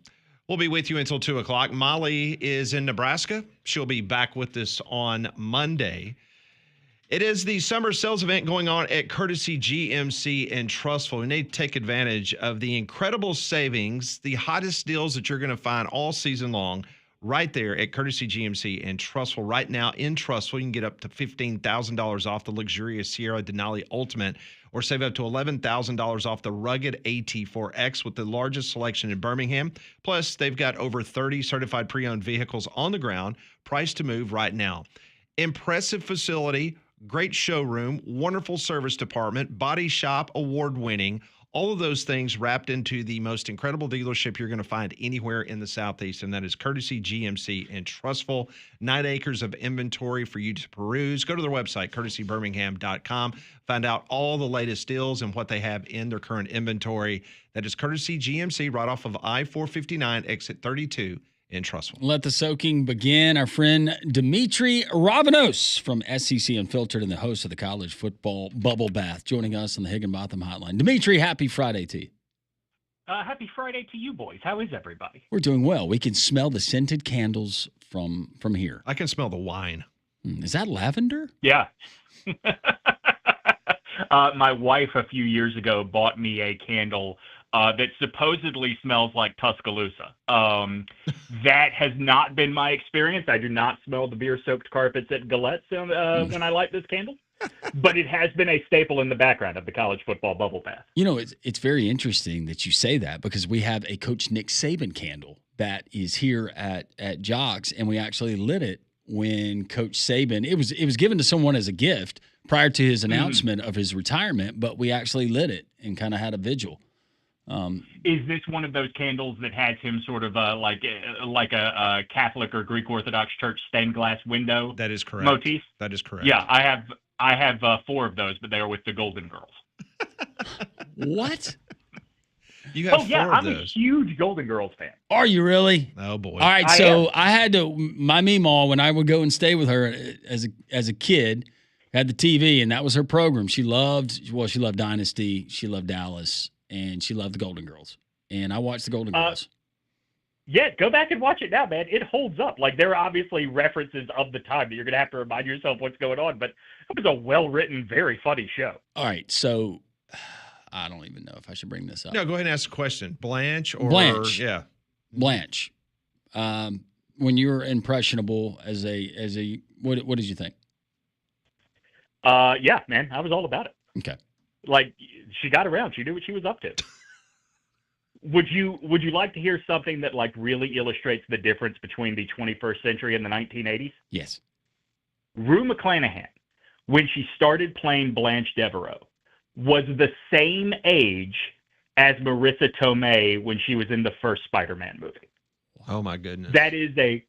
[SPEAKER 1] We'll be with you until 2 o'clock. Molly is in Nebraska. She'll be back with us on Monday. It is the summer sales event going on at Courtesy GMC in Trussville. We need to take advantage of the incredible savings, the hottest deals that you're going to find all season long right there at Courtesy GMC in Trussville. Right now in Trussville, you can get up to $15,000 off the luxurious Sierra Denali Ultimate or save up to $11,000 off the rugged AT4X with the largest selection in Birmingham. Plus, they've got over 30 certified pre-owned vehicles on the ground, priced to move right now. Impressive facility, great showroom, wonderful service department, body shop, award-winning. All of those things wrapped into the most incredible dealership you're going to find anywhere in the Southeast, and that is Courtesy GMC in Trussville. 9 acres of inventory for you to peruse. Go to their website, courtesybirmingham.com. Find out all the latest deals and what they have in their current inventory. That is Courtesy GMC right off of I-459, exit 32 in Trussville.
[SPEAKER 2] Let the soaking begin. Our friend Dimitri Ravanos from SEC Unfiltered and the host of the College Football Bubble Bath joining us on the Higginbotham Hotline. Dimitri, happy Friday to you.
[SPEAKER 9] Happy Friday to you boys. How is everybody?
[SPEAKER 2] We're doing well. We can smell the scented candles from here.
[SPEAKER 1] I can smell the wine.
[SPEAKER 2] Is that lavender?
[SPEAKER 9] Yeah. My wife a few years ago bought me a candle that supposedly smells like Tuscaloosa. That has not been my experience. I do not smell the beer-soaked carpets at Galette's when I light this candle. But it has been a staple in the background of the college football bubble bath.
[SPEAKER 2] You know, it's very interesting that you say that because we have a Coach Nick Saban candle that is here at Jox, and we actually lit it when Coach Saban, it was given to someone as a gift prior to his announcement of his retirement, but we actually lit it and kind of had a vigil.
[SPEAKER 9] Is this one of those candles that has him sort of like a Catholic or Greek Orthodox church stained glass window?
[SPEAKER 1] That is correct.
[SPEAKER 9] Motif?
[SPEAKER 1] That is correct.
[SPEAKER 9] Yeah, I have 4 of those, but they are with the Golden Girls.
[SPEAKER 2] What?
[SPEAKER 1] You have 4 of
[SPEAKER 9] I'm
[SPEAKER 1] those.
[SPEAKER 9] a huge Golden Girls fan.
[SPEAKER 2] Are you really?
[SPEAKER 1] Oh boy.
[SPEAKER 2] All right, I had to my meemaw when I would go and stay with her as a kid, had the TV, and that was her program. She loved Dynasty, she loved Dallas, and she loved the Golden Girls. And I watched the Golden Girls.
[SPEAKER 9] Yeah, go back and watch it now, man. It holds up. Like, there are obviously references of the time that you're going to have to remind yourself what's going on, but it was a well-written, very funny show.
[SPEAKER 2] All right, so I don't even know if I should bring this up.
[SPEAKER 1] No, go ahead and ask a question. Blanche or yeah.
[SPEAKER 2] Blanche. When you were impressionable as a what did you think?
[SPEAKER 9] Yeah, man, I was all about it.
[SPEAKER 2] Okay.
[SPEAKER 9] Like, she got around. She knew what she was up to. Would you like to hear something that like really illustrates the difference between the 21st century and the 1980s?
[SPEAKER 2] Yes.
[SPEAKER 9] Rue McClanahan, when she started playing Blanche Devereaux, was the same age as Marissa Tomei when she was in the first Spider-Man movie.
[SPEAKER 1] Oh my goodness.
[SPEAKER 9] That is a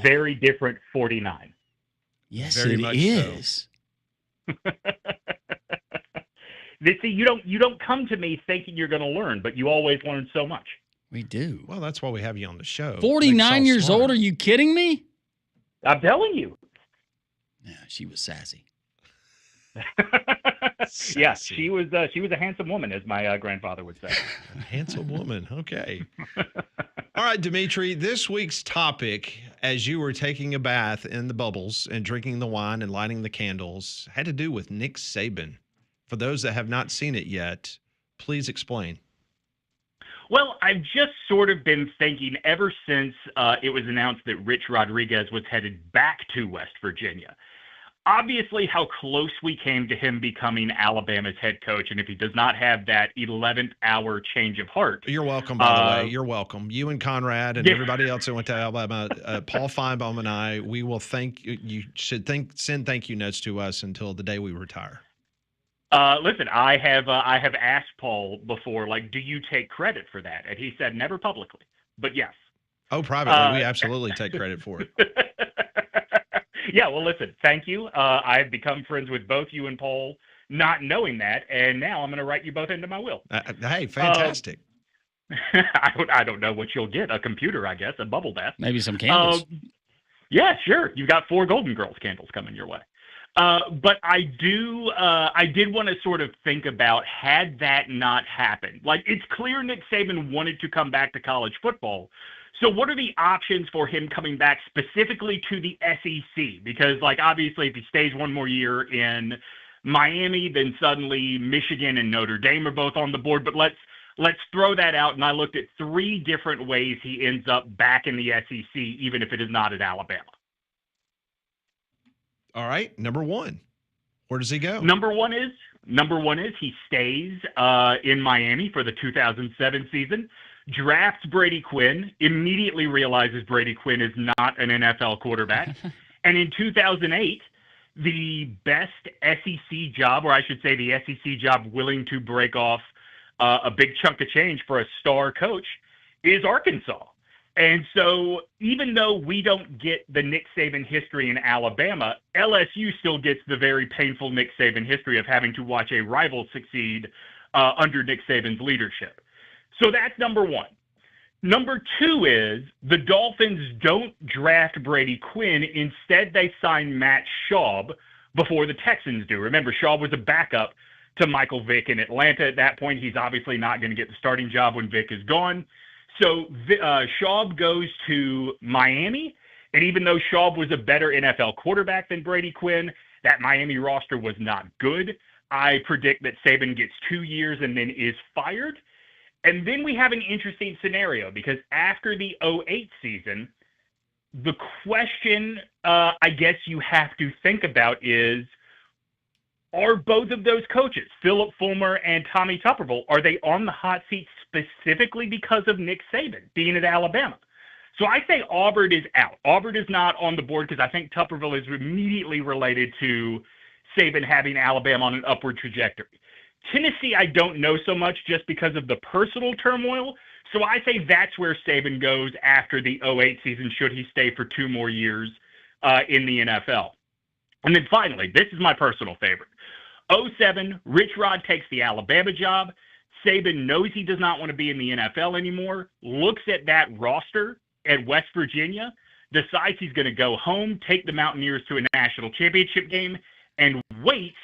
[SPEAKER 9] very different 49.
[SPEAKER 2] Yes,
[SPEAKER 1] Very
[SPEAKER 2] it
[SPEAKER 1] much
[SPEAKER 2] is.
[SPEAKER 1] so.
[SPEAKER 9] See, you don't come to me thinking you're going to learn, but you always learn so much.
[SPEAKER 2] We do.
[SPEAKER 1] Well, that's why we have you on the show.
[SPEAKER 2] 49 years
[SPEAKER 1] smart.
[SPEAKER 2] old? Are you kidding me?
[SPEAKER 9] I'm telling you.
[SPEAKER 2] Yeah, she was sassy.
[SPEAKER 9] Yeah, she was a handsome woman, as my grandfather would say.
[SPEAKER 1] A handsome woman. Okay. All right, Dimitri, this week's topic, as you were taking a bath in the bubbles and drinking the wine and lighting the candles, had to do with Nick Saban. For those that have not seen it yet, please explain.
[SPEAKER 9] Well, I've just sort of been thinking ever since it was announced that Rich Rodriguez was headed back to West Virginia. Obviously, how close we came to him becoming Alabama's head coach, and if he does not have that 11th hour change of heart.
[SPEAKER 1] You're welcome, by the way. You're welcome. You and Conrad and everybody else that went to Alabama, Paul Feinbaum and I, we will thank you. You should send thank you notes to us until the day we retire.
[SPEAKER 9] Listen, I have asked Paul before, like, do you take credit for that? And he said never publicly, but yes.
[SPEAKER 1] Oh, privately, we absolutely take credit for it.
[SPEAKER 9] Yeah, well, listen, thank you. I've become friends with both you and Paul, not knowing that, and now I'm going to write you both into my will.
[SPEAKER 1] Hey, fantastic.
[SPEAKER 9] I don't know what you'll get. A computer, I guess, a bubble bath.
[SPEAKER 2] Maybe some candles.
[SPEAKER 9] Yeah, sure. You've got 4 Golden Girls candles coming your way. But I did want to sort of think about, had that not happened, like, it's clear Nick Saban wanted to come back to college football. So what are the options for him coming back specifically to the SEC? Because, like, obviously if he stays one more year in Miami, then suddenly Michigan and Notre Dame are both on the board. But let's throw that out. And I looked at 3 different ways he ends up back in the SEC, even if it is not at Alabama.
[SPEAKER 1] All right, number 1. Where does he go?
[SPEAKER 9] Number one is he stays in Miami for the 2007 season, drafts Brady Quinn, immediately realizes Brady Quinn is not an NFL quarterback, and in 2008, the best SEC job, or I should say the SEC job willing to break off a big chunk of change for a star coach, is Arkansas. And so even though we don't get the Nick Saban history in Alabama, LSU still gets the very painful Nick Saban history of having to watch a rival succeed under Nick Saban's leadership. So that's number 1. Number 2 is the Dolphins don't draft Brady Quinn. Instead, they sign Matt Schaub before the Texans do. Remember, Schaub was a backup to Michael Vick in Atlanta at that point. He's obviously not going to get the starting job when Vick is gone. So Schaub goes to Miami, and even though Schaub was a better NFL quarterback than Brady Quinn, that Miami roster was not good. I predict that Saban gets 2 years and then is fired. And then we have an interesting scenario because after the 2008 season, the question I guess you have to think about is, are both of those coaches, Philip Fulmer and Tommy Tuberville, are they on the hot seat specifically because of Nick Saban being at Alabama? So I say Auburn is out. Auburn is not on the board because I think Tuberville is immediately related to Saban having Alabama on an upward trajectory. Tennessee, I don't know so much just because of the personal turmoil. So I say that's where Saban goes after the 2008 season, should he stay for 2 more years in the NFL. And then finally, this is my personal favorite. 2007, Rich Rod takes the Alabama job. Saban knows he does not want to be in the NFL anymore, looks at that roster at West Virginia, decides he's going to go home, take the Mountaineers to a national championship game, and wait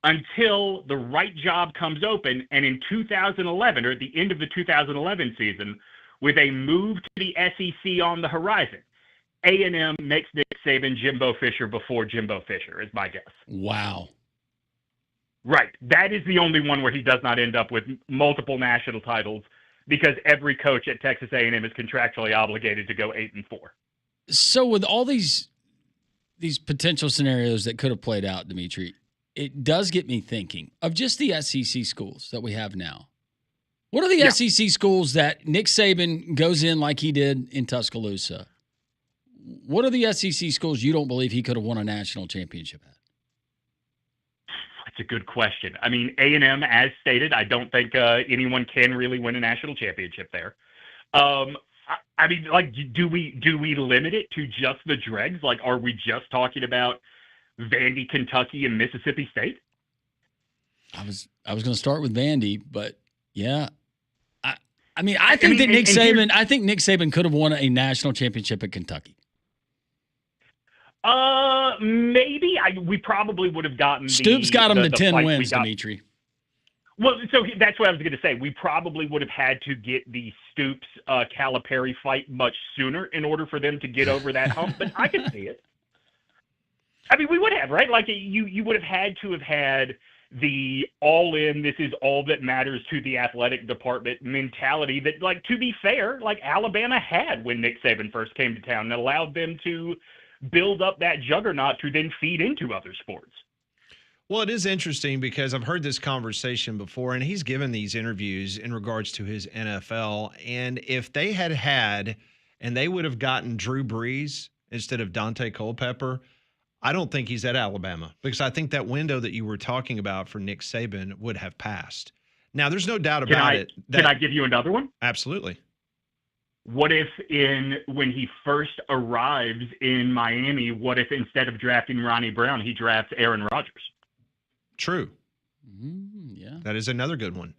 [SPEAKER 9] until the right job comes open. And in 2011, or at the end of the 2011 season, with a move to the SEC on the horizon, A&M makes Nick Saban Jimbo Fisher before Jimbo Fisher, is my guess.
[SPEAKER 2] Wow.
[SPEAKER 9] Right. That is the only one where he does not end up with multiple national titles, because every coach at Texas A&M is contractually obligated to go 8-4.
[SPEAKER 2] So with all these potential scenarios that could have played out, Dimitri, it does get me thinking of just the SEC schools that we have now. What are the SEC schools that Nick Saban goes in like he did in Tuscaloosa? What are the SEC schools you don't believe he could have won a national championship at?
[SPEAKER 9] That's a good question. I mean, A&M, as stated, I don't think anyone can really win a national championship there. I mean, like, do we limit it to just the dregs? Like, are we just talking about Vandy, Kentucky, and Mississippi State?
[SPEAKER 2] I was going to start with Vandy, but yeah. I think Nick Saban could have won a national championship at Kentucky.
[SPEAKER 9] Maybe. We probably would have gotten
[SPEAKER 2] Stoops got him to 10 wins,
[SPEAKER 9] got.
[SPEAKER 2] Dimitri.
[SPEAKER 9] Well, so that's what I was going to say. We probably would have had to get the Stoops Calipari fight much sooner in order for them to get over that hump, but I can see it. I mean, we would have, right? Like, you would have had to have had the all-in, this is all that matters to the athletic department mentality that, like, to be fair, like Alabama had when Nick Saban first came to town, that allowed them to build up that juggernaut to then feed into other sports.
[SPEAKER 1] Well, it is interesting because I've heard this conversation before, and he's given these interviews in regards to his NFL. And if they had and they would have gotten Drew Brees instead of Dante Culpepper, I don't think he's at Alabama, because I think that window that you were talking about for Nick Saban would have passed. Now, there's no doubt about it.
[SPEAKER 9] Can I give you another one?
[SPEAKER 1] Absolutely.
[SPEAKER 9] What if when he first arrives in Miami, what if instead of drafting Ronnie Brown, he drafts Aaron Rodgers?
[SPEAKER 1] True.
[SPEAKER 2] Yeah.
[SPEAKER 1] That is another good one.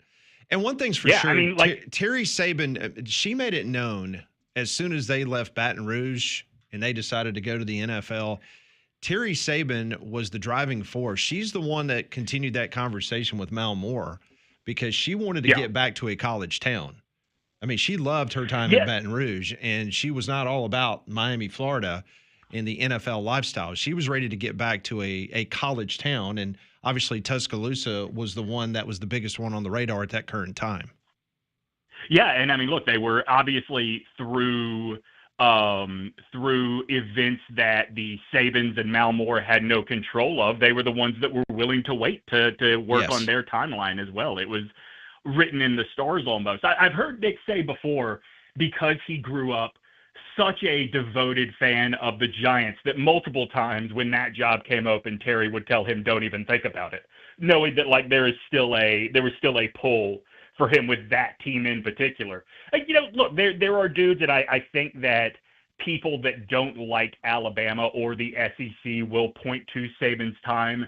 [SPEAKER 1] And one thing's for sure,
[SPEAKER 9] I mean,
[SPEAKER 1] Terry Saban, she made it known as soon as they left Baton Rouge and they decided to go to the NFL, Terry Saban was the driving force. She's the one that continued that conversation with Mal Moore because she wanted to get back to a college town. I mean, she loved her time in Baton Rouge, and she was not all about Miami, Florida in the NFL lifestyle. She was ready to get back to a college town, and obviously Tuscaloosa was the one that was the biggest one on the radar at that current time.
[SPEAKER 9] Yeah, and I mean, look, they were obviously through events that the Sabans and Mal Moore had no control of. They were the ones that were willing to wait to work on their timeline as well. It was written in the stars almost. I've heard Nick say before, because he grew up such a devoted fan of the Giants, that multiple times when that job came open, Terry would tell him, don't even think about it, knowing that like there was still a pull for him with that team in particular. You know, look, there are dudes that I think that people that don't like Alabama or the SEC will point to Saban's time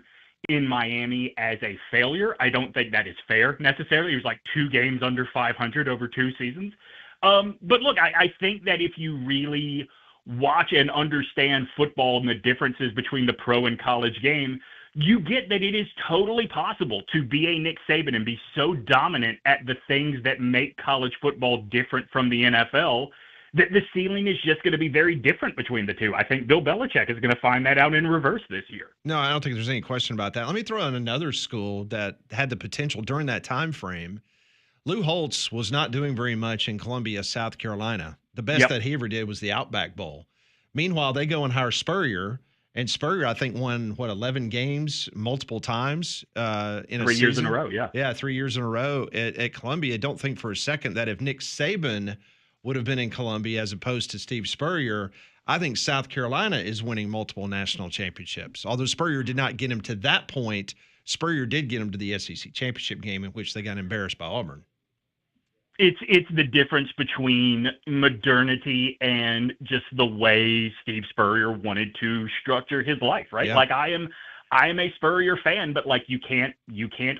[SPEAKER 9] in Miami as a failure. I don't think that is fair necessarily. He was like 2 games under 500 over 2 seasons. But look, I think that if you really watch and understand football and the differences between the pro and college game, you get that it is totally possible to be a Nick Saban and be so dominant at the things that make college football different from the NFL that the ceiling is just going to be very different between the two. I think Bill Belichick is going to find that out in reverse this year.
[SPEAKER 1] No, I don't think there's any question about that. Let me throw in another school that had the potential during that time frame. Lou Holtz was not doing very much in Columbia, South Carolina. The best that he ever did was the Outback Bowl. Meanwhile, they go and hire Spurrier, and Spurrier, I think, won, 11 games multiple times in a season.
[SPEAKER 9] 3 years in a row, yeah.
[SPEAKER 1] Yeah, 3 years in a row at Columbia. Don't think for a second that if Nick Saban would have been in Columbia as opposed to Steve Spurrier, I think South Carolina is winning multiple national championships. Although Spurrier did not get him to that point, Spurrier did get him to the SEC championship game in which they got embarrassed by Auburn.
[SPEAKER 9] It's the difference between modernity and just the way Steve Spurrier wanted to structure his life, right? Yeah. Like I am a Spurrier fan, but like you can't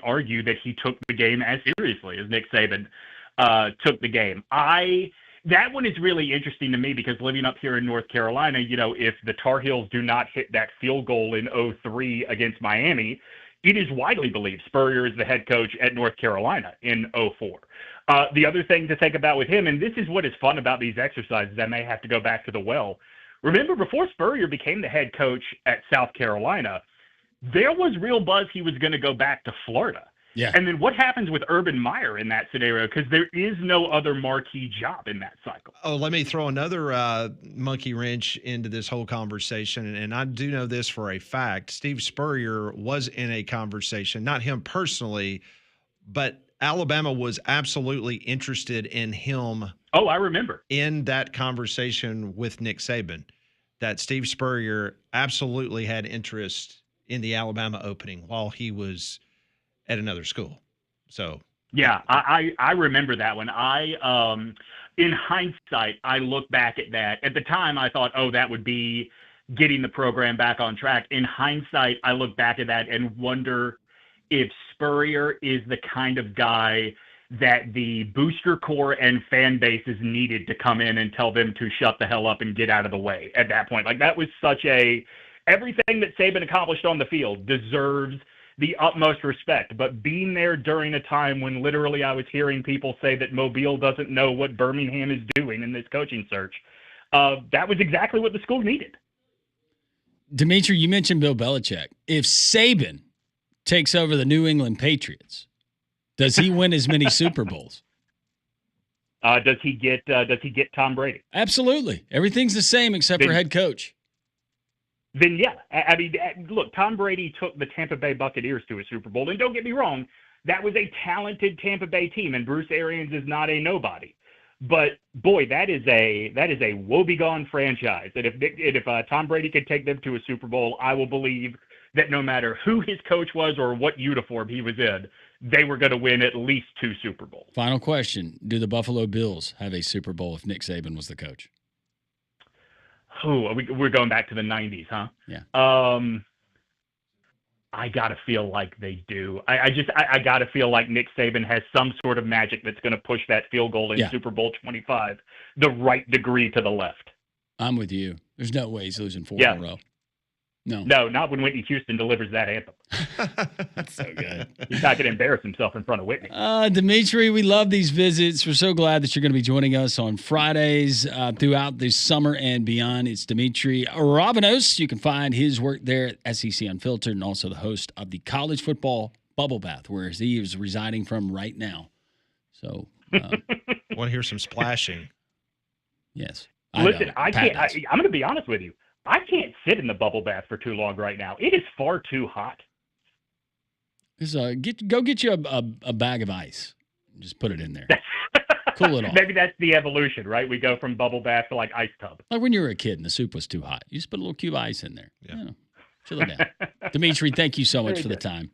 [SPEAKER 9] argue that he took the game as seriously as Nick Saban took the game. That one is really interesting to me because living up here in North Carolina, you know, if the Tar Heels do not hit that field goal in 2003 against Miami, it is widely believed Spurrier is the head coach at North Carolina in 2004. The other thing to think about with him, and this is what is fun about these exercises, I may have to go back to the well. Remember, before Spurrier became the head coach at South Carolina, there was real buzz he was going to go back to Florida.
[SPEAKER 2] Yeah.
[SPEAKER 9] And then what happens with Urban Meyer in that scenario? Because there is no other marquee job in that cycle.
[SPEAKER 1] Oh, let me throw another monkey wrench into this whole conversation. And I do know this for a fact. Steve Spurrier was in a conversation, not him personally, but Alabama was absolutely interested in him.
[SPEAKER 9] Oh, I remember.
[SPEAKER 1] In that conversation with Nick Saban, that Steve Spurrier absolutely had interest in the Alabama opening while he was at another school. So
[SPEAKER 9] yeah, I remember that one. In hindsight, I look back at that. At the time, I thought, oh, that would be getting the program back on track. In hindsight, I look back at that and wonder if Spurrier is the kind of guy that the booster core and fan bases needed to come in and tell them to shut the hell up and get out of the way at that point. Like that was everything that Saban accomplished on the field deserves the utmost respect, but being there during a time when literally I was hearing people say that Mobile doesn't know what Birmingham is doing in this coaching search, that was exactly what the school needed.
[SPEAKER 2] Dimitri, you mentioned Bill Belichick. If Saban takes over the New England Patriots, does he win as many Super Bowls?
[SPEAKER 9] Does he get Tom Brady?
[SPEAKER 2] Absolutely. Everything's the same except for head coach.
[SPEAKER 9] Then, yeah. I mean, look, Tom Brady took the Tampa Bay Buccaneers to a Super Bowl. And don't get me wrong, that was a talented Tampa Bay team, and Bruce Arians is not a nobody. But, boy, that is a woebegone franchise. And if Tom Brady could take them to a Super Bowl, I will believe that no matter who his coach was or what uniform he was in, they were going to win at least 2 Super Bowls.
[SPEAKER 2] Final question. Do the Buffalo Bills have a Super Bowl if Nick Saban was the coach?
[SPEAKER 9] Oh, we're going back to the 90s, huh?
[SPEAKER 2] Yeah.
[SPEAKER 9] I got to feel like they do. I got to feel like Nick Saban has some sort of magic that's going to push that field goal in Super Bowl 25 the right degree to the left.
[SPEAKER 2] I'm with you. There's no way he's losing 4 in a row. No.
[SPEAKER 9] No, not when Whitney Houston delivers that anthem.
[SPEAKER 2] That's so good.
[SPEAKER 9] He's not going to embarrass himself in front of Whitney.
[SPEAKER 2] Dimitri, we love these visits. We're so glad that you're going to be joining us on Fridays throughout the summer and beyond. It's Dimitri Ravenos. You can find his work there at SEC Unfiltered, and also the host of the College Football Bubble Bath, where he is residing from right now. So,
[SPEAKER 1] want to hear some splashing?
[SPEAKER 2] Yes.
[SPEAKER 9] Listen, I'm going to be honest with you. I can't sit in the bubble bath for too long right now. It is far too hot.
[SPEAKER 2] Go get you a bag of ice. Just put it in there. Cool it off.
[SPEAKER 9] Maybe that's the evolution, right? We go from bubble bath to like ice tub.
[SPEAKER 2] Like when you were a kid and the soup was too hot. You just put a little cube of ice in there. Yeah. You know, chill it down. Dimitri, thank you so much for the time.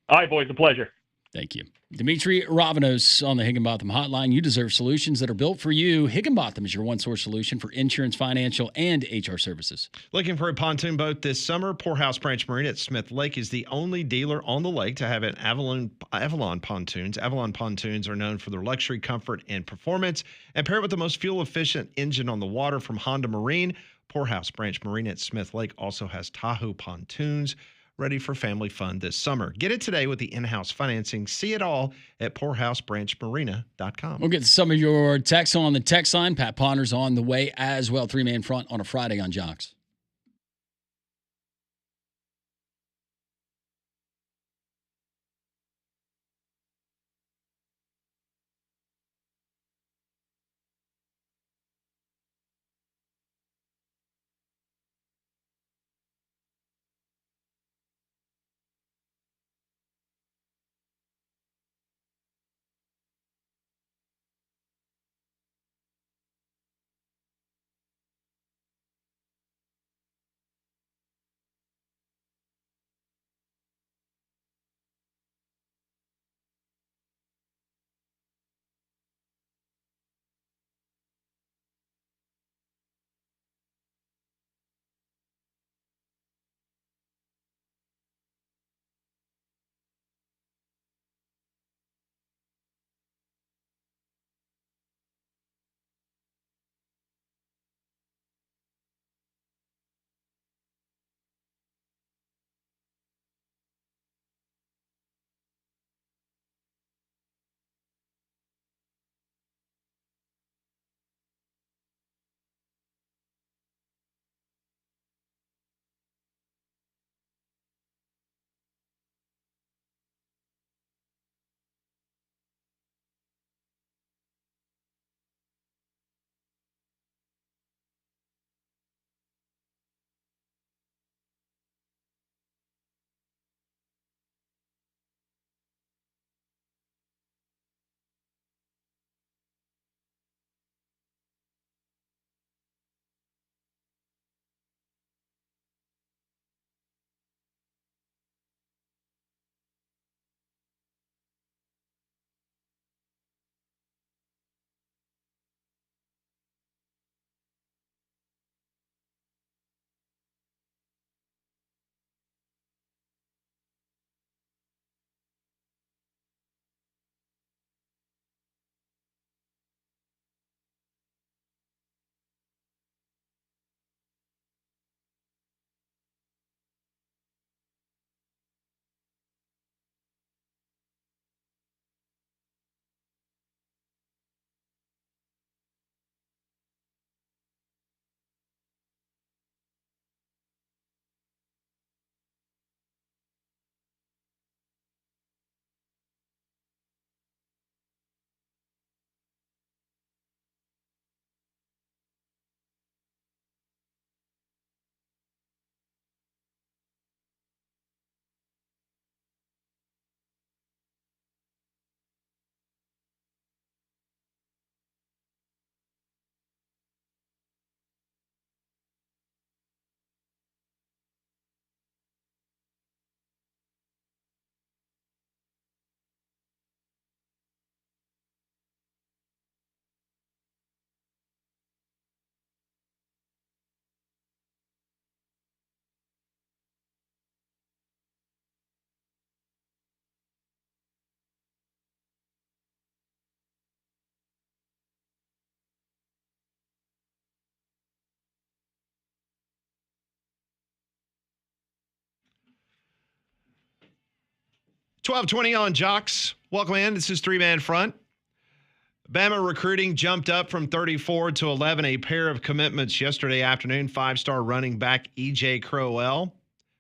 [SPEAKER 9] All right, boys, a pleasure.
[SPEAKER 2] Thank you. Dimitri Ravenos on the Higginbotham Hotline. You deserve solutions that are built for you. Higginbotham is your one-source solution for insurance, financial, and HR services.
[SPEAKER 1] Looking for a pontoon boat this summer? Poorhouse Branch Marine at Smith Lake is the only dealer on the lake to have an Avalon pontoons. Avalon pontoons are known for their luxury, comfort, and performance, and paired with the most fuel-efficient engine on the water from Honda Marine. Poorhouse Branch Marine at Smith Lake also has Tahoe pontoons ready for family fun this summer. Get it today with the in-house financing. See it all at PoorhouseBranchMarina.com.
[SPEAKER 2] We'll get to some of your texts on the text line. Pat Ponder's on the way as well. Three-man front on a Friday on Jox.
[SPEAKER 1] 12:20 on Jox. Welcome in. This is Three Man Front. Bama recruiting jumped up from 34 to 11. A pair of commitments yesterday afternoon. 5-star running back E.J. Crowell,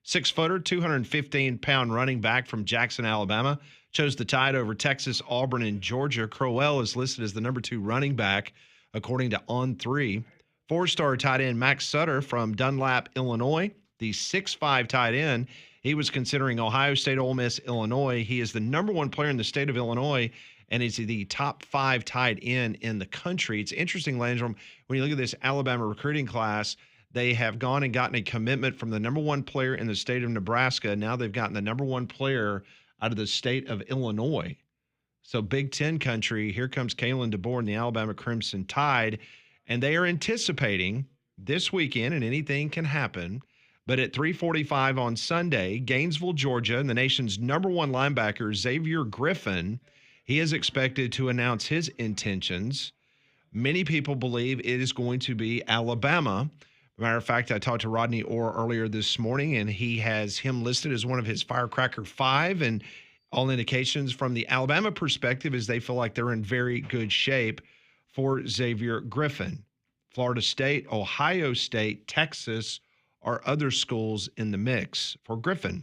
[SPEAKER 1] 6-footer, 215-pound running back from Jackson, Alabama, chose the Tide over Texas, Auburn, and Georgia. Crowell is listed as the number 2 running back, according to On3. 4-star tight end Max Sutter from Dunlap, Illinois, the 6'5" tight end. He was considering Ohio State, Ole Miss, Illinois. He is the number 1 player in the state of Illinois, and is the top 5 tight end in the country. It's interesting, Landrum, when you look at this Alabama recruiting class, they have gone and gotten a commitment from the number 1 player in the state of Nebraska. Now they've gotten the number 1 player out of the state of Illinois. So Big Ten country, here comes Kalen DeBoer and the Alabama Crimson Tide, and they are anticipating this weekend, and anything can happen, but at 3:45 on Sunday, Gainesville, Georgia, and the nation's number 1 linebacker, Xavier Griffin, he is expected to announce his intentions. Many people believe it is going to be Alabama. Matter of fact, I talked to Rodney Orr earlier this morning, and he has him listed as one of his Firecracker 5, and all indications from the Alabama perspective is they feel like they're in very good shape for Xavier Griffin. Florida State, Ohio State, Texas are other schools in the mix for Griffin.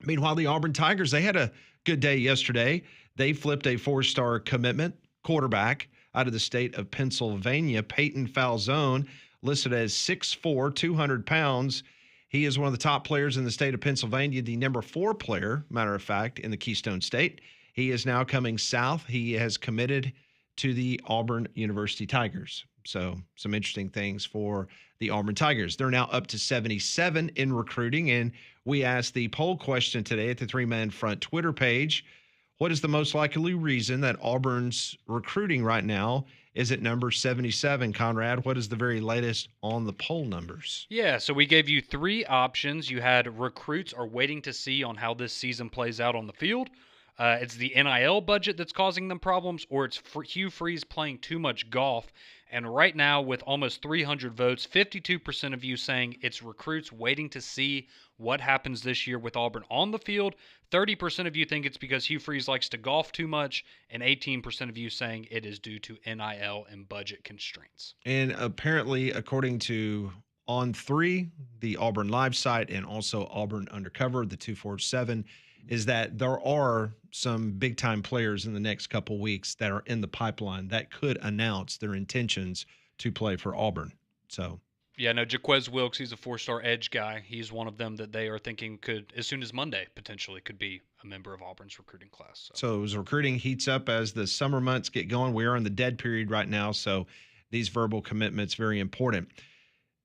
[SPEAKER 1] Meanwhile, the Auburn Tigers, they had a good day yesterday. They flipped a 4-star commitment quarterback out of the state of Pennsylvania, Peyton Falzone, listed as 6'4", 200 pounds. He is one of the top players in the state of Pennsylvania, the number 4 player, matter of fact, in the Keystone State. He is now coming south. He has committed to the Auburn University Tigers. So some interesting things for the Auburn Tigers. They're now up to 77 in recruiting, and we asked the poll question today at the Three Man Front Twitter page. What is the most likely reason that Auburn's recruiting right now is at number 77? Conrad, what is the very latest on the poll numbers?
[SPEAKER 3] Yeah, so we gave you 3 options. You had recruits are waiting to see on how this season plays out on the field. It's the NIL budget that's causing them problems, or it's Hugh Freeze playing too much golf. And right now, with almost 300 votes, 52% of you saying it's recruits waiting to see what happens this year with Auburn on the field. 30% of you think it's because Hugh Freeze likes to golf too much, and 18% of you saying it is due to NIL and budget constraints.
[SPEAKER 1] And apparently, according to On3, the Auburn Live site, and also Auburn Undercover, the 247, is that there are some big-time players in the next couple weeks that are in the pipeline that could announce their intentions to play for Auburn. So,
[SPEAKER 3] yeah, no, Jaquez Wilkes, he's a 4-star edge guy. He's one of them that they are thinking could, as soon as Monday, potentially could be a member of Auburn's recruiting class.
[SPEAKER 1] So as recruiting heats up as the summer months get going, we are in the dead period right now, so these verbal commitments very important.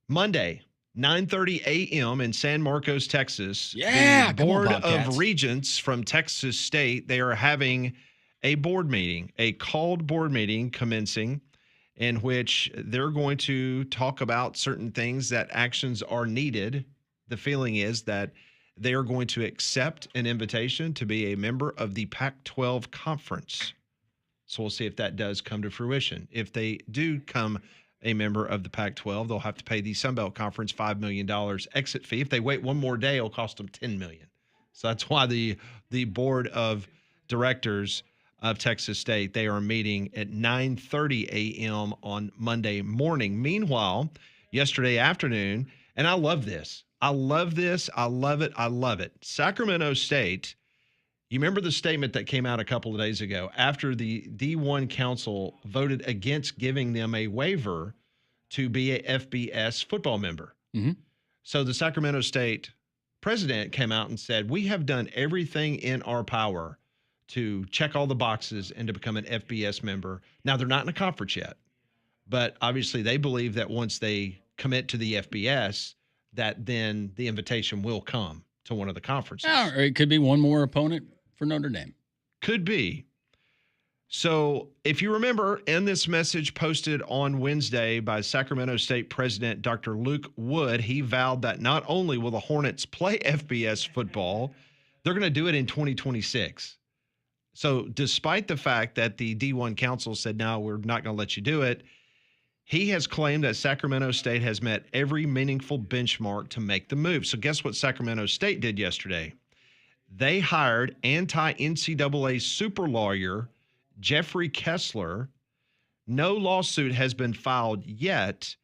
[SPEAKER 1] Monday, 9:30 a.m. in San Marcos, Texas.
[SPEAKER 2] Yeah,
[SPEAKER 1] the Board of Regents from Texas State, they are having a board meeting, a called board meeting commencing, in which they're going to talk about certain things that actions are needed. The feeling is that they are going to accept an invitation to be a member of the Pac-12 conference. So we'll see if that does come to fruition. If they do come a member of the Pac-12, they'll have to pay the Sun Belt Conference $5 million exit fee. If they wait one more day, it'll cost them $10 million. So that's why the board of directors of Texas State, they are meeting at 9:30 a.m. on Monday morning. Meanwhile, yesterday afternoon, and I love this. I love this. I love it. I love it. Sacramento State, you remember the statement that came out a couple of days ago after the D1 Council voted against giving them a waiver to be a FBS football member.
[SPEAKER 2] Mm-hmm.
[SPEAKER 1] So the Sacramento State president came out and said, we have done everything in our power to check all the boxes and to become an FBS member. Now, they're not in a conference yet, but obviously they believe that once they commit to the FBS, that then the invitation will come to one of the conferences.
[SPEAKER 2] Or it could be one more opponent for Notre Dame.
[SPEAKER 1] Could be. So if you remember, in this message posted on Wednesday by Sacramento State President Dr. Luke Wood, he vowed that not only will the Hornets play FBS football, they're going to do it in 2026. So despite the fact that the D1 Council said, no, we're not going to let you do it, he has claimed that Sacramento State has met every meaningful benchmark to make the move. So guess what Sacramento State did yesterday? They hired anti-NCAA super lawyer Jeffrey Kessler. No lawsuit has been filed yet,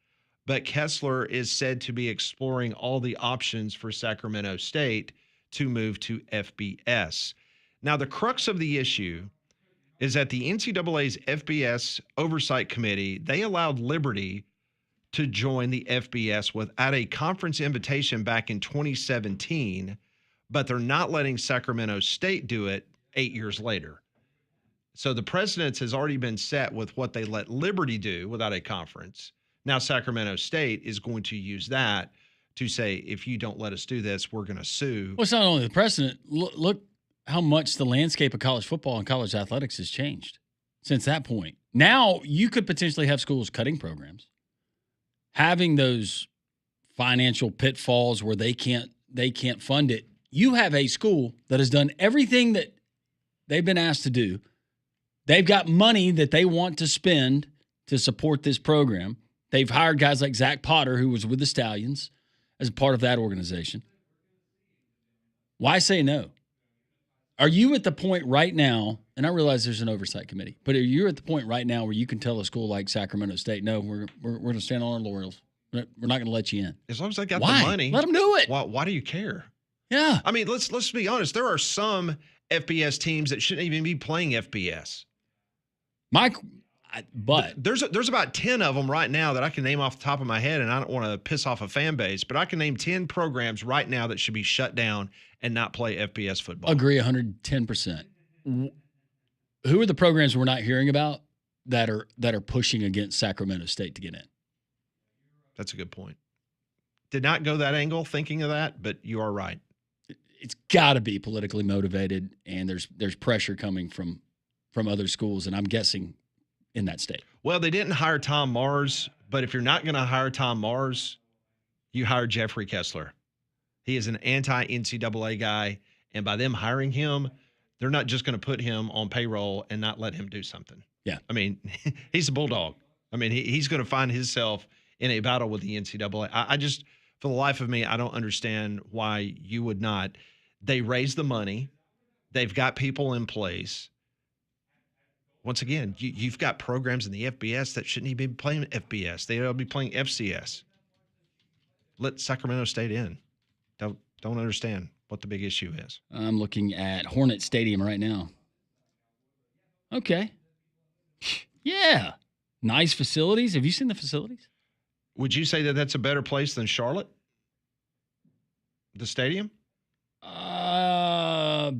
[SPEAKER 1] but Kessler is said to be exploring all the options for Sacramento State to move to FBS. Now, the crux of the issue is that the NCAA's FBS Oversight Committee, they allowed Liberty to join the FBS without a conference invitation back in 2017, but they're not letting Sacramento State do it 8 years later. So the precedence has already been set with what they let Liberty do without a conference. Now Sacramento State is going to use that to say, if you don't let us do this, we're going to sue.
[SPEAKER 2] Well, it's not only the precedent. Look how much the landscape of college football and college athletics has changed since that point. Now you could potentially have schools cutting programs, having those financial pitfalls where they can't fund it. You have a school that has done everything that they've been asked to do. They've got money that they want to spend to support this program. They've hired guys like Zach Potter, who was with the Stallions, as a part of that organization. Why say no? Are you at the point right now, and I realize there's an oversight committee, but are you at the point right now where you can tell a school like Sacramento State, no, we're going to stand on our laurels. We're not going to let you in.
[SPEAKER 1] As long as they got
[SPEAKER 2] Why?
[SPEAKER 1] the money.
[SPEAKER 2] Let them do it.
[SPEAKER 1] Why do you care?
[SPEAKER 2] Yeah.
[SPEAKER 1] I mean, let's be honest. There are some FBS teams that shouldn't even be playing FBS.
[SPEAKER 2] But
[SPEAKER 1] there's about 10 of them right now that I can name off the top of my head, and I don't want to piss off a fan base, but I can name 10 programs right now that should be shut down and not play FBS football.
[SPEAKER 2] Agree 110%. Who are the programs we're not hearing about that are pushing against Sacramento State to get in?
[SPEAKER 1] That's a good point. Did not go that angle thinking of that, but you are right.
[SPEAKER 2] It's got to be politically motivated, and there's pressure coming from other schools, and I'm guessing in that state.
[SPEAKER 1] Well, they didn't hire Tom Mars, but if you're not going to hire Tom Mars, you hire Jeffrey Kessler. He is an anti-NCAA guy, and by them hiring him, they're not just going to put him on payroll and not let him do something.
[SPEAKER 2] Yeah.
[SPEAKER 1] I mean, he's a bulldog. I mean, he's going to find himself in a battle with the NCAA. I just, for the life of me, I don't understand why you would not. They raise the money. They've got people in place. Once again, you've got programs in the FBS that shouldn't even be playing FBS. They ought to be playing FCS. Let Sacramento State in. Don't understand what the big issue is.
[SPEAKER 2] I'm looking at Hornet Stadium right now. Okay. Yeah. Nice facilities. Have you seen the facilities?
[SPEAKER 1] Would you say that that's a better place than Charlotte? The stadium?
[SPEAKER 2] I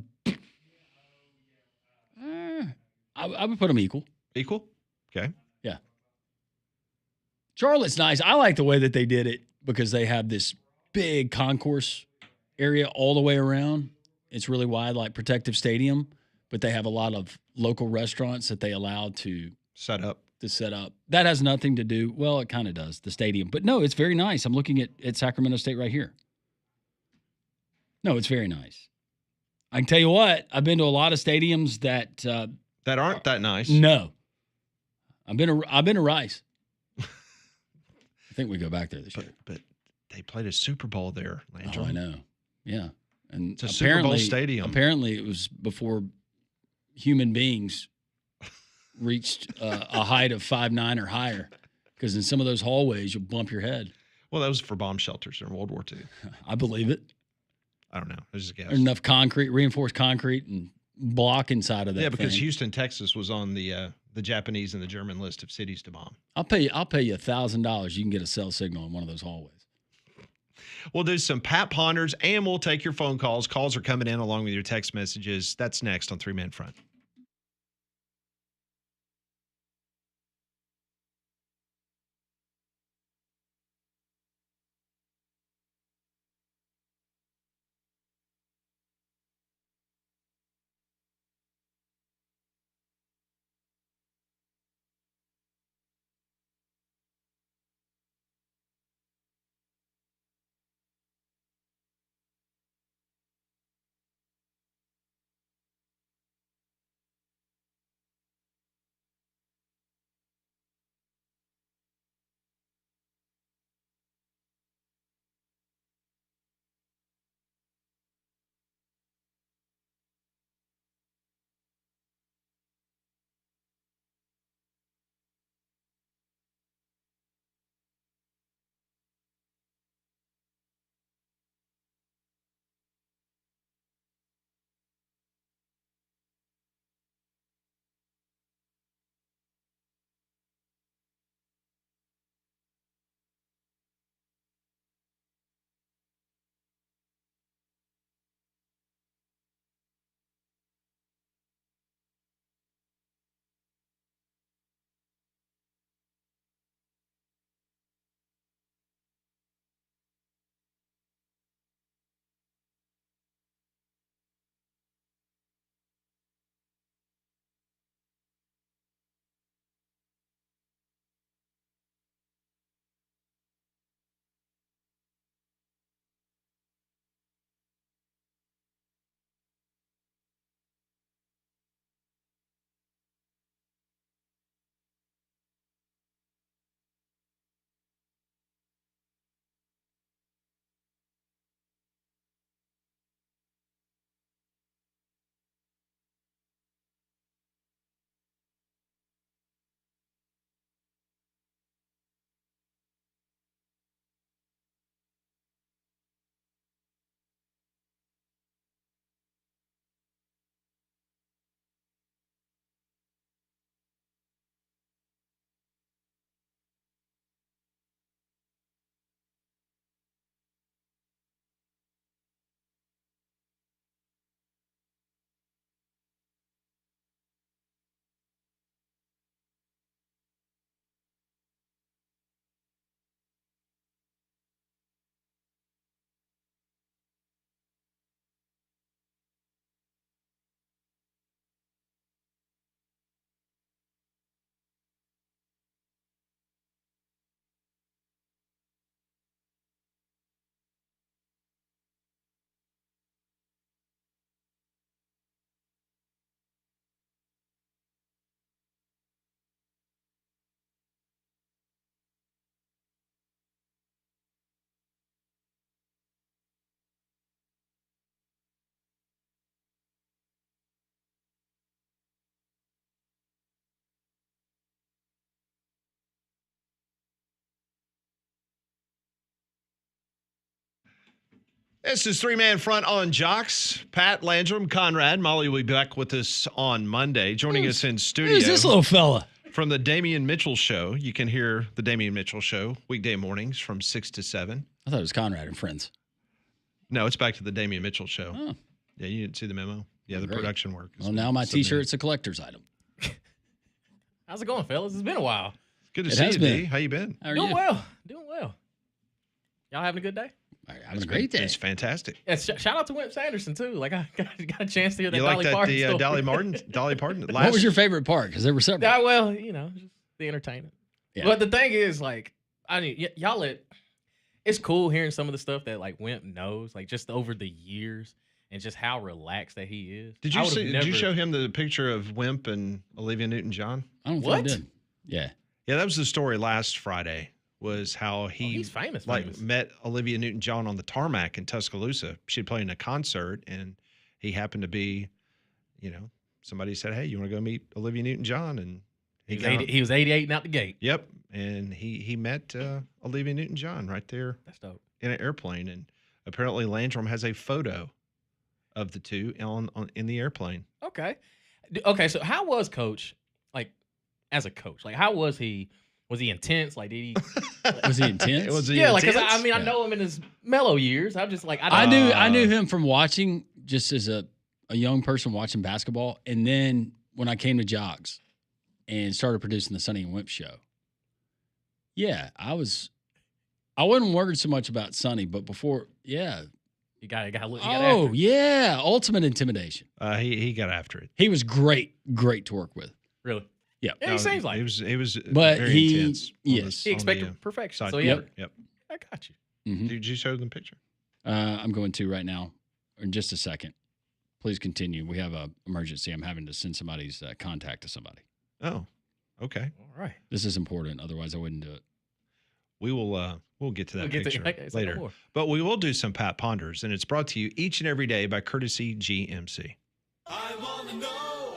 [SPEAKER 2] would put them equal.
[SPEAKER 1] Equal? Okay.
[SPEAKER 2] Yeah. Charlotte's nice. I like the way that they did it because they have this big concourse area all the way around. It's really wide, like Protective Stadium, but they have a lot of local restaurants that they allow to
[SPEAKER 1] set up.
[SPEAKER 2] That has nothing to do, well, it kind of does, the stadium. But no, it's very nice. I'm looking at Sacramento State right here. No, it's very nice. I can tell you what, I've been to a lot of stadiums that
[SPEAKER 1] aren't that nice.
[SPEAKER 2] No. I've been to Rice. I think we go back there this year.
[SPEAKER 1] But they played a Super Bowl there, Landry.
[SPEAKER 2] Oh, I know. Yeah. And
[SPEAKER 1] it's a Super Bowl stadium.
[SPEAKER 2] Apparently it was before human beings reached a height of 5'9" or higher, because in some of those hallways you'll bump your head.
[SPEAKER 1] Well, that was for bomb shelters in World War II.
[SPEAKER 2] I believe it.
[SPEAKER 1] I don't know. It was just a guess.
[SPEAKER 2] There's enough concrete, reinforced concrete, and block inside of that.
[SPEAKER 1] Yeah, because
[SPEAKER 2] thing.
[SPEAKER 1] Houston, Texas was on the Japanese and the German list of cities to bomb.
[SPEAKER 2] I'll pay you $1,000. You can get a cell signal in one of those hallways.
[SPEAKER 1] We'll do some Pat Ponders, and we'll take your phone calls. Calls are coming in along with your text messages. That's next on 3 Man Front. This is three-man front on Jox. Pat, Landrum, Conrad. Molly will be back with us on Monday. Joining us in studio.
[SPEAKER 2] Who's this little fella?
[SPEAKER 1] From the Damian Mitchell Show. You can hear the Damian Mitchell Show weekday mornings from 6 to 7.
[SPEAKER 2] I thought it was Conrad and Friends.
[SPEAKER 1] No, it's back to the Damian Mitchell Show.
[SPEAKER 2] Oh.
[SPEAKER 1] Yeah, you didn't see the memo? Yeah, the
[SPEAKER 2] Great.
[SPEAKER 1] production work.
[SPEAKER 2] Well, now my T-shirt's a collector's item.
[SPEAKER 10] How's it going, fellas? It's been a while.
[SPEAKER 1] Good to see you, D. How you been?
[SPEAKER 2] How are
[SPEAKER 10] Doing
[SPEAKER 2] you?
[SPEAKER 10] well. Doing well. Y'all having a good day?
[SPEAKER 2] Having a great day.
[SPEAKER 1] It's fantastic.
[SPEAKER 10] Yeah, shout out to Wimp Sanderson, too. Like, I got a chance to hear that
[SPEAKER 1] You
[SPEAKER 10] Dolly
[SPEAKER 1] like that,
[SPEAKER 10] Parton
[SPEAKER 1] the
[SPEAKER 10] story.
[SPEAKER 1] Dolly Parton?
[SPEAKER 2] What was your favorite part? Because there were several.
[SPEAKER 10] Yeah, well, you know, just the entertainment.
[SPEAKER 2] Yeah.
[SPEAKER 10] But the thing is, like, I mean, y'all it's cool hearing some of the stuff that, like, Wimp knows, like, just over the years and just how relaxed that he is.
[SPEAKER 1] Did you show him the picture of Wimp and Olivia Newton-John?
[SPEAKER 2] I don't think I did. Yeah.
[SPEAKER 1] Yeah, that was the story last Friday, was how
[SPEAKER 10] he's famous.
[SPEAKER 1] met Olivia Newton-John on the tarmac in Tuscaloosa. She'd playing a concert, and he happened to be, somebody said, hey, you want to go meet Olivia Newton-John? And
[SPEAKER 10] he was 88 and out the gate.
[SPEAKER 1] Yep, and he met Olivia Newton-John right there.
[SPEAKER 10] That's dope.
[SPEAKER 1] In an airplane, and apparently Landrum has a photo of the two in the airplane.
[SPEAKER 10] Okay. So how was Coach, like, as a coach? Like, how was he? Was he intense? Like, did he?
[SPEAKER 2] Was he intense?
[SPEAKER 10] Because I know him in his mellow years. I'm just like,
[SPEAKER 2] I knew him from watching, just as a young person watching basketball, and then when I came to Jox and started producing the Sonny and Wimp show. Yeah, I wasn't worried so much about Sonny, but before, yeah.
[SPEAKER 10] You got to look.
[SPEAKER 2] Oh, yeah. Ultimate intimidation.
[SPEAKER 1] He got after it.
[SPEAKER 2] He was great to work with.
[SPEAKER 10] Really?
[SPEAKER 2] Yeah.
[SPEAKER 10] Yeah, he seems like
[SPEAKER 1] he was
[SPEAKER 2] but
[SPEAKER 1] very intense.
[SPEAKER 2] Yes.
[SPEAKER 10] He expected perfection.
[SPEAKER 1] Side.
[SPEAKER 10] So
[SPEAKER 1] Yep.
[SPEAKER 10] I got you.
[SPEAKER 2] Mm-hmm.
[SPEAKER 1] Did you show them the picture?
[SPEAKER 2] I'm going to right now in just a second. Please continue. We have an emergency. I'm having to send somebody's contact to somebody.
[SPEAKER 1] Oh, okay.
[SPEAKER 10] All right.
[SPEAKER 2] This is important. Otherwise, I wouldn't do it.
[SPEAKER 1] We will. We'll get to that picture later.
[SPEAKER 10] No,
[SPEAKER 1] but we will do some Pat Ponders, and it's brought to you each and every day by Courtesy GMC.
[SPEAKER 4] I want to know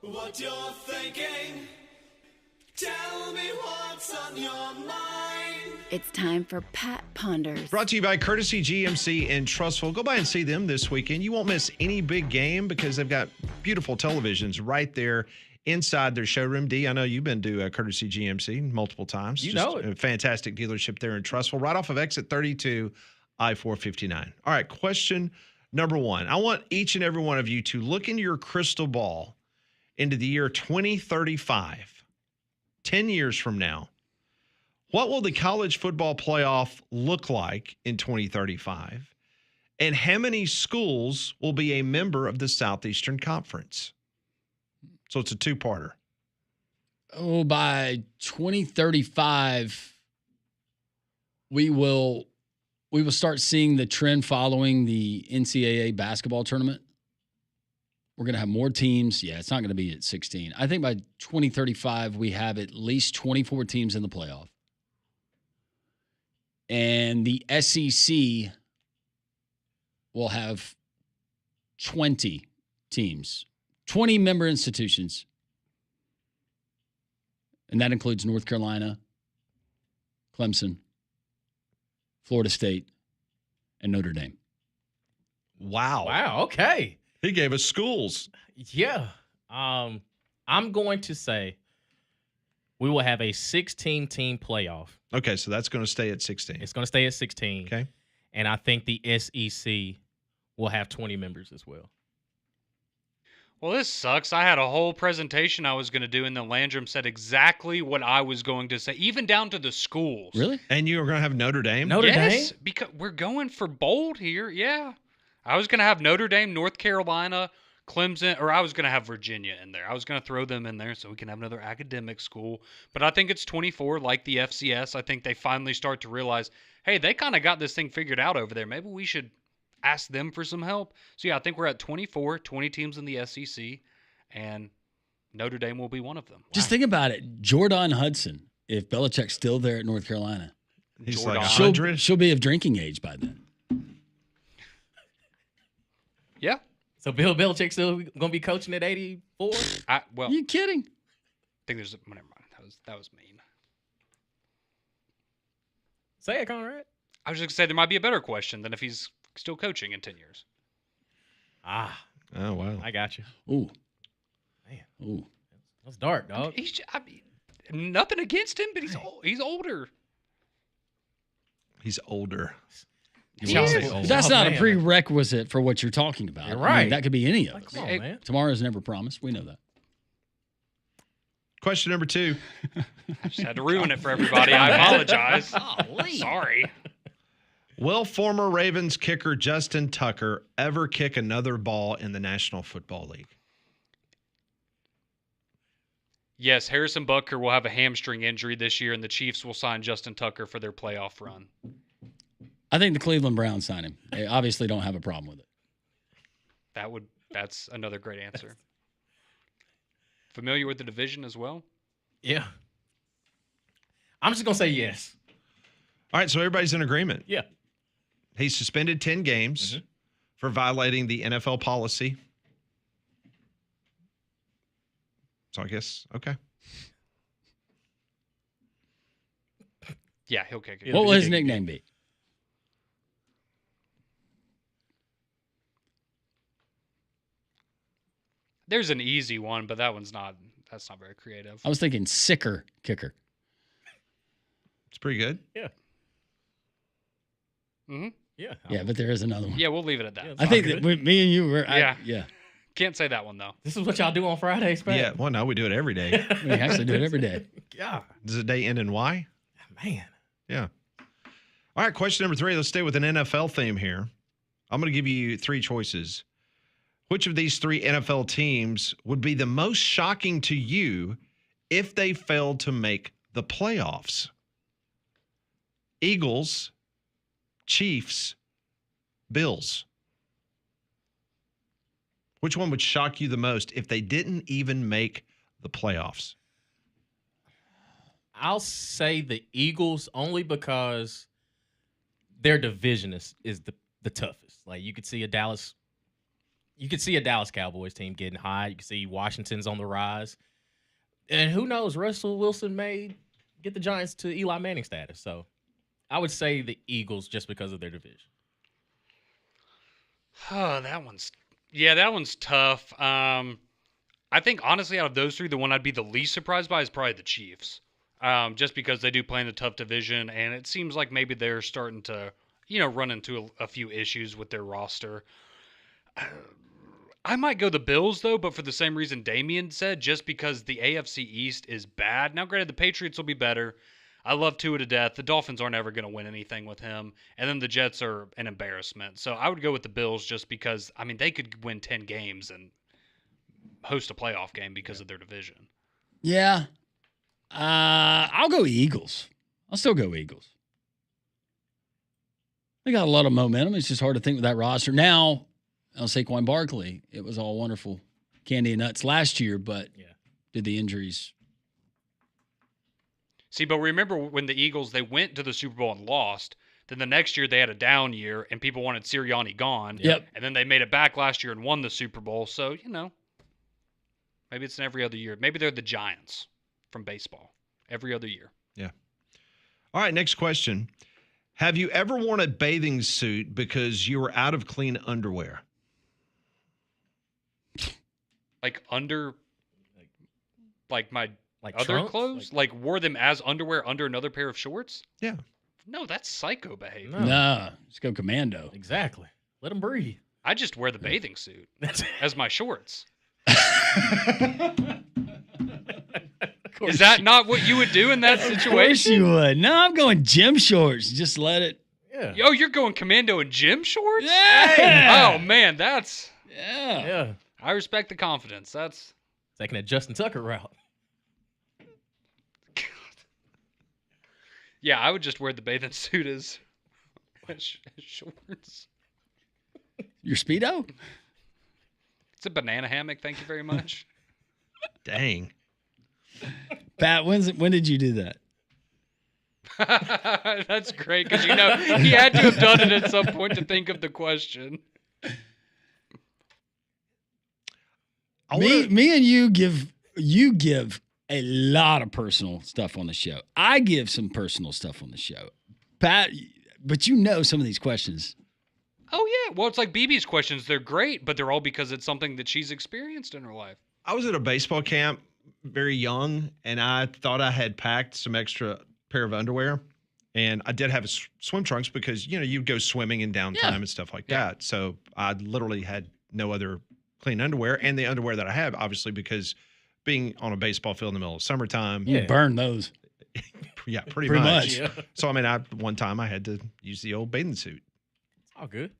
[SPEAKER 4] what you're thinking. Tell me what's on your mind.
[SPEAKER 11] It's time for Pat Ponders.
[SPEAKER 1] Brought to you by Courtesy GMC in Trussville. Go by and see them this weekend. You won't miss any big game because they've got beautiful televisions right there inside their showroom. D, I know you've been to Courtesy GMC multiple times.
[SPEAKER 10] You know it.
[SPEAKER 1] A fantastic dealership there in Trussville, right off of exit 32, I-459. All right, question number one. I want each and every one of you to look into your crystal ball into the year 2035, 10 years from now. What will the college football playoff look like in 2035? And how many schools will be a member of the Southeastern Conference? So it's a two-parter.
[SPEAKER 2] Oh, by 2035, we will start seeing the trend following the NCAA basketball tournament. We're going to have more teams. Yeah, it's not going to be at 16. I think by 2035, we have at least 24 teams in the playoff. And the SEC will have 20 teams. 20 member institutions. And that includes North Carolina, Clemson, Florida State, and Notre Dame.
[SPEAKER 1] Wow.
[SPEAKER 10] Wow. Okay.
[SPEAKER 1] He gave us schools.
[SPEAKER 10] Yeah. I'm going to say we will have a 16-team playoff.
[SPEAKER 1] Okay, so that's going to stay at 16.
[SPEAKER 10] It's going to stay at 16.
[SPEAKER 1] Okay.
[SPEAKER 10] And I think the SEC will have 20 members as well.
[SPEAKER 3] Well, this sucks. I had a whole presentation I was going to do, and then Landrum said exactly what I was going to say, even down to the schools.
[SPEAKER 2] Really?
[SPEAKER 1] And you were going to have Notre Dame?
[SPEAKER 3] Yes, because we're going for bold here. Yeah. I was going to have Notre Dame, North Carolina, Clemson, or I was going to have Virginia in there. I was going to throw them in there so we can have another academic school. But I think it's 24, like the FCS. I think they finally start to realize, hey, they kind of got this thing figured out over there. Maybe we should ask them for some help. So, yeah, I think we're at 24, 20 teams in the SEC, and Notre Dame will be one of them.
[SPEAKER 2] Just think about it. Jordan Hudson, if Belichick's still there at North Carolina.
[SPEAKER 1] He's like 100.
[SPEAKER 2] She'll be of drinking age by then.
[SPEAKER 3] Yeah.
[SPEAKER 10] So Bill Belichick's still going to be coaching at 84?
[SPEAKER 2] Are you kidding?
[SPEAKER 3] I think there's – never mind. That was mean.
[SPEAKER 10] Say it, Conrad.
[SPEAKER 3] I was just going to say there might be a better question than if he's still coaching in 10 years.
[SPEAKER 10] Oh,
[SPEAKER 1] wow.
[SPEAKER 10] I got you.
[SPEAKER 2] Ooh.
[SPEAKER 10] Man.
[SPEAKER 2] Ooh.
[SPEAKER 10] That's dark, dog.
[SPEAKER 3] I mean, nothing against him, but he's older.
[SPEAKER 1] He's older.
[SPEAKER 10] You wanna say old.
[SPEAKER 2] That's
[SPEAKER 10] Oh,
[SPEAKER 2] not
[SPEAKER 10] man.
[SPEAKER 2] a prerequisite for what you're talking about.
[SPEAKER 10] You're
[SPEAKER 2] I mean,
[SPEAKER 10] right.
[SPEAKER 2] that could be any of
[SPEAKER 10] Like,
[SPEAKER 2] us.
[SPEAKER 10] come on,
[SPEAKER 3] Hey,
[SPEAKER 10] man.
[SPEAKER 2] Tomorrow's never promised. We know that.
[SPEAKER 1] Question number 2.
[SPEAKER 3] I just had to ruin it for everybody. I apologize. Sorry.
[SPEAKER 1] Will former Ravens kicker Justin Tucker ever kick another ball in the National Football League?
[SPEAKER 3] Yes, Harrison Butker will have a hamstring injury this year, and the Chiefs will sign Justin Tucker for their playoff run.
[SPEAKER 2] I think the Cleveland Browns sign him. They obviously don't have a problem with it.
[SPEAKER 3] That's another great answer. Familiar with the division as well?
[SPEAKER 10] Yeah. I'm just going to say yes.
[SPEAKER 1] All right, so everybody's in agreement.
[SPEAKER 10] Yeah.
[SPEAKER 1] He's suspended 10 games for violating the NFL policy. So I guess, okay.
[SPEAKER 3] Yeah, he'll kick it.
[SPEAKER 2] What will his nickname be?
[SPEAKER 3] There's an easy one, but that's not very creative.
[SPEAKER 2] I was thinking sicker kicker.
[SPEAKER 1] It's pretty good.
[SPEAKER 10] Yeah.
[SPEAKER 3] Mm-hmm.
[SPEAKER 10] Yeah.
[SPEAKER 2] Yeah, but there is another one.
[SPEAKER 3] Yeah, we'll leave it at that.
[SPEAKER 10] Yeah,
[SPEAKER 2] I think that me and you were.
[SPEAKER 3] Yeah. Can't say that one, though.
[SPEAKER 10] This is what y'all do on Fridays, man.
[SPEAKER 1] Yeah, well, no, we do it every day.
[SPEAKER 2] We actually do it every day.
[SPEAKER 10] Yeah.
[SPEAKER 1] Does the day end in Y?
[SPEAKER 10] Man.
[SPEAKER 1] Yeah. All right, question number 3. Let's stay with an NFL theme here. I'm going to give you 3 choices. Which of these 3 NFL teams would be the most shocking to you if they failed to make the playoffs? Eagles, Chiefs, Bills. Which one would shock you the most if they didn't even make the playoffs?
[SPEAKER 10] I'll say the Eagles only because their division is the toughest. Like you could see a Dallas Cowboys team getting high. You can see Washington's on the rise. And who knows, Russell Wilson may get the Giants to Eli Manning status. So I would say the Eagles just because of their division.
[SPEAKER 3] Oh, that one's tough. I think honestly, out of those 3, the one I'd be the least surprised by is probably the Chiefs. Just because they do play in a tough division, and it seems like maybe they're starting to, run into a few issues with their roster. I might go the Bills, though, but for the same reason Damian said, just because the AFC East is bad. Now, granted, the Patriots will be better. I love Tua to death. The Dolphins aren't ever going to win anything with him. And then the Jets are an embarrassment. So I would go with the Bills just because, they could win 10 games and host a playoff game because of their division.
[SPEAKER 2] Yeah. I'll go Eagles. I'll still go Eagles. They got a lot of momentum. It's just hard to think with that roster. Now, Saquon Barkley, it was all wonderful candy and nuts last year, but did the injuries...
[SPEAKER 3] See, but remember when the Eagles, they went to the Super Bowl and lost. Then the next year they had a down year, and people wanted Sirianni gone.
[SPEAKER 2] Yep.
[SPEAKER 3] And then they made it back last year and won the Super Bowl. So, maybe it's an every other year. Maybe they're the Giants from baseball. Every other year.
[SPEAKER 1] Yeah. All right, next question. Have you ever worn a bathing suit because you were out of clean underwear?
[SPEAKER 3] Like under, like my other
[SPEAKER 10] trunks?
[SPEAKER 3] clothes? Like wore them as underwear under another pair of shorts?
[SPEAKER 1] Yeah.
[SPEAKER 3] No, that's psycho behavior.
[SPEAKER 2] No, let's go commando.
[SPEAKER 10] Exactly. Let them breathe.
[SPEAKER 3] I just wear the bathing suit as my shorts. Is that not what you would do in that situation?
[SPEAKER 2] Of course you would. No, I'm going gym shorts. Just let it.
[SPEAKER 10] Yeah.
[SPEAKER 3] Yo, you're going commando in gym shorts?
[SPEAKER 2] Yeah.
[SPEAKER 3] Oh, man, that's...
[SPEAKER 2] Yeah.
[SPEAKER 10] Yeah.
[SPEAKER 3] I respect the confidence. That's...
[SPEAKER 10] Taking that Justin Tucker route.
[SPEAKER 3] Yeah, I would just wear the bathing suit as shorts.
[SPEAKER 2] Your Speedo?
[SPEAKER 3] It's a banana hammock. Thank you very much.
[SPEAKER 1] Dang.
[SPEAKER 2] Pat, when did you do that?
[SPEAKER 3] That's great because he had to have done it at some point to think of the question.
[SPEAKER 2] Me and you give a lot of personal stuff on the show. I give some personal stuff on the show. Pat, but some of these questions.
[SPEAKER 3] Oh Well, it's like BB's questions. They're great, but they're all because it's something that she's experienced in her life.
[SPEAKER 1] I was at a baseball camp very young, and I thought I had packed some extra pair of underwear. And I did have swim trunks because, you'd go swimming in downtime and stuff like that. So I literally had no other clean underwear. And the underwear that I have, obviously, because being on a baseball field in the middle of summertime.
[SPEAKER 2] You burn those.
[SPEAKER 1] Yeah, pretty much.
[SPEAKER 2] Yeah.
[SPEAKER 1] So, one time I had to use the old bathing suit.
[SPEAKER 10] All good.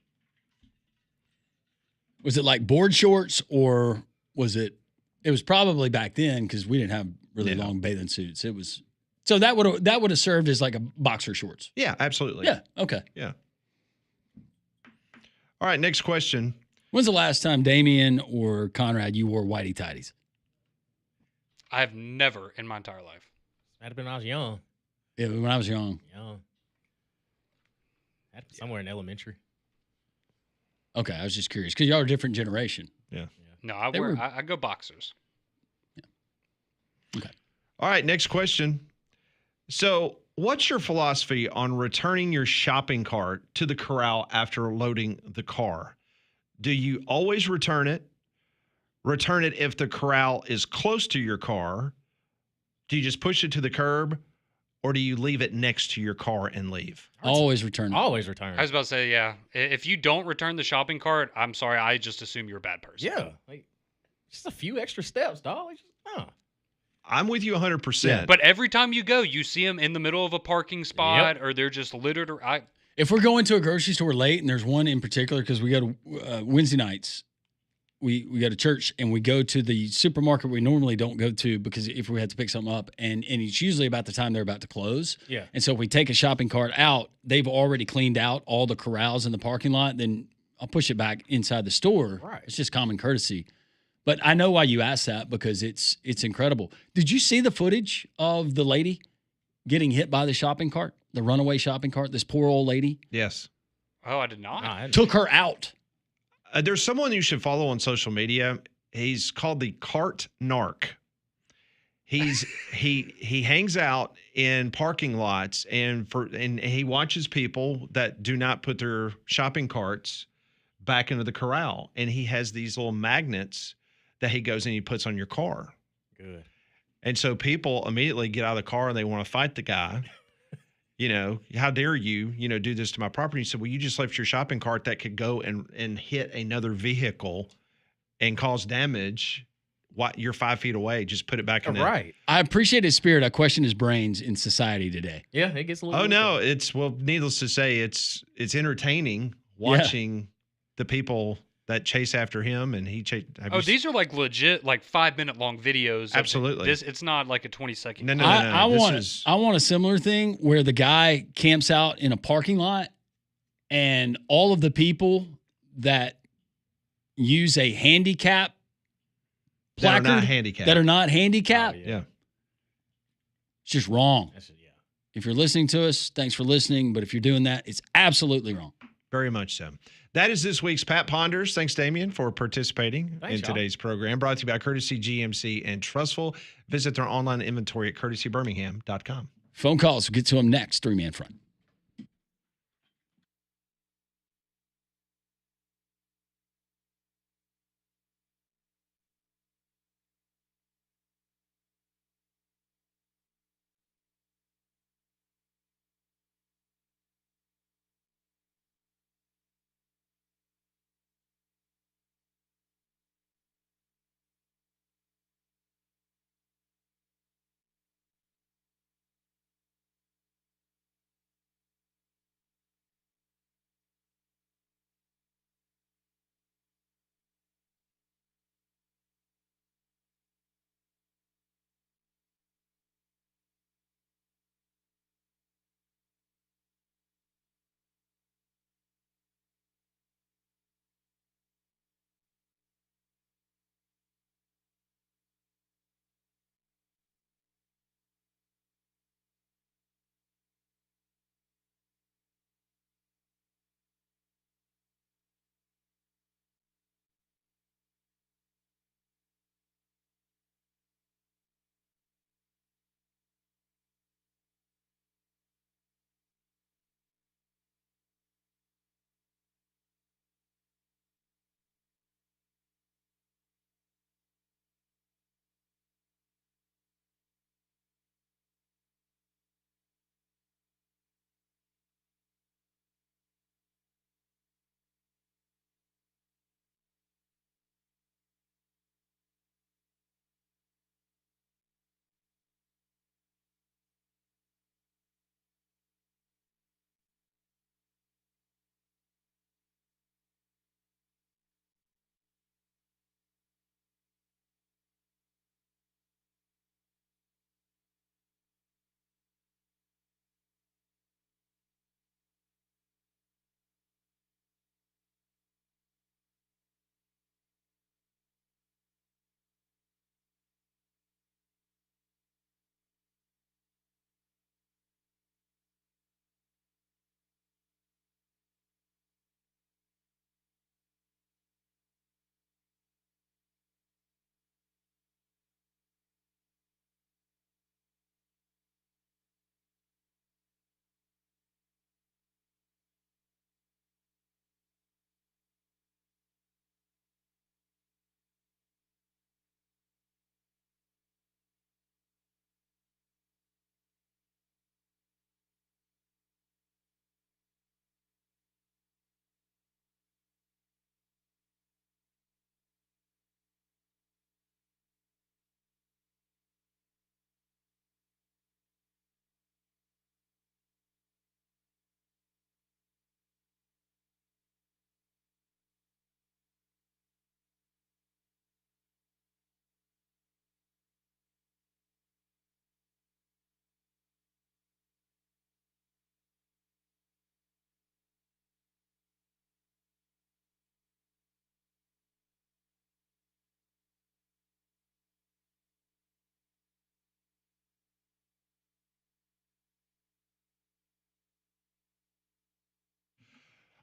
[SPEAKER 2] Was it like board shorts, or was it? It was probably back then because we didn't have really long bathing suits. It was so that would have served as like a boxer shorts.
[SPEAKER 1] Yeah, absolutely.
[SPEAKER 2] Yeah. Okay.
[SPEAKER 1] Yeah. All right. Next question.
[SPEAKER 2] When's the last time, Damien or Conrad, you wore whitey tighties?
[SPEAKER 3] I've never in my entire life.
[SPEAKER 10] Might have been when I was young.
[SPEAKER 2] Yeah, when I was young.
[SPEAKER 10] Young. Somewhere in elementary.
[SPEAKER 2] Okay, I was just curious because y'all are a different generation.
[SPEAKER 1] Yeah.
[SPEAKER 3] No, I go boxers.
[SPEAKER 2] Yeah. Okay.
[SPEAKER 1] All right, next question. So, what's your philosophy on returning your shopping cart to the corral after loading the car? Do you always return it? Return it if the corral is close to your car? Do you just push it to the curb? Or do you leave it next to your car and leave?
[SPEAKER 2] Always return it.
[SPEAKER 10] Always return
[SPEAKER 3] I was about to say, yeah. If you don't return the shopping cart, I'm sorry. I just assume you're a bad person.
[SPEAKER 10] Yeah. Like, just a few extra steps, dog.
[SPEAKER 1] I'm with you 100%.
[SPEAKER 3] But every time you go, you see them in the middle of a parking spot or they're just littered.
[SPEAKER 2] If we're going to a grocery store late, and there's one in particular because we go to Wednesday nights, we go to church and we go to the supermarket we normally don't go to because if we had to pick something up, and it's usually about the time they're about to close.
[SPEAKER 10] Yeah.
[SPEAKER 2] And so if we take a shopping cart out, they've already cleaned out all the corrals in the parking lot, then I'll push it back inside the store.
[SPEAKER 10] Right.
[SPEAKER 2] It's just common courtesy. But I know why you asked that because it's incredible. Did you see the footage of the lady getting hit by the shopping cart, the runaway shopping cart, this poor old lady?
[SPEAKER 1] Yes.
[SPEAKER 3] Oh, I did not.
[SPEAKER 2] Took her out.
[SPEAKER 1] There's someone you should follow on social media. He's called the Cart Narc. He hangs out in parking lots and he watches people that do not put their shopping carts back into the corral. And he has these little magnets that he goes and he puts on your car.
[SPEAKER 10] Good.
[SPEAKER 1] And so people immediately get out of the car and they want to fight the guy. How dare you, do this to my property? He said, well, you just left your shopping cart that could go and hit another vehicle and cause damage. You're 5 feet away. Just put it back in there.
[SPEAKER 10] Right.
[SPEAKER 2] I appreciate his spirit. I question his brains in society today.
[SPEAKER 10] Yeah, it gets a little.
[SPEAKER 1] Oh, no. Needless to say, it's entertaining watching the people that chase after him, and he chased.
[SPEAKER 3] These are like legit, like 5-minute long videos.
[SPEAKER 1] Absolutely.
[SPEAKER 3] It's not like a 20-second.
[SPEAKER 1] No.
[SPEAKER 2] I want a similar thing where the guy camps out in a parking lot, and all of the people that use a handicap placard
[SPEAKER 1] that
[SPEAKER 2] are not handicapped.
[SPEAKER 10] Oh,
[SPEAKER 1] yeah.
[SPEAKER 2] It's just wrong. If you're listening to us, thanks for listening. But if you're doing that, it's absolutely wrong.
[SPEAKER 1] Very much so. That is this week's Pat Ponders. Thanks, Damien, for participating in today's program. Brought to you by Courtesy GMC and Trustful. Visit their online inventory at courtesybirmingham.com.
[SPEAKER 2] Phone calls. We'll get to them next. 3-Man Front.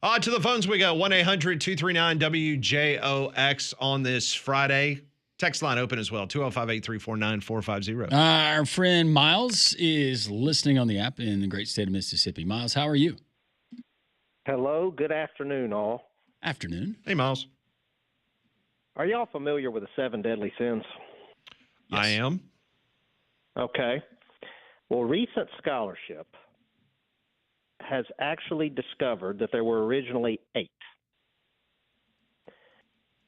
[SPEAKER 1] To the phones we go. 1-800-239-WJOX on this Friday. Text line open as well. 205-834-9450.
[SPEAKER 2] Our friend Miles is listening on the app in the great state of Mississippi. Miles, how are you?
[SPEAKER 12] Hello. Good afternoon, all.
[SPEAKER 2] Afternoon.
[SPEAKER 1] Hey, Miles.
[SPEAKER 12] Are y'all familiar with the 7 deadly sins?
[SPEAKER 1] Yes. I am.
[SPEAKER 12] Okay. Well, recent scholarship has actually discovered that there were originally 8.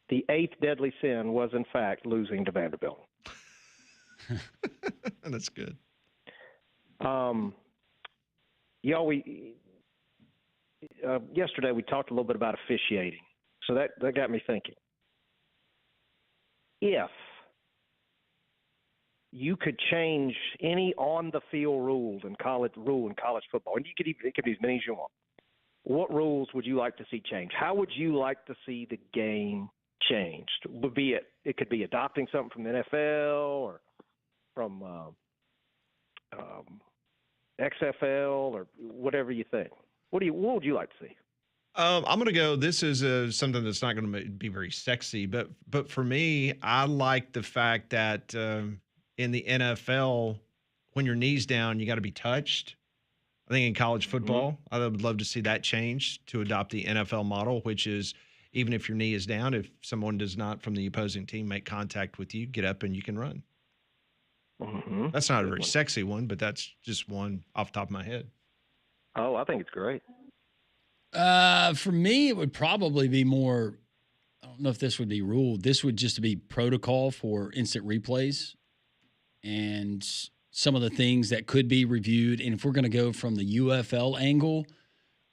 [SPEAKER 12] The 8th deadly sin was, in fact, losing to Vanderbilt.
[SPEAKER 1] That's good.
[SPEAKER 12] Yesterday we talked a little bit about officiating, so that got me thinking. If you could change any on-the-field rule in college football, and it could be as many as you want, what rules would you like to see changed? How would you like to see the game changed? It could be adopting something from the NFL or from XFL or whatever you think. What would you like to see?
[SPEAKER 1] I'm going to go. This is something that's not going to be very sexy, but for me, I like the fact that in the NFL, when your knee's down, you got to be touched. I think in college football, I would love to see that change to adopt the NFL model, which is even if your knee is down, if someone does not from the opposing team make contact with you, get up and you can run.
[SPEAKER 12] Mm-hmm.
[SPEAKER 1] That's not a very sexy one, but that's just one off the top of my head.
[SPEAKER 12] Oh, I think it's great.
[SPEAKER 2] For me, it would probably be more, I don't know if this would be ruled. This would just be protocol for instant replays and some of the things that could be reviewed. And if we're going to go from the UFL angle,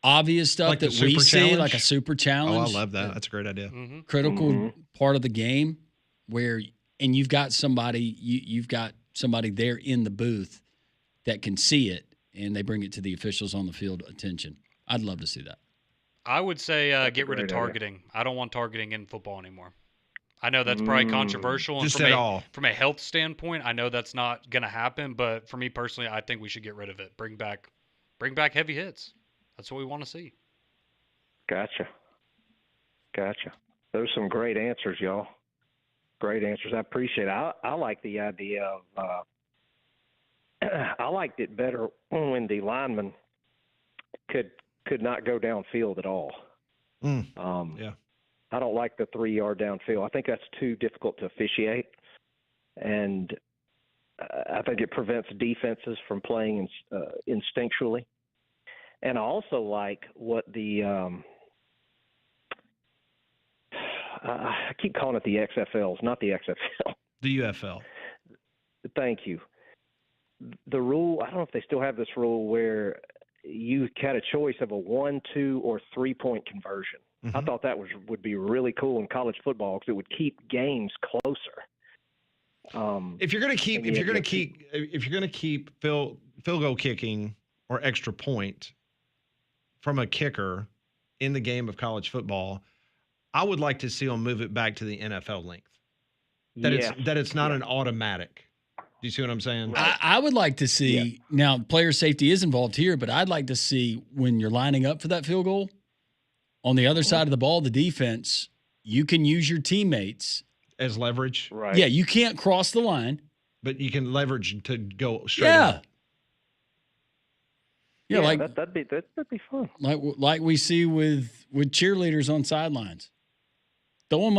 [SPEAKER 2] obvious stuff
[SPEAKER 1] like
[SPEAKER 2] that we see, like a super challenge.
[SPEAKER 1] Oh, I love that. That's a great idea.
[SPEAKER 2] Critical part of the game where, and you've got somebody, you've got somebody there in the booth that can see it, and they bring it to the officials on the field attention. I'd love to see that.
[SPEAKER 3] I would say get rid of targeting. I don't want targeting in football anymore. I know that's probably controversial.
[SPEAKER 1] Just
[SPEAKER 3] and
[SPEAKER 1] at all.
[SPEAKER 3] From a health standpoint, I know that's not going to happen. But for me personally, I think we should get rid of it. Bring back heavy hits. That's what we want to see.
[SPEAKER 12] Gotcha. Those are some great answers, y'all. Great answers. I appreciate it. I like the idea of I liked it better when the lineman could not go downfield at all.
[SPEAKER 1] Yeah.
[SPEAKER 12] I don't like the 3-yard downfield. I think that's too difficult to officiate, and I think it prevents defenses from playing instinctually. And I also like what the I keep calling it the XFLs, not the XFL.
[SPEAKER 1] The UFL.
[SPEAKER 12] Thank you. The rule, I don't know if they still have this rule where you had a choice of a 1, 2, or 3-point conversion. I thought that would be really cool in college football because it would keep games closer.
[SPEAKER 1] If you're going to keep field goal kicking or extra point from a kicker in the game of college football, I would like to see them move it back to the NFL length. That it's not an automatic. Do you see what I'm saying?
[SPEAKER 2] I would like to see, now player safety is involved here, but I'd like to see when you're lining up for that field goal, on the other side of the ball, the defense, you can use your teammates
[SPEAKER 1] as leverage.
[SPEAKER 12] Right.
[SPEAKER 2] Yeah, you can't cross the line.
[SPEAKER 1] But you can leverage to go straight up.
[SPEAKER 12] Yeah, like that'd be fun.
[SPEAKER 2] Like we see with cheerleaders on sidelines. Throw them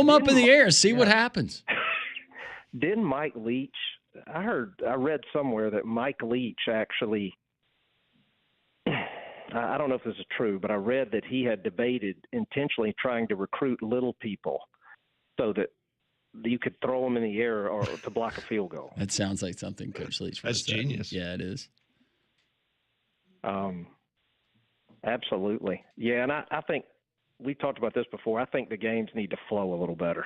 [SPEAKER 2] up in the air, see what happens.
[SPEAKER 12] Didn't Mike Leach? I read somewhere that Mike Leach actually. I don't know if this is true, but I read that he had debated intentionally trying to recruit little people so that you could throw them in the air or to block a field goal.
[SPEAKER 2] That sounds like something Coach Leach would
[SPEAKER 1] That's
[SPEAKER 2] say.
[SPEAKER 1] genius.
[SPEAKER 2] Yeah, it is.
[SPEAKER 12] Absolutely. Yeah, and I think we talked about this before. I think the games need to flow a little better.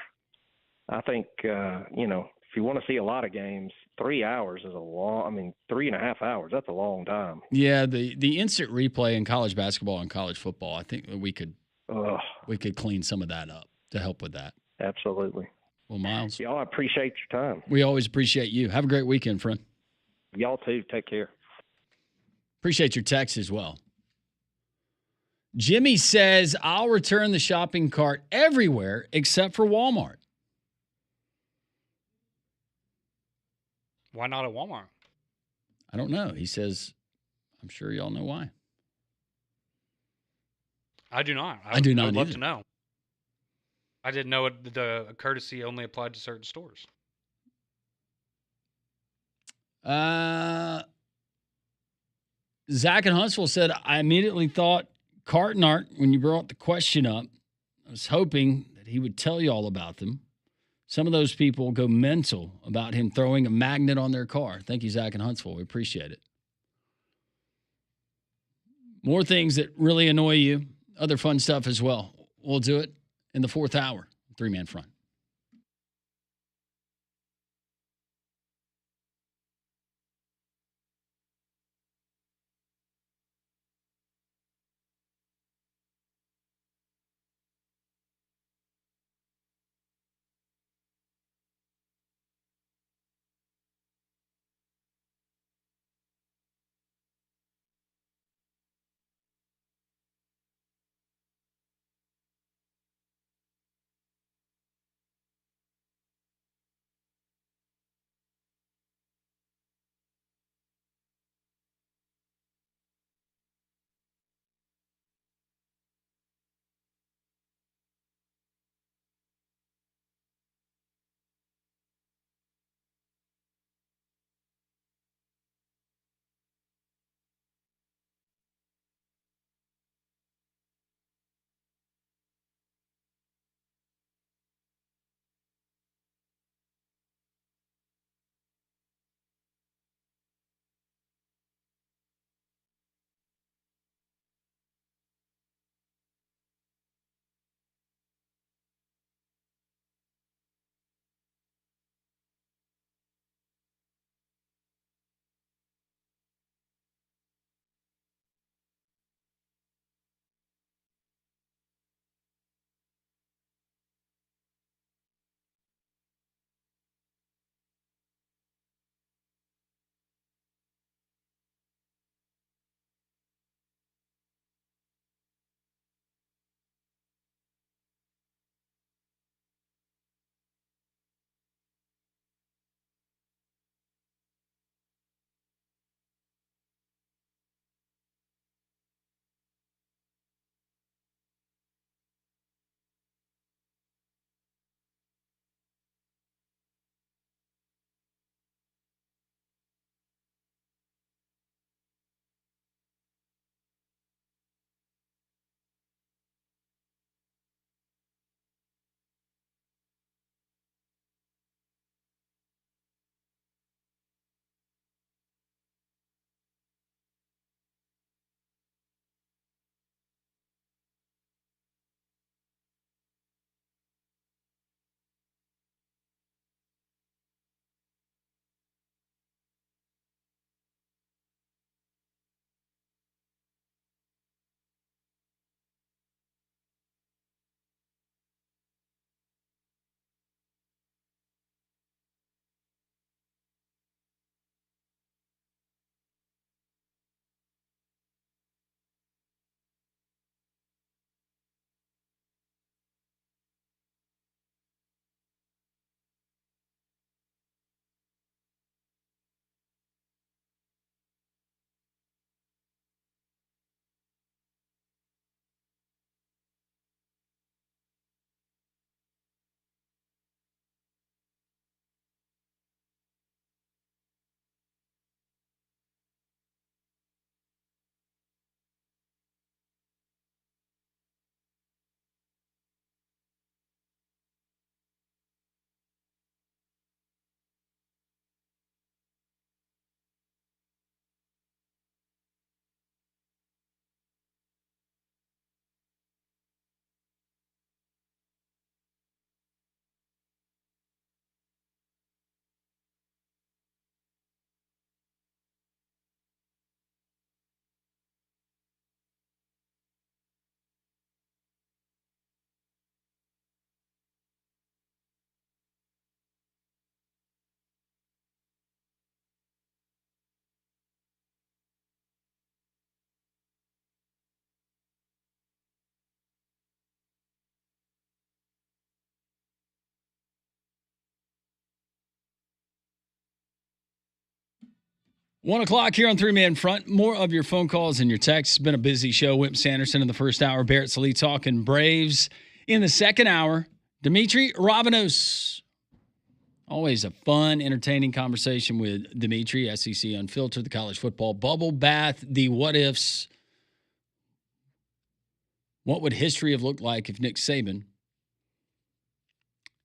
[SPEAKER 12] I think, if you want to see a lot of games, 3 hours is 3.5 hours, that's a long time.
[SPEAKER 2] Yeah, the instant replay in college basketball and college football, I think we could clean some of that up to help with that.
[SPEAKER 12] Absolutely.
[SPEAKER 2] Well, Miles.
[SPEAKER 12] Y'all, I appreciate your time.
[SPEAKER 2] We always appreciate you. Have a great weekend, friend.
[SPEAKER 12] Y'all too. Take care.
[SPEAKER 2] Appreciate your text as well. Jimmy says, I'll return the shopping cart everywhere except for Walmart.
[SPEAKER 3] Why not at Walmart?
[SPEAKER 2] I don't know. He says, I'm sure y'all know why.
[SPEAKER 3] I do not.
[SPEAKER 2] I do not
[SPEAKER 3] I would love
[SPEAKER 2] either.
[SPEAKER 3] to know. I didn't know the courtesy only applied to certain stores.
[SPEAKER 2] Zach in Huntsville said, I immediately thought carton art when you brought the question up. I was hoping that he would tell you all about them. Some of those people go mental about him throwing a magnet on their car. Thank you, Zach in Huntsville. We appreciate it. More things that really annoy you, other fun stuff as well. We'll do it in the fourth hour, three-man front. 1 o'clock here on Three Man Front. More of your phone calls and your texts. It's been a busy show. Wimp Sanderson in the first hour. Barrett Salee talking Braves in the second hour. Dimitri Ravanos. Always a fun, entertaining conversation with Dimitri, SEC Unfiltered, the college football bubble bath, the what ifs. What would history have looked like if Nick Saban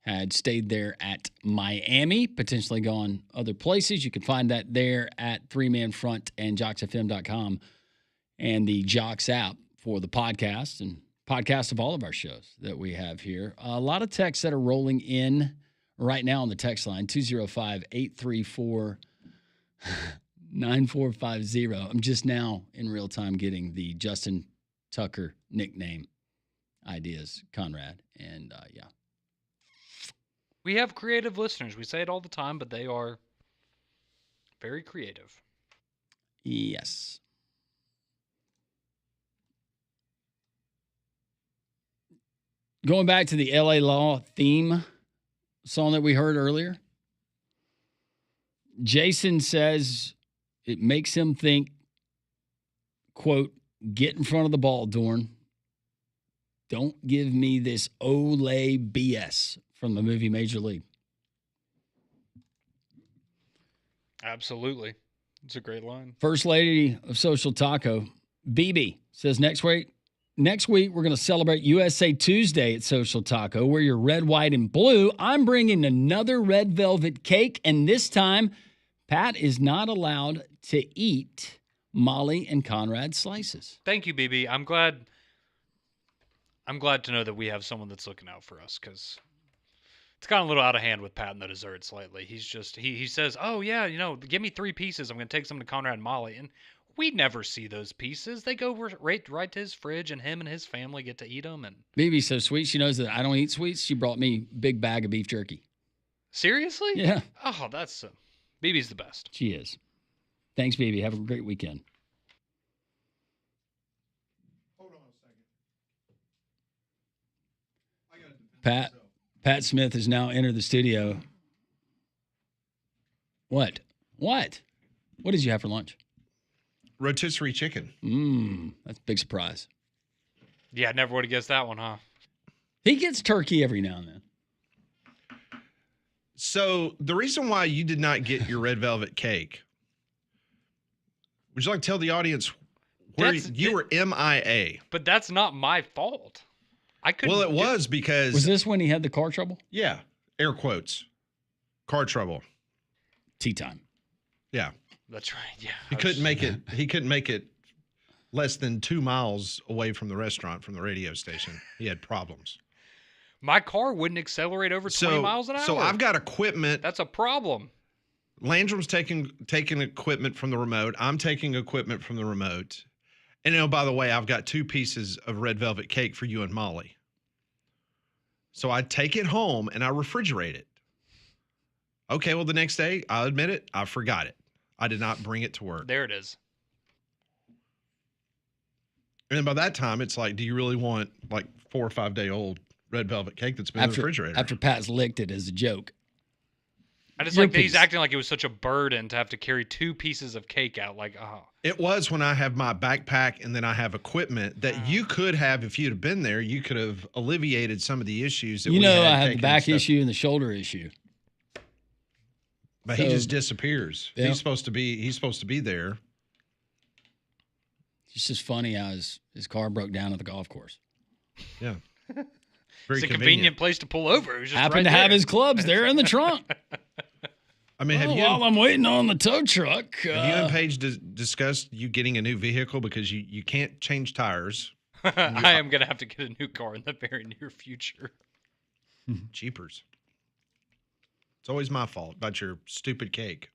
[SPEAKER 2] had stayed there at Miami, potentially gone other places? You can find that there at 3Man Front and JoxFM.com and the Jox app for the podcast and podcast of all of our shows that we have here. A lot of texts that are rolling in right now on the text line, 205-834-9450. I'm just now in real time getting the Justin Tucker nickname ideas, Conrad. And yeah.
[SPEAKER 3] We have creative listeners. We say it all the time, but they are very creative.
[SPEAKER 2] Yes. Going back to the LA Law theme song that we heard earlier, Jason says it makes him think, quote, get in front of the ball, Dorn. Don't give me this Olay BS from the movie Major League.
[SPEAKER 3] Absolutely. It's a great line.
[SPEAKER 2] First Lady of Social Taco, BB, says next week we're going to celebrate USA Tuesday at Social Taco. Wear your red, white, and blue. I'm bringing another red velvet cake, and this time Pat is not allowed to eat Molly and Conrad slices.
[SPEAKER 3] Thank you, BB. I'm glad to know that we have someone that's looking out for us, because it's gotten a little out of hand with Pat and the desserts lately. He's just he says, "Oh yeah, give me 3 pieces. I'm going to take some to Conrad and Molly." And we never see those pieces. They go right to his fridge, and him and his family get to eat them. And
[SPEAKER 2] BB's so sweet. She knows that I don't eat sweets. She brought me a big bag of beef jerky.
[SPEAKER 3] Seriously?
[SPEAKER 2] Yeah.
[SPEAKER 3] Oh, that's BB's the best.
[SPEAKER 2] She is. Thanks, BB. Have a great weekend. Pat Smith has now entered the studio. What? What did you have for lunch?
[SPEAKER 1] Rotisserie chicken.
[SPEAKER 2] That's a big surprise.
[SPEAKER 3] Yeah, I never would have guessed that one, huh?
[SPEAKER 2] He gets turkey every now and then.
[SPEAKER 1] So the reason why you did not get your red velvet cake, would you like to tell the audience where you were MIA?
[SPEAKER 3] But that's not my fault. I couldn't.
[SPEAKER 1] Well, it was because...
[SPEAKER 2] Was this when he had the car trouble?
[SPEAKER 1] Yeah. Air quotes. Car trouble.
[SPEAKER 2] Tea time.
[SPEAKER 1] Yeah.
[SPEAKER 3] That's right. Yeah.
[SPEAKER 1] He couldn't make it less than 2 miles away from the restaurant, from the radio station. He had problems.
[SPEAKER 3] My car wouldn't accelerate over 20 miles an hour.
[SPEAKER 1] So I've got equipment.
[SPEAKER 3] That's a problem.
[SPEAKER 1] Landrum's taking equipment from the remote. I'm taking equipment from the remote. And by the way, I've got 2 pieces of red velvet cake for you and Molly. So I take it home and I refrigerate it. Okay, well, the next day, I'll admit it, I forgot it. I did not bring it to work.
[SPEAKER 3] There it is.
[SPEAKER 1] And then by that time, it's like, do you really want like 4 or 5 day old red velvet cake that's been in the refrigerator?
[SPEAKER 2] After Pat's licked it as a joke.
[SPEAKER 3] I just like that he's acting like it was such a burden to have to carry 2 pieces of cake out. Like, oh.
[SPEAKER 1] It was when I have my backpack and then I have equipment that you could have, if you'd have been there, you could have alleviated some of the issues that we had.
[SPEAKER 2] I have the back issue and the shoulder issue.
[SPEAKER 1] But he just disappears. Yep. He's supposed to be there.
[SPEAKER 2] It's just funny how his car broke down at the golf course.
[SPEAKER 1] Yeah.
[SPEAKER 3] Very it's a convenient place to pull over. It was just
[SPEAKER 2] happened to have his clubs there in the trunk.
[SPEAKER 1] I mean,
[SPEAKER 2] while I'm waiting on the tow truck.
[SPEAKER 1] Have you and Paige discussed you getting a new vehicle because you can't change tires?
[SPEAKER 3] I am going to have to get a new car in the very near future.
[SPEAKER 1] Jeepers. It's always my fault about your stupid cake.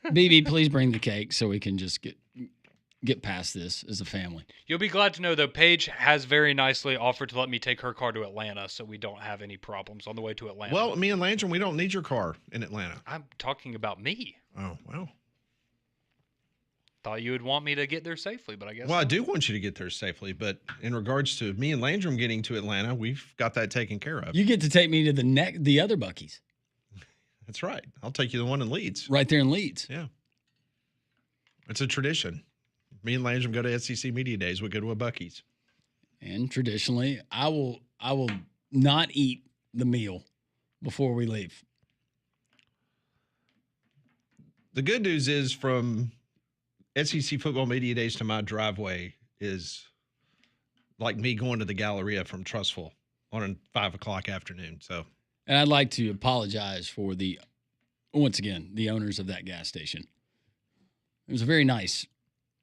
[SPEAKER 2] BB, please bring the cake so we can just get past this as a family.
[SPEAKER 3] You'll be glad to know, though, Paige has very nicely offered to let me take her car to Atlanta so we don't have any problems on the way to Atlanta.
[SPEAKER 1] Well, me and Landrum, we don't need your car in Atlanta.
[SPEAKER 3] I'm talking about me.
[SPEAKER 1] Oh, well.
[SPEAKER 3] Thought you would want me to get there safely, but I guess
[SPEAKER 1] Well, I do want you to get there safely, but in regards to me and Landrum getting to Atlanta, we've got that taken care of.
[SPEAKER 2] You get to take me to the other Buc-ee's.
[SPEAKER 1] That's right. I'll take you to the one in Leeds.
[SPEAKER 2] Right there in Leeds.
[SPEAKER 1] Yeah. It's a tradition. Me and Landrum go to SEC Media Days. We go to a Buc-ee's.
[SPEAKER 2] And traditionally, I will not eat the meal before we leave.
[SPEAKER 1] The good news is from SEC Football Media Days to my driveway is like me going to the Galleria from Trustful on a 5 o'clock afternoon. So,
[SPEAKER 2] and I'd like to apologize for once again, the owners of that gas station. It was a very nice,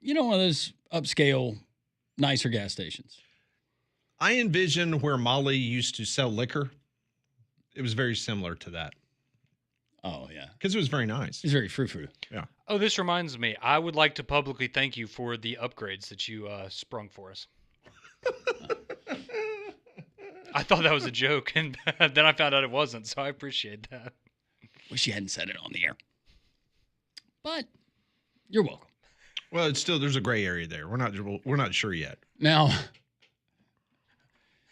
[SPEAKER 2] one of those upscale, nicer gas stations.
[SPEAKER 1] I envision where Molly used to sell liquor. It was very similar to that.
[SPEAKER 2] Oh, yeah.
[SPEAKER 1] Because it was very nice.
[SPEAKER 2] It's very frou-frou.
[SPEAKER 1] Yeah.
[SPEAKER 3] Oh, this reminds me. I would like to publicly thank you for the upgrades that you sprung for us. I thought that was a joke, and then I found out it wasn't, so I appreciate that.
[SPEAKER 2] Wish you hadn't said it on the air. But you're welcome.
[SPEAKER 1] Well, it's still, there's a gray area there. We're not sure yet.
[SPEAKER 2] Now,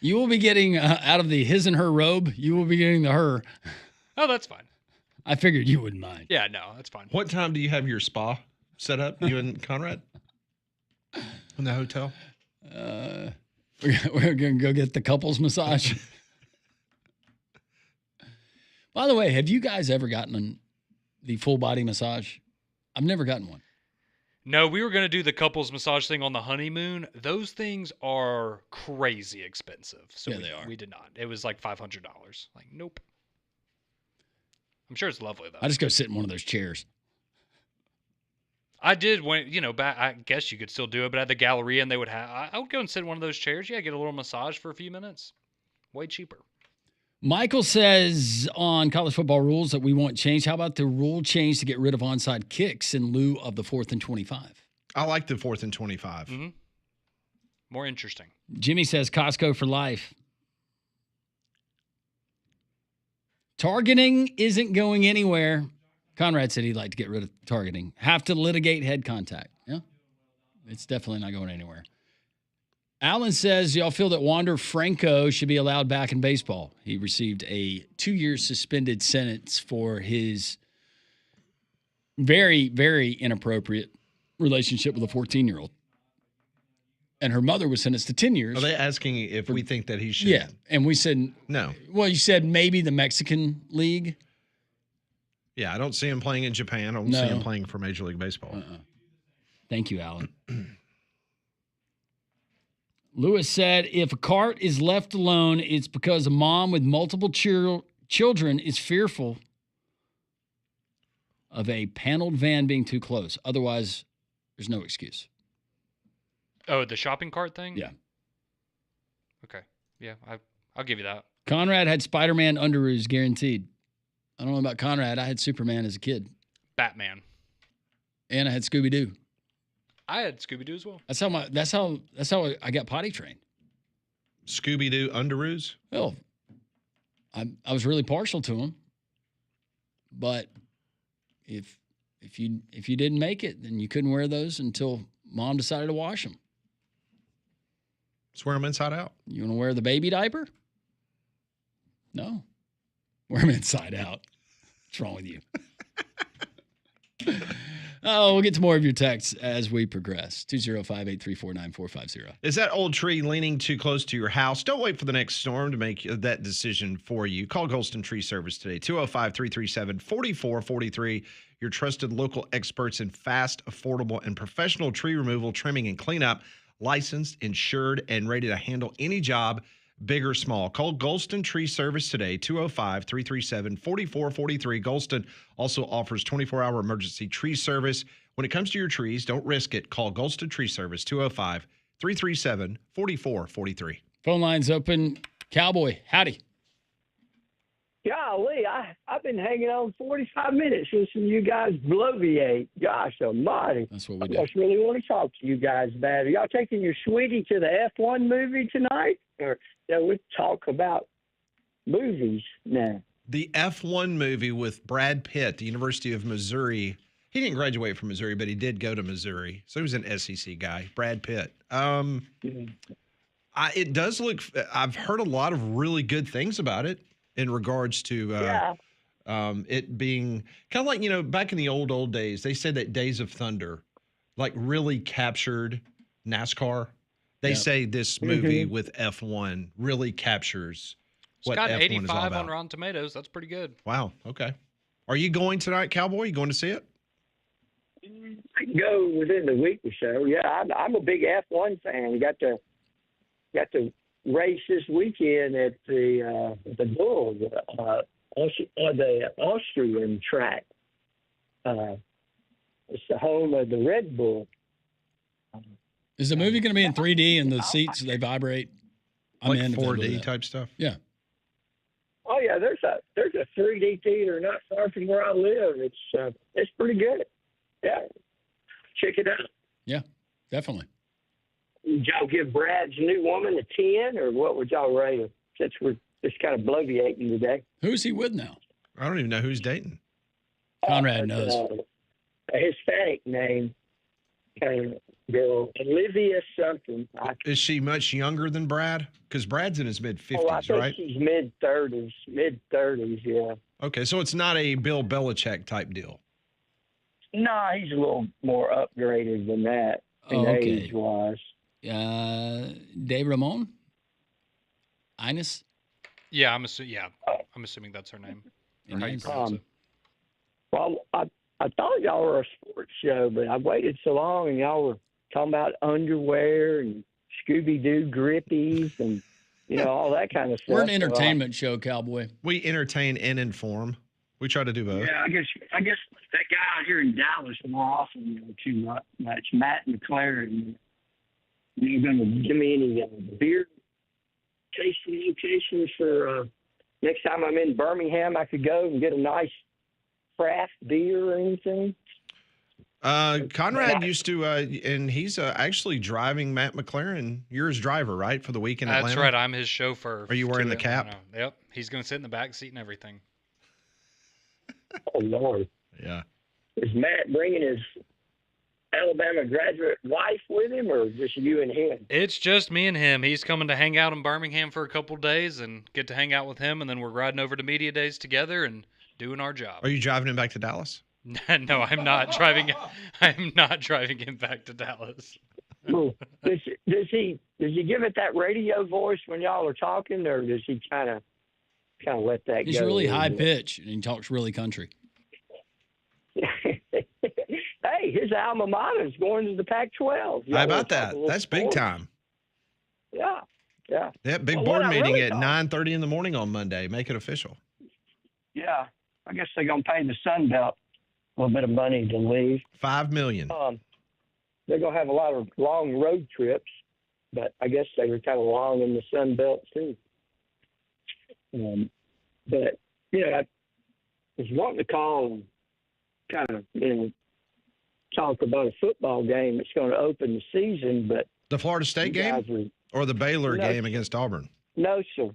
[SPEAKER 2] you will be getting out of the his and her robe, you will be getting the her.
[SPEAKER 3] Oh, that's fine.
[SPEAKER 2] I figured you wouldn't mind.
[SPEAKER 3] Yeah, no, that's fine.
[SPEAKER 1] What time do you have your spa set up, you and Conrad? In the hotel?
[SPEAKER 2] We're going to go get the couples massage. By the way, have you guys ever gotten the full body massage? I've never gotten one.
[SPEAKER 3] No, we were going to do the couples massage thing on the honeymoon. Those things are crazy expensive. So
[SPEAKER 2] they are.
[SPEAKER 3] We did not. It was like $500. Like, nope. I'm sure it's lovely, though.
[SPEAKER 2] I just go sit in one of those chairs.
[SPEAKER 3] I did when, back, I guess you could still do it, but at the Galleria, and they would have, I would go and sit in one of those chairs. Yeah, get a little massage for a few minutes. Way cheaper.
[SPEAKER 2] Michael says on college football rules that we want change. How about the rule change to get rid of onside kicks in lieu of the 4th and 25?
[SPEAKER 1] I like the 4th and 25.
[SPEAKER 3] Mm-hmm. More interesting.
[SPEAKER 2] Jimmy says Costco for life. Targeting isn't going anywhere. Conrad said he'd like to get rid of targeting. Have to litigate head contact. Yeah, it's definitely not going anywhere. Alan says, y'all feel that Wander Franco should be allowed back in baseball. He received a 2-year suspended sentence for his very, very inappropriate relationship with a 14-year-old. And her mother was sentenced to 10 years.
[SPEAKER 1] Are they asking if we think that he should?
[SPEAKER 2] Yeah, and we said
[SPEAKER 1] no.
[SPEAKER 2] Well, you said maybe the Mexican League.
[SPEAKER 1] Yeah, I don't see him playing in Japan. I don't see him playing for Major League Baseball.
[SPEAKER 2] Thank you, Alan. Lewis said, if a cart is left alone, it's because a mom with multiple children is fearful of a paneled van being too close. Otherwise, there's no excuse.
[SPEAKER 3] Oh, the shopping cart thing?
[SPEAKER 2] Yeah.
[SPEAKER 3] Okay. Yeah, I'll give you that.
[SPEAKER 2] Conrad had Spider-Man underoos guaranteed. I don't know about Conrad. I had Superman as a kid.
[SPEAKER 3] Batman.
[SPEAKER 2] And I had Scooby-Doo.
[SPEAKER 3] I had Scooby-Doo as well.
[SPEAKER 2] That's how I got potty trained.
[SPEAKER 1] Scooby-Doo underoos?
[SPEAKER 2] Well, I was really partial to them. But if you didn't make it, then you couldn't wear those until mom decided to wash them.
[SPEAKER 1] Just wear them inside out.
[SPEAKER 2] You want to wear the baby diaper? No. Wear them inside out. What's wrong with you? Oh, we'll get to more of your texts as we progress. 205-834-9450.
[SPEAKER 1] Is that old tree leaning too close to your house? Don't wait for the next storm to make that decision for you. Call Golston Tree Service today, 205-337-4443. Your trusted local experts in fast, affordable, and professional tree removal, trimming, and cleanup. Licensed, insured, and ready to handle any job, big or small. Call Golston Tree Service today, 205-337-4443. Golston also offers 24-hour emergency tree service. When it comes to your trees, don't risk it. Call Golston Tree Service, 205-337-4443.
[SPEAKER 2] Phone lines open. Cowboy, howdy.
[SPEAKER 13] Golly, I've been hanging on 45 minutes listening to you guys bloviate. Gosh almighty.
[SPEAKER 2] That's what we do.
[SPEAKER 13] I just really want to talk to you guys about it. Are y'all taking your sweetie to the F1 movie tonight? Or we talk about movies now?
[SPEAKER 1] The F1 movie with Brad Pitt, the University of Missouri. He didn't graduate from Missouri, but he did go to Missouri. So he was an SEC guy, Brad Pitt. It does look, I've heard a lot of really good things about it. In regards to it being kind of like, back in the old days, they said that Days of Thunder like really captured NASCAR. They say this movie with F1 really captures
[SPEAKER 3] It's
[SPEAKER 1] what
[SPEAKER 3] got
[SPEAKER 1] F1 is all
[SPEAKER 3] 85
[SPEAKER 1] about.
[SPEAKER 3] on Rotten Tomatoes. That's pretty good.
[SPEAKER 1] Wow. Okay. Are you going tonight, Cowboy? You going to see it?
[SPEAKER 13] I can go within the week or so. Yeah, I'm a big F1 fan. Got to race this weekend at the Bull, the Austrian track. It's the home of the Red Bull.
[SPEAKER 2] Is the movie going to be in 3D and the seats they vibrate? I'm
[SPEAKER 1] Like
[SPEAKER 2] in if they do
[SPEAKER 1] 4D
[SPEAKER 2] that.
[SPEAKER 1] type stuff?
[SPEAKER 2] Yeah.
[SPEAKER 13] Oh yeah, there's a 3D theater not far from where I live. It's pretty good. Yeah, check it out.
[SPEAKER 2] Yeah, definitely.
[SPEAKER 13] Would y'all give Brad's new woman a 10, or what would y'all rate her? Since we're just kind of bloviating today.
[SPEAKER 2] Who's he with now?
[SPEAKER 1] I don't even know who's dating.
[SPEAKER 2] Conrad knows.
[SPEAKER 13] A Hispanic name, kind of girl, Olivia something.
[SPEAKER 1] Is she much younger than Brad? Because Brad's in his mid-50s,
[SPEAKER 13] I think
[SPEAKER 1] right?
[SPEAKER 13] she's mid-30s. Yeah.
[SPEAKER 1] Okay, so it's not a Bill Belichick type deal.
[SPEAKER 13] No, he's a little more upgraded than that age-wise.
[SPEAKER 2] Dave Ramon? Ines?
[SPEAKER 3] Yeah, I'm assuming that's her name. Or how you pronounce it.
[SPEAKER 13] Well, I thought y'all were a sports show, but I waited so long, and y'all were talking about underwear and Scooby-Doo grippies and, all that kind of stuff.
[SPEAKER 2] We're an entertainment show, Cowboy.
[SPEAKER 1] We entertain and inform. We try to do both.
[SPEAKER 13] Yeah, I guess that guy out here in Dallas more often too much. Matt McLaren. You're going to give me any beer tasting locations for next time I'm in Birmingham? I could go and get a nice craft beer or anything.
[SPEAKER 1] Conrad used to, and he's actually driving Matt McLaren. You're his driver, right, for the week in Atlanta?
[SPEAKER 3] That's right. I'm his chauffeur.
[SPEAKER 1] Are you wearing the cap?
[SPEAKER 3] Atlanta. Yep. He's going to sit in the back seat and everything.
[SPEAKER 13] Oh, Lord.
[SPEAKER 1] Yeah.
[SPEAKER 13] Is Matt bringing his Alabama graduate wife with him, or just you and him?
[SPEAKER 3] It's just me and him. He's coming to hang out in Birmingham for a couple days and get to hang out with him, and then we're riding over to media days together and doing our job.
[SPEAKER 1] Are you driving him back to Dallas?
[SPEAKER 3] No, I'm not driving. I'm not driving him back to Dallas.
[SPEAKER 13] Does he give it that radio voice when y'all are talking, or does he kind of let that go?
[SPEAKER 2] He's really high pitch and he talks really country.
[SPEAKER 13] Hey, his alma mater is going to the Pac-12.
[SPEAKER 1] How about that? That's big time.
[SPEAKER 13] Yeah.
[SPEAKER 1] Yeah, big board meeting at 9:30 in the morning on Monday. Make it official.
[SPEAKER 13] Yeah, I guess they're going to pay the Sun Belt a little bit of money to leave.
[SPEAKER 1] $5 million.
[SPEAKER 13] They're going to have a lot of long road trips, but I guess they were kind of long in the Sun Belt too. But I was wanting to call and kind of talk about a football game that's going to open the season, but
[SPEAKER 1] the Florida State game or the Baylor game against Auburn?
[SPEAKER 13] No, sir.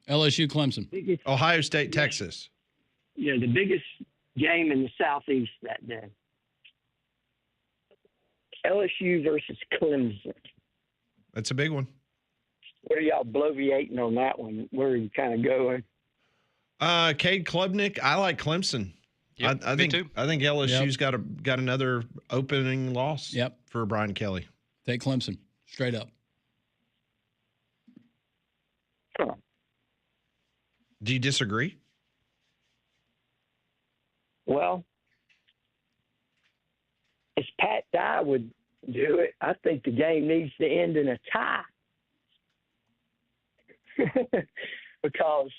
[SPEAKER 2] LSU, Clemson.
[SPEAKER 1] Ohio State, Texas.
[SPEAKER 13] Yeah, the biggest game in the Southeast that day. LSU versus Clemson.
[SPEAKER 1] That's a big one.
[SPEAKER 13] What are y'all bloviating on that one? Where are you kind of going?
[SPEAKER 1] Cade Klubnik, I like Clemson.
[SPEAKER 3] Yep,
[SPEAKER 1] I think
[SPEAKER 3] too.
[SPEAKER 1] I think LSU's got another opening loss.
[SPEAKER 2] Yep.
[SPEAKER 1] For Brian Kelly.
[SPEAKER 2] Take Clemson straight up.
[SPEAKER 13] Huh.
[SPEAKER 1] Do you disagree?
[SPEAKER 13] Well, as Pat Dye would do it, I think the game needs to end in a tie. Because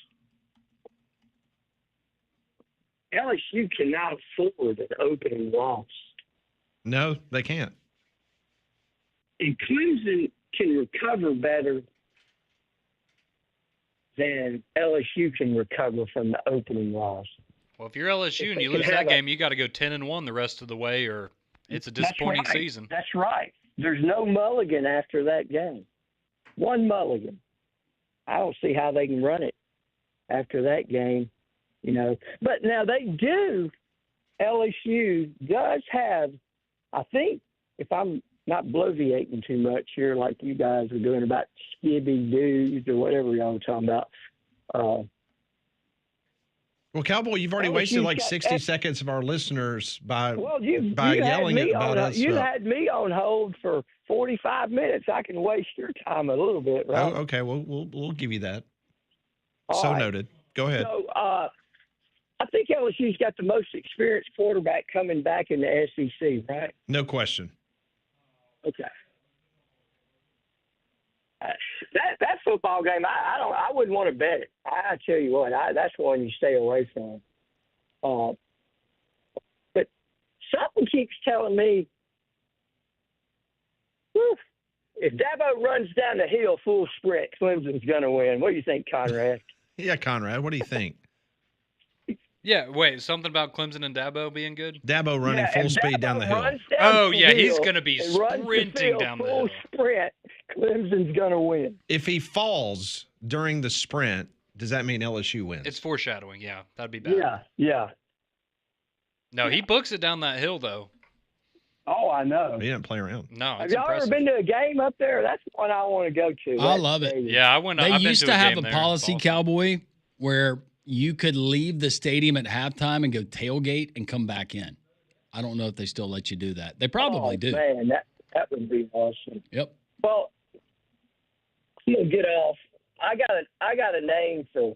[SPEAKER 13] LSU cannot afford an opening loss.
[SPEAKER 1] No, they can't.
[SPEAKER 13] And Clemson can recover better than LSU can recover from the opening loss.
[SPEAKER 3] Well, if you're LSU and you lose that game, you got to go 10-1 the rest of the way, or it's a disappointing season.
[SPEAKER 13] That's right. There's no mulligan after that game. One mulligan. I don't see how they can run it after that game, But now they do. LSU does have, I think, if I'm not bloviating too much here like you guys are doing about skibby dudes or whatever y'all are talking about.
[SPEAKER 1] Well, Cowboy, you've already wasted like 60 seconds of our listeners by
[SPEAKER 13] you
[SPEAKER 1] yelling about us.
[SPEAKER 13] You had me on hold for 45 minutes. I can waste your time a little bit, right?
[SPEAKER 1] Oh, okay. Well, we'll give you that.
[SPEAKER 13] All
[SPEAKER 1] so
[SPEAKER 13] right.
[SPEAKER 1] noted. Go ahead.
[SPEAKER 13] So I think LSU's got the most experienced quarterback coming back in the SEC, right?
[SPEAKER 1] No question.
[SPEAKER 13] Okay. That football game, I wouldn't want to bet it. I tell you what, that's one you stay away from. But something keeps telling me, if Dabo runs down the hill full sprint, Clemson's going to win. What do you think, Conrad?
[SPEAKER 1] Yeah, Conrad, what do you think?
[SPEAKER 3] Yeah, wait, something about Clemson and Dabo being good?
[SPEAKER 1] Dabo running full speed down the hill.
[SPEAKER 3] Oh, yeah, he's going to be sprinting down the hill.
[SPEAKER 13] Full sprint, Clemson's going to win.
[SPEAKER 1] If he falls during the sprint, does that mean LSU wins?
[SPEAKER 3] It's foreshadowing, yeah. That'd be bad.
[SPEAKER 13] Yeah.
[SPEAKER 3] No, he books it down that hill, though.
[SPEAKER 13] Oh, I know.
[SPEAKER 1] He didn't play around.
[SPEAKER 3] No,
[SPEAKER 13] Have
[SPEAKER 3] it's
[SPEAKER 13] y'all
[SPEAKER 3] impressive.
[SPEAKER 13] ever been to a game up there? That's the one I want to go to.
[SPEAKER 2] I love it.
[SPEAKER 3] Yeah, I went.
[SPEAKER 2] They
[SPEAKER 3] I've been
[SPEAKER 2] used
[SPEAKER 3] to
[SPEAKER 2] to
[SPEAKER 3] a
[SPEAKER 2] have
[SPEAKER 3] game
[SPEAKER 2] a
[SPEAKER 3] there.
[SPEAKER 2] policy,
[SPEAKER 3] It's awesome.
[SPEAKER 2] Cowboy, where you could leave the stadium at halftime and go tailgate and come back in. I don't know if they still let you do that. They probably do.
[SPEAKER 13] Man, that would be awesome.
[SPEAKER 2] Yep.
[SPEAKER 13] Well, I'm gonna get off. I got a name for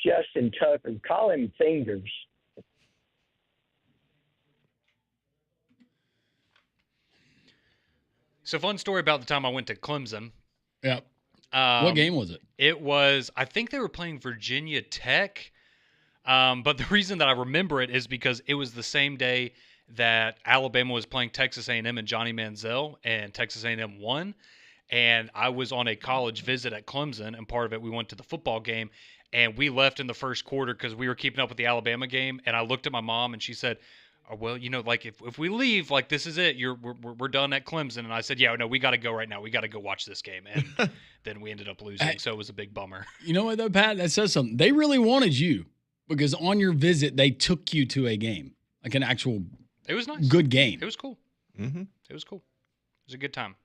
[SPEAKER 13] Justin Tucker. Call him Fingers.
[SPEAKER 3] So, fun story about the time I went to Clemson.
[SPEAKER 2] Yep. What game was it?
[SPEAKER 3] It was, I think they were playing Virginia Tech. But the reason that I remember it is because it was the same day that Alabama was playing Texas A&M and Johnny Manziel, and Texas A&M won. And I was on a college visit at Clemson, and part of it we went to the football game, and we left in the first quarter because we were keeping up with the Alabama game. And I looked at my mom, and she said, "Oh, well, you know, like if we leave, like this is it. We're done at Clemson." And I said, "Yeah, no, we got to go right now. We got to go watch this game." And then we ended up losing, so it was a big bummer.
[SPEAKER 2] You know what, though, Pat? That says something. They really wanted you because on your visit, they took you to a game, like an actual
[SPEAKER 3] It was nice.
[SPEAKER 2] good game.
[SPEAKER 3] It was cool.
[SPEAKER 1] Mm-hmm.
[SPEAKER 3] It was cool. It was a good time.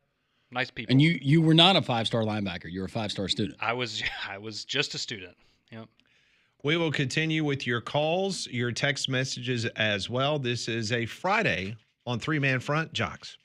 [SPEAKER 3] Nice people.
[SPEAKER 2] And you were not a 5-star linebacker. You were a 5-star student.
[SPEAKER 3] I was just a student. Yep.
[SPEAKER 1] We will continue with your calls, your text messages as well. This is a Friday on Three Man Front. Jox.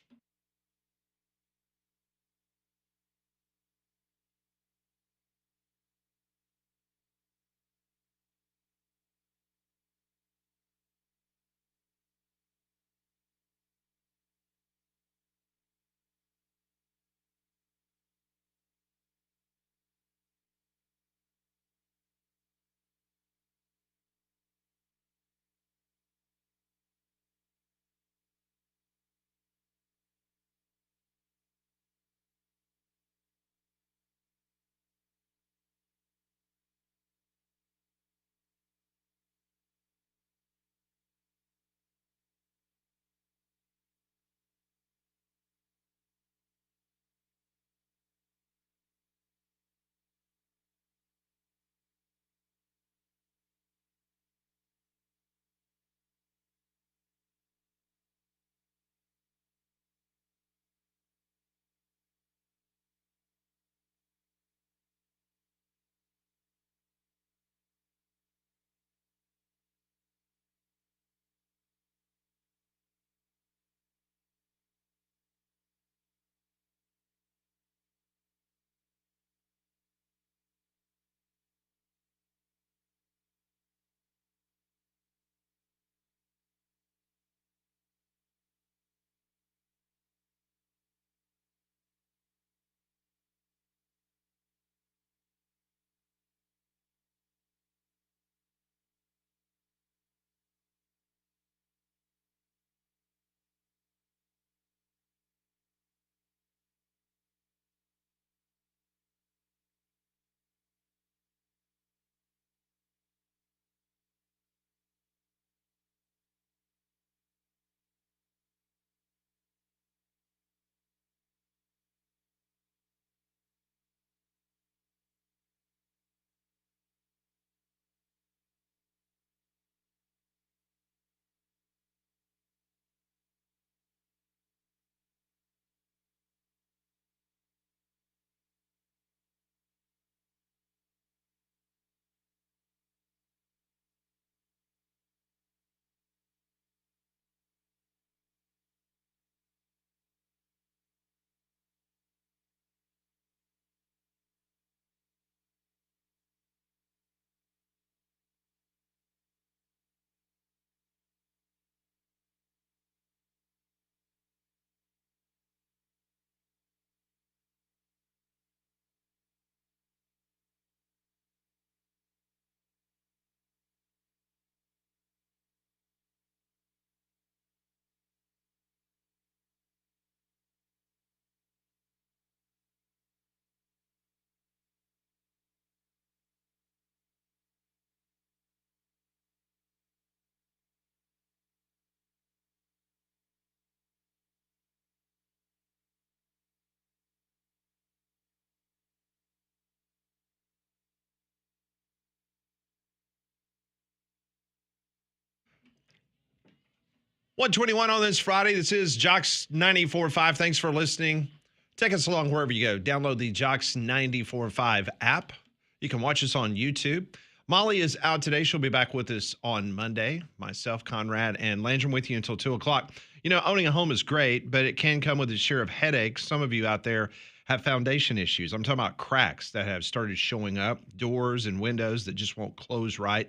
[SPEAKER 1] 121 on this Friday. This is Jox 94.5. Thanks for listening. Take us along wherever you go. Download the Jox 94.5 app. You can watch us on YouTube. Molly is out today. She'll be back with us on Monday. Myself, Conrad, and Landrum with you until 2 o'clock. You know, owning a home is great, but it can come with a share of headaches. Some of you out there have foundation issues. I'm talking about cracks that have started showing up, doors and windows that just won't close right.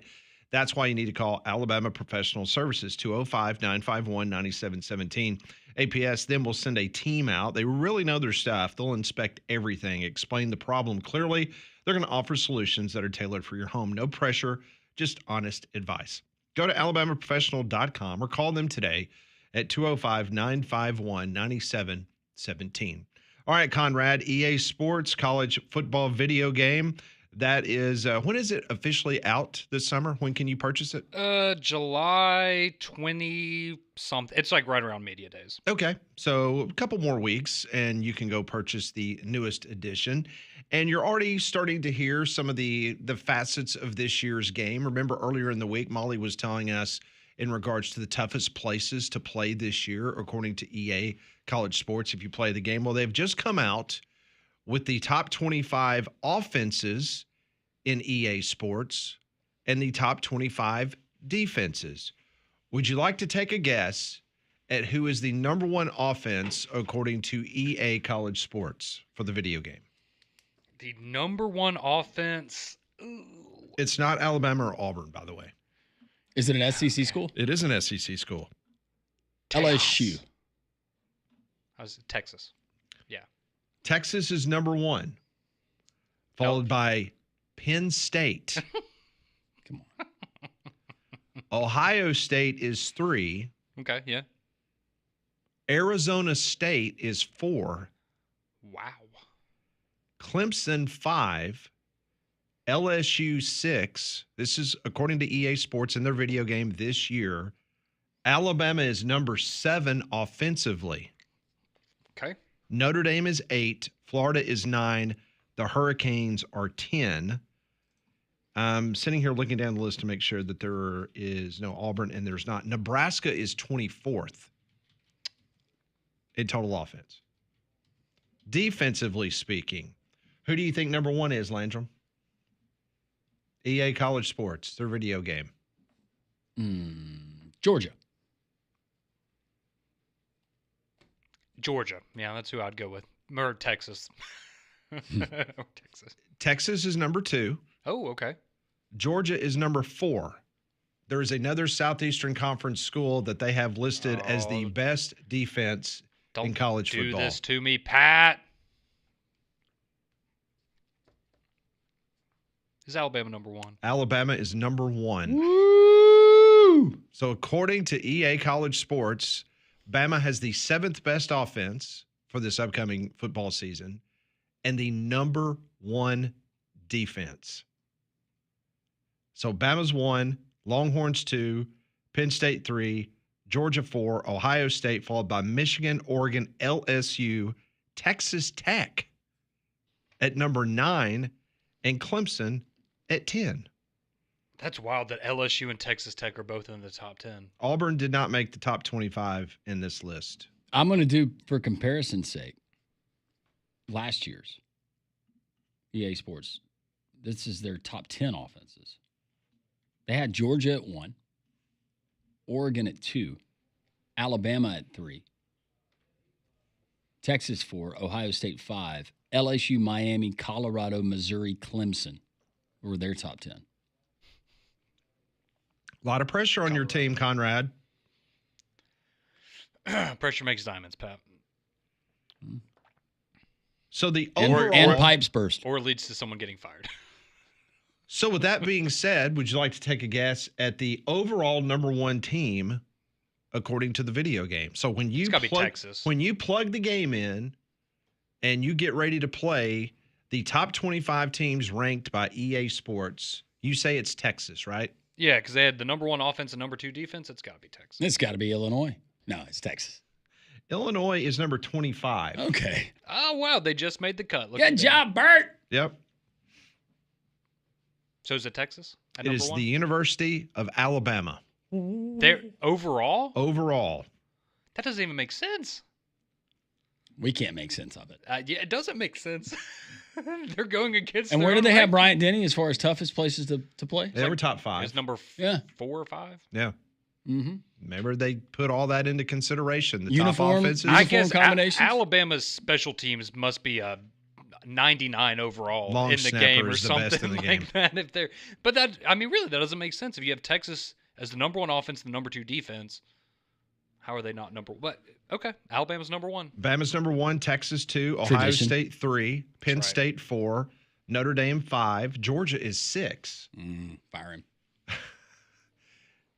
[SPEAKER 1] That's why you need to call Alabama Professional Services, 205-951-9717. APS then will send a team out. They really know their stuff. They'll inspect everything, explain the problem clearly. They're going to offer solutions that are tailored for your home. No pressure, just honest advice. Go to alabamaprofessional.com or call them today at 205-951-9717. All right, Conrad, EA Sports college football video game. That is, when is it officially out this summer? When can you purchase it?
[SPEAKER 3] July 20-something. It's like right around media days.
[SPEAKER 1] Okay, so a couple more weeks, and you can go purchase the newest edition. And you're already starting to hear some of the facets of this year's game. Remember earlier in the week, Molly was telling us in regards to the toughest places to play this year, according to EA College Sports, if you play the game. Well, they've just come out with the top 25 offenses in EA Sports and the top 25 defenses. Would you like to take a guess at who is the number one offense according to EA College Sports for the video game?
[SPEAKER 3] The number one offense.
[SPEAKER 1] It's not Alabama or Auburn, by the way.
[SPEAKER 2] Is it an SEC school?
[SPEAKER 1] It is an SEC school.
[SPEAKER 2] LSU.
[SPEAKER 3] I was Texas. Yeah.
[SPEAKER 1] Texas is number one, followed by Penn State.
[SPEAKER 2] Come on.
[SPEAKER 1] Ohio State is 3.
[SPEAKER 3] Okay, yeah.
[SPEAKER 1] Arizona State is 4.
[SPEAKER 3] Wow.
[SPEAKER 1] Clemson 5. LSU 6. This is according to EA Sports in their video game this year. Alabama is number 7 offensively.
[SPEAKER 3] Okay.
[SPEAKER 1] Notre Dame is 8. Florida is 9. The Hurricanes are 10. I'm sitting here looking down the list to make sure that there is no Auburn, and there's not. Nebraska is 24th in total offense. Defensively speaking, who do you think number 1 is, Landrum? EA College Sports, their video game.
[SPEAKER 2] Georgia.
[SPEAKER 3] Georgia. Yeah, that's who I'd go with. Or Texas. Texas.
[SPEAKER 1] Texas is number 2.
[SPEAKER 3] Oh, okay.
[SPEAKER 1] Georgia is number 4. There is another Southeastern Conference school that they have listed as the best defense in college football.
[SPEAKER 3] Don't do this to me, Pat. Is Alabama number 1?
[SPEAKER 1] Alabama is number 1.
[SPEAKER 2] Woo!
[SPEAKER 1] So according to EA College Sports, Bama has the 7th best offense for this upcoming football season and the number 1 defense. So Bama's 1, Longhorns 2, Penn State 3, Georgia 4, Ohio State, followed by Michigan, Oregon, LSU, Texas Tech at number 9, and Clemson at 10.
[SPEAKER 3] That's wild that LSU and Texas Tech are both in the top 10.
[SPEAKER 1] Auburn did not make the top 25 in this list.
[SPEAKER 2] I'm going to do, for comparison's sake, last year's EA Sports. This is their top 10 offenses. They had Georgia at 1, Oregon at 2, Alabama at 3, Texas 4, Ohio State 5, LSU, Miami, Colorado, Missouri, Clemson were their top 10.
[SPEAKER 1] A lot of pressure on your team, Conrad.
[SPEAKER 3] Pressure makes diamonds, Pat.
[SPEAKER 1] So the
[SPEAKER 2] overall, and pipes burst.
[SPEAKER 3] Or leads to someone getting fired.
[SPEAKER 1] So with that being said, would you like to take a guess at the overall number 1 team according to the video game? So when you when you plug the game in and you get ready to play the top 25 teams ranked by EA Sports, you say it's Texas, right?
[SPEAKER 3] Yeah, because they had the number 1 offense and number 2 defense. It's got to be Texas.
[SPEAKER 2] It's got to be Illinois. No, it's Texas.
[SPEAKER 1] Illinois is number 25.
[SPEAKER 2] Okay.
[SPEAKER 3] Oh, wow. They just made the cut.
[SPEAKER 2] Good job, Bert.
[SPEAKER 1] Yep.
[SPEAKER 3] So is it Texas?
[SPEAKER 1] It is the University of Alabama.
[SPEAKER 3] They're overall?
[SPEAKER 1] Overall.
[SPEAKER 3] That doesn't even make sense.
[SPEAKER 2] We can't make sense of it.
[SPEAKER 3] Yeah, it doesn't make sense. They're going against.
[SPEAKER 2] And
[SPEAKER 3] their
[SPEAKER 2] where
[SPEAKER 3] own
[SPEAKER 2] did they have
[SPEAKER 3] ranking.
[SPEAKER 2] Bryant Denny as far as toughest places to play?
[SPEAKER 1] They were top 5.
[SPEAKER 3] It's number
[SPEAKER 2] Yeah.
[SPEAKER 3] 4 or 5.
[SPEAKER 1] Yeah.
[SPEAKER 2] Mm-hmm.
[SPEAKER 1] Remember, they put all that into consideration. The
[SPEAKER 2] Uniform-
[SPEAKER 1] top offenses.
[SPEAKER 3] I guess
[SPEAKER 2] combinations?
[SPEAKER 3] Alabama's special teams must be a 99 overall
[SPEAKER 1] Long
[SPEAKER 3] in the game
[SPEAKER 1] snapper
[SPEAKER 3] or
[SPEAKER 1] is the best
[SPEAKER 3] something
[SPEAKER 1] in the
[SPEAKER 3] like
[SPEAKER 1] game.
[SPEAKER 3] that. If they're, but that, I mean, really, that doesn't make sense. If you have Texas as the number 1 offense, the number 2 defense, how are they not number? What? Okay, Alabama's number 1.
[SPEAKER 1] Bama's number 1, Texas 2, Ohio
[SPEAKER 2] Tradition.
[SPEAKER 1] State 3, Penn
[SPEAKER 3] right.
[SPEAKER 1] State 4, Notre Dame 5, Georgia is 6,
[SPEAKER 2] Fire him.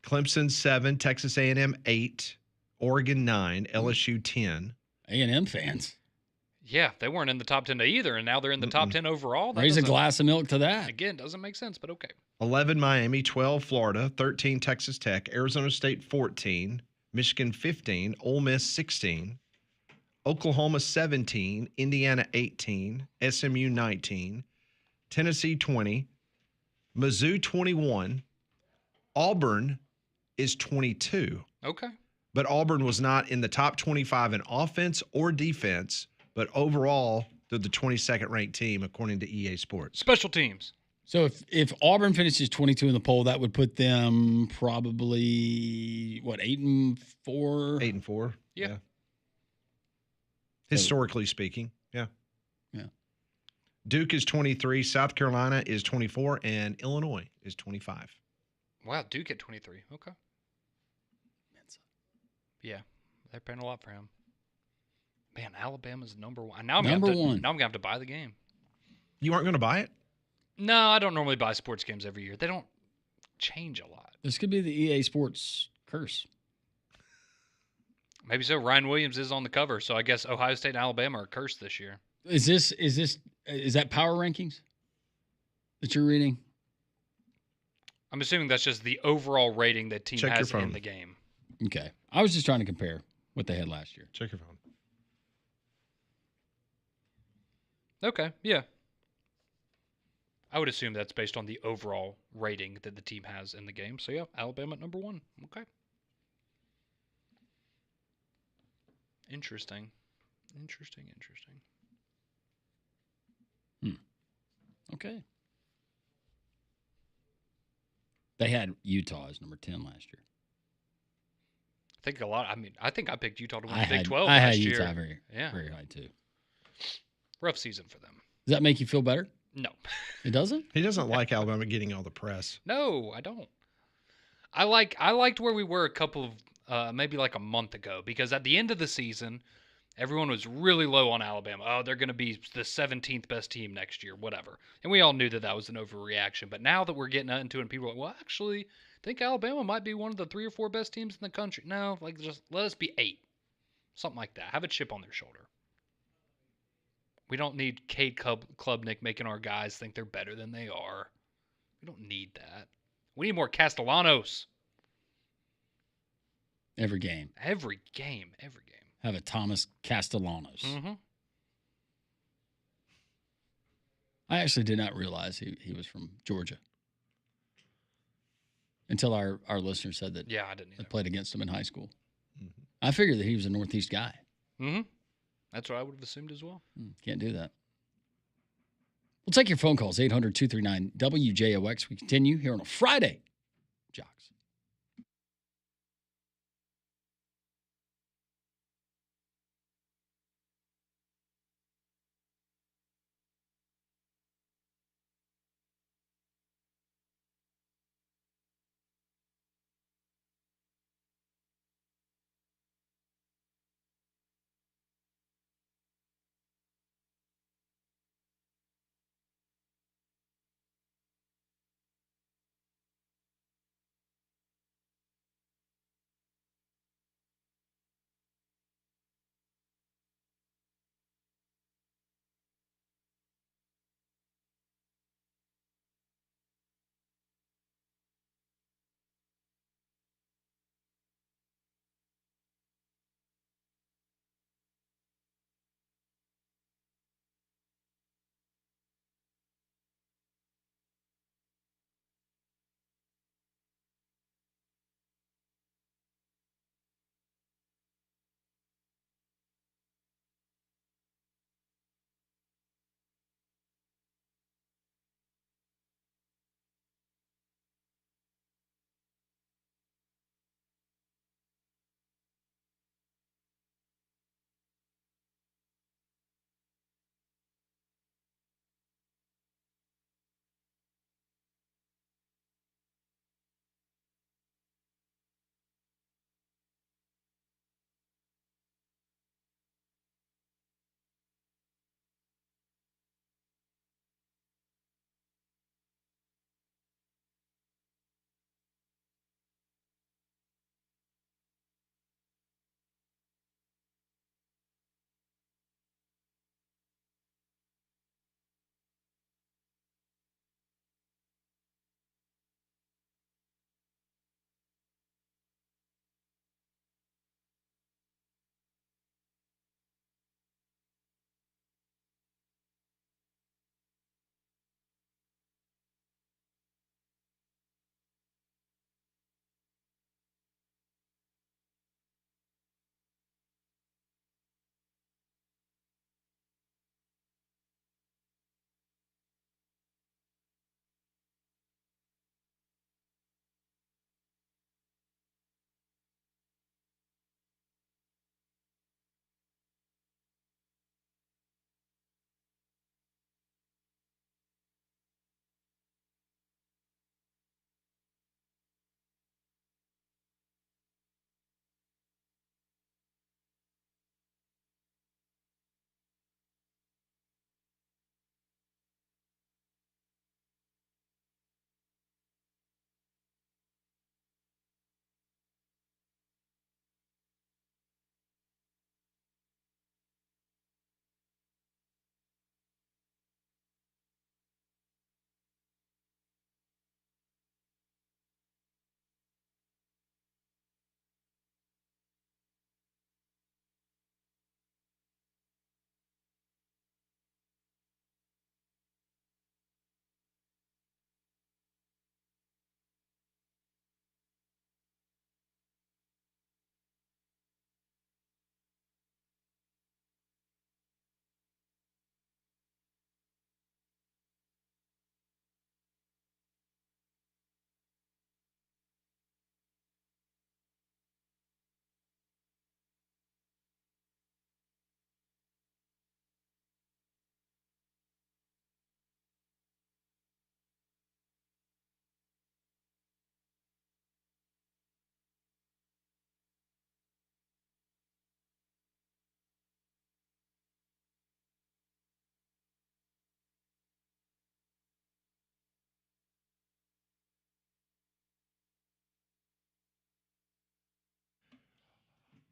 [SPEAKER 1] Clemson 7, Texas A&M 8, Oregon 9, LSU 10.
[SPEAKER 2] A&M fans.
[SPEAKER 3] Yeah, they weren't in the top 10 either, and now they're in the top 10 overall. That
[SPEAKER 2] Raise a
[SPEAKER 3] doesn't-
[SPEAKER 2] glass of milk to that.
[SPEAKER 3] Again, doesn't make sense, but okay.
[SPEAKER 1] 11 Miami, 12 Florida, 13 Texas Tech, Arizona State 14, Michigan 15, Ole Miss 16, Oklahoma 17, Indiana 18, SMU 19, Tennessee 20, Mizzou 21, Auburn is 22.
[SPEAKER 3] Okay.
[SPEAKER 1] But Auburn was not in the top 25 in offense or defense, but overall, they're the 22nd ranked team according to EA Sports.
[SPEAKER 3] Special teams.
[SPEAKER 2] So if Auburn finishes 22 in the poll, that would put them probably, 8-4?
[SPEAKER 1] 8-4.
[SPEAKER 3] Yeah.
[SPEAKER 1] Historically speaking, yeah.
[SPEAKER 2] Yeah.
[SPEAKER 1] Duke is 23, South Carolina is 24, and Illinois is 25.
[SPEAKER 3] Wow, Duke at 23. Okay. Yeah, they're paying a lot for him. Man, Alabama's number 1. Now I'm
[SPEAKER 2] Number
[SPEAKER 3] gonna have to,
[SPEAKER 2] one.
[SPEAKER 3] Now I'm gonna have to buy the game.
[SPEAKER 1] You aren't going to buy it?
[SPEAKER 3] No, I don't normally buy sports games every year. They don't change a lot.
[SPEAKER 2] This could be the EA Sports curse.
[SPEAKER 3] Maybe so. Ryan Williams is on the cover, so I guess Ohio State and Alabama are cursed this year.
[SPEAKER 2] Is that power rankings that you're reading?
[SPEAKER 3] I'm assuming that's just the overall rating that team
[SPEAKER 1] Check your
[SPEAKER 3] has in
[SPEAKER 1] phone.
[SPEAKER 3] the game.
[SPEAKER 2] Okay. I was just trying to compare what they had last year.
[SPEAKER 1] Check your phone.
[SPEAKER 3] Okay, yeah. I would assume that's based on the overall rating that the team has in the game. So yeah, Alabama at number 1. Okay. Interesting.
[SPEAKER 2] Okay. They had Utah as number 10 last year.
[SPEAKER 3] I think I picked Utah to win
[SPEAKER 2] I
[SPEAKER 3] the Big
[SPEAKER 2] had
[SPEAKER 3] 12
[SPEAKER 2] I
[SPEAKER 3] last
[SPEAKER 2] had
[SPEAKER 3] year.
[SPEAKER 2] Utah very,
[SPEAKER 3] Yeah.
[SPEAKER 2] very high too.
[SPEAKER 3] Rough season for them.
[SPEAKER 2] Does that make you feel better?
[SPEAKER 3] No.
[SPEAKER 2] It doesn't?
[SPEAKER 1] He doesn't like Alabama getting all the press.
[SPEAKER 3] No, I don't. I liked where we were a couple of maybe like a month ago, because at the end of the season, everyone was really low on Alabama. Oh, they're going to be the 17th best team next year, whatever. And we all knew that was an overreaction. But now that we're getting into it and people are like, well, actually, I think Alabama might be one of the 3 or 4 best teams in the country. No, like just let us be 8. Something like that. Have a chip on their shoulder. We don't need Cade Klubnik making our guys think they're better than they are. We don't need that. We need more Castellanos.
[SPEAKER 2] Every game.
[SPEAKER 3] Every game.
[SPEAKER 2] Have a Thomas Castellanos.
[SPEAKER 3] Mm-hmm.
[SPEAKER 2] I actually did not realize he was from Georgia until our listener said that.
[SPEAKER 3] Yeah, I didn't either.
[SPEAKER 2] I played against him in high school. Mm-hmm. I figured that he was a Northeast guy.
[SPEAKER 3] Mm-hmm. That's what I would have assumed as well.
[SPEAKER 2] Can't do that. We'll take your phone calls, 800-239-WJOX. We continue here on a Friday. Jox.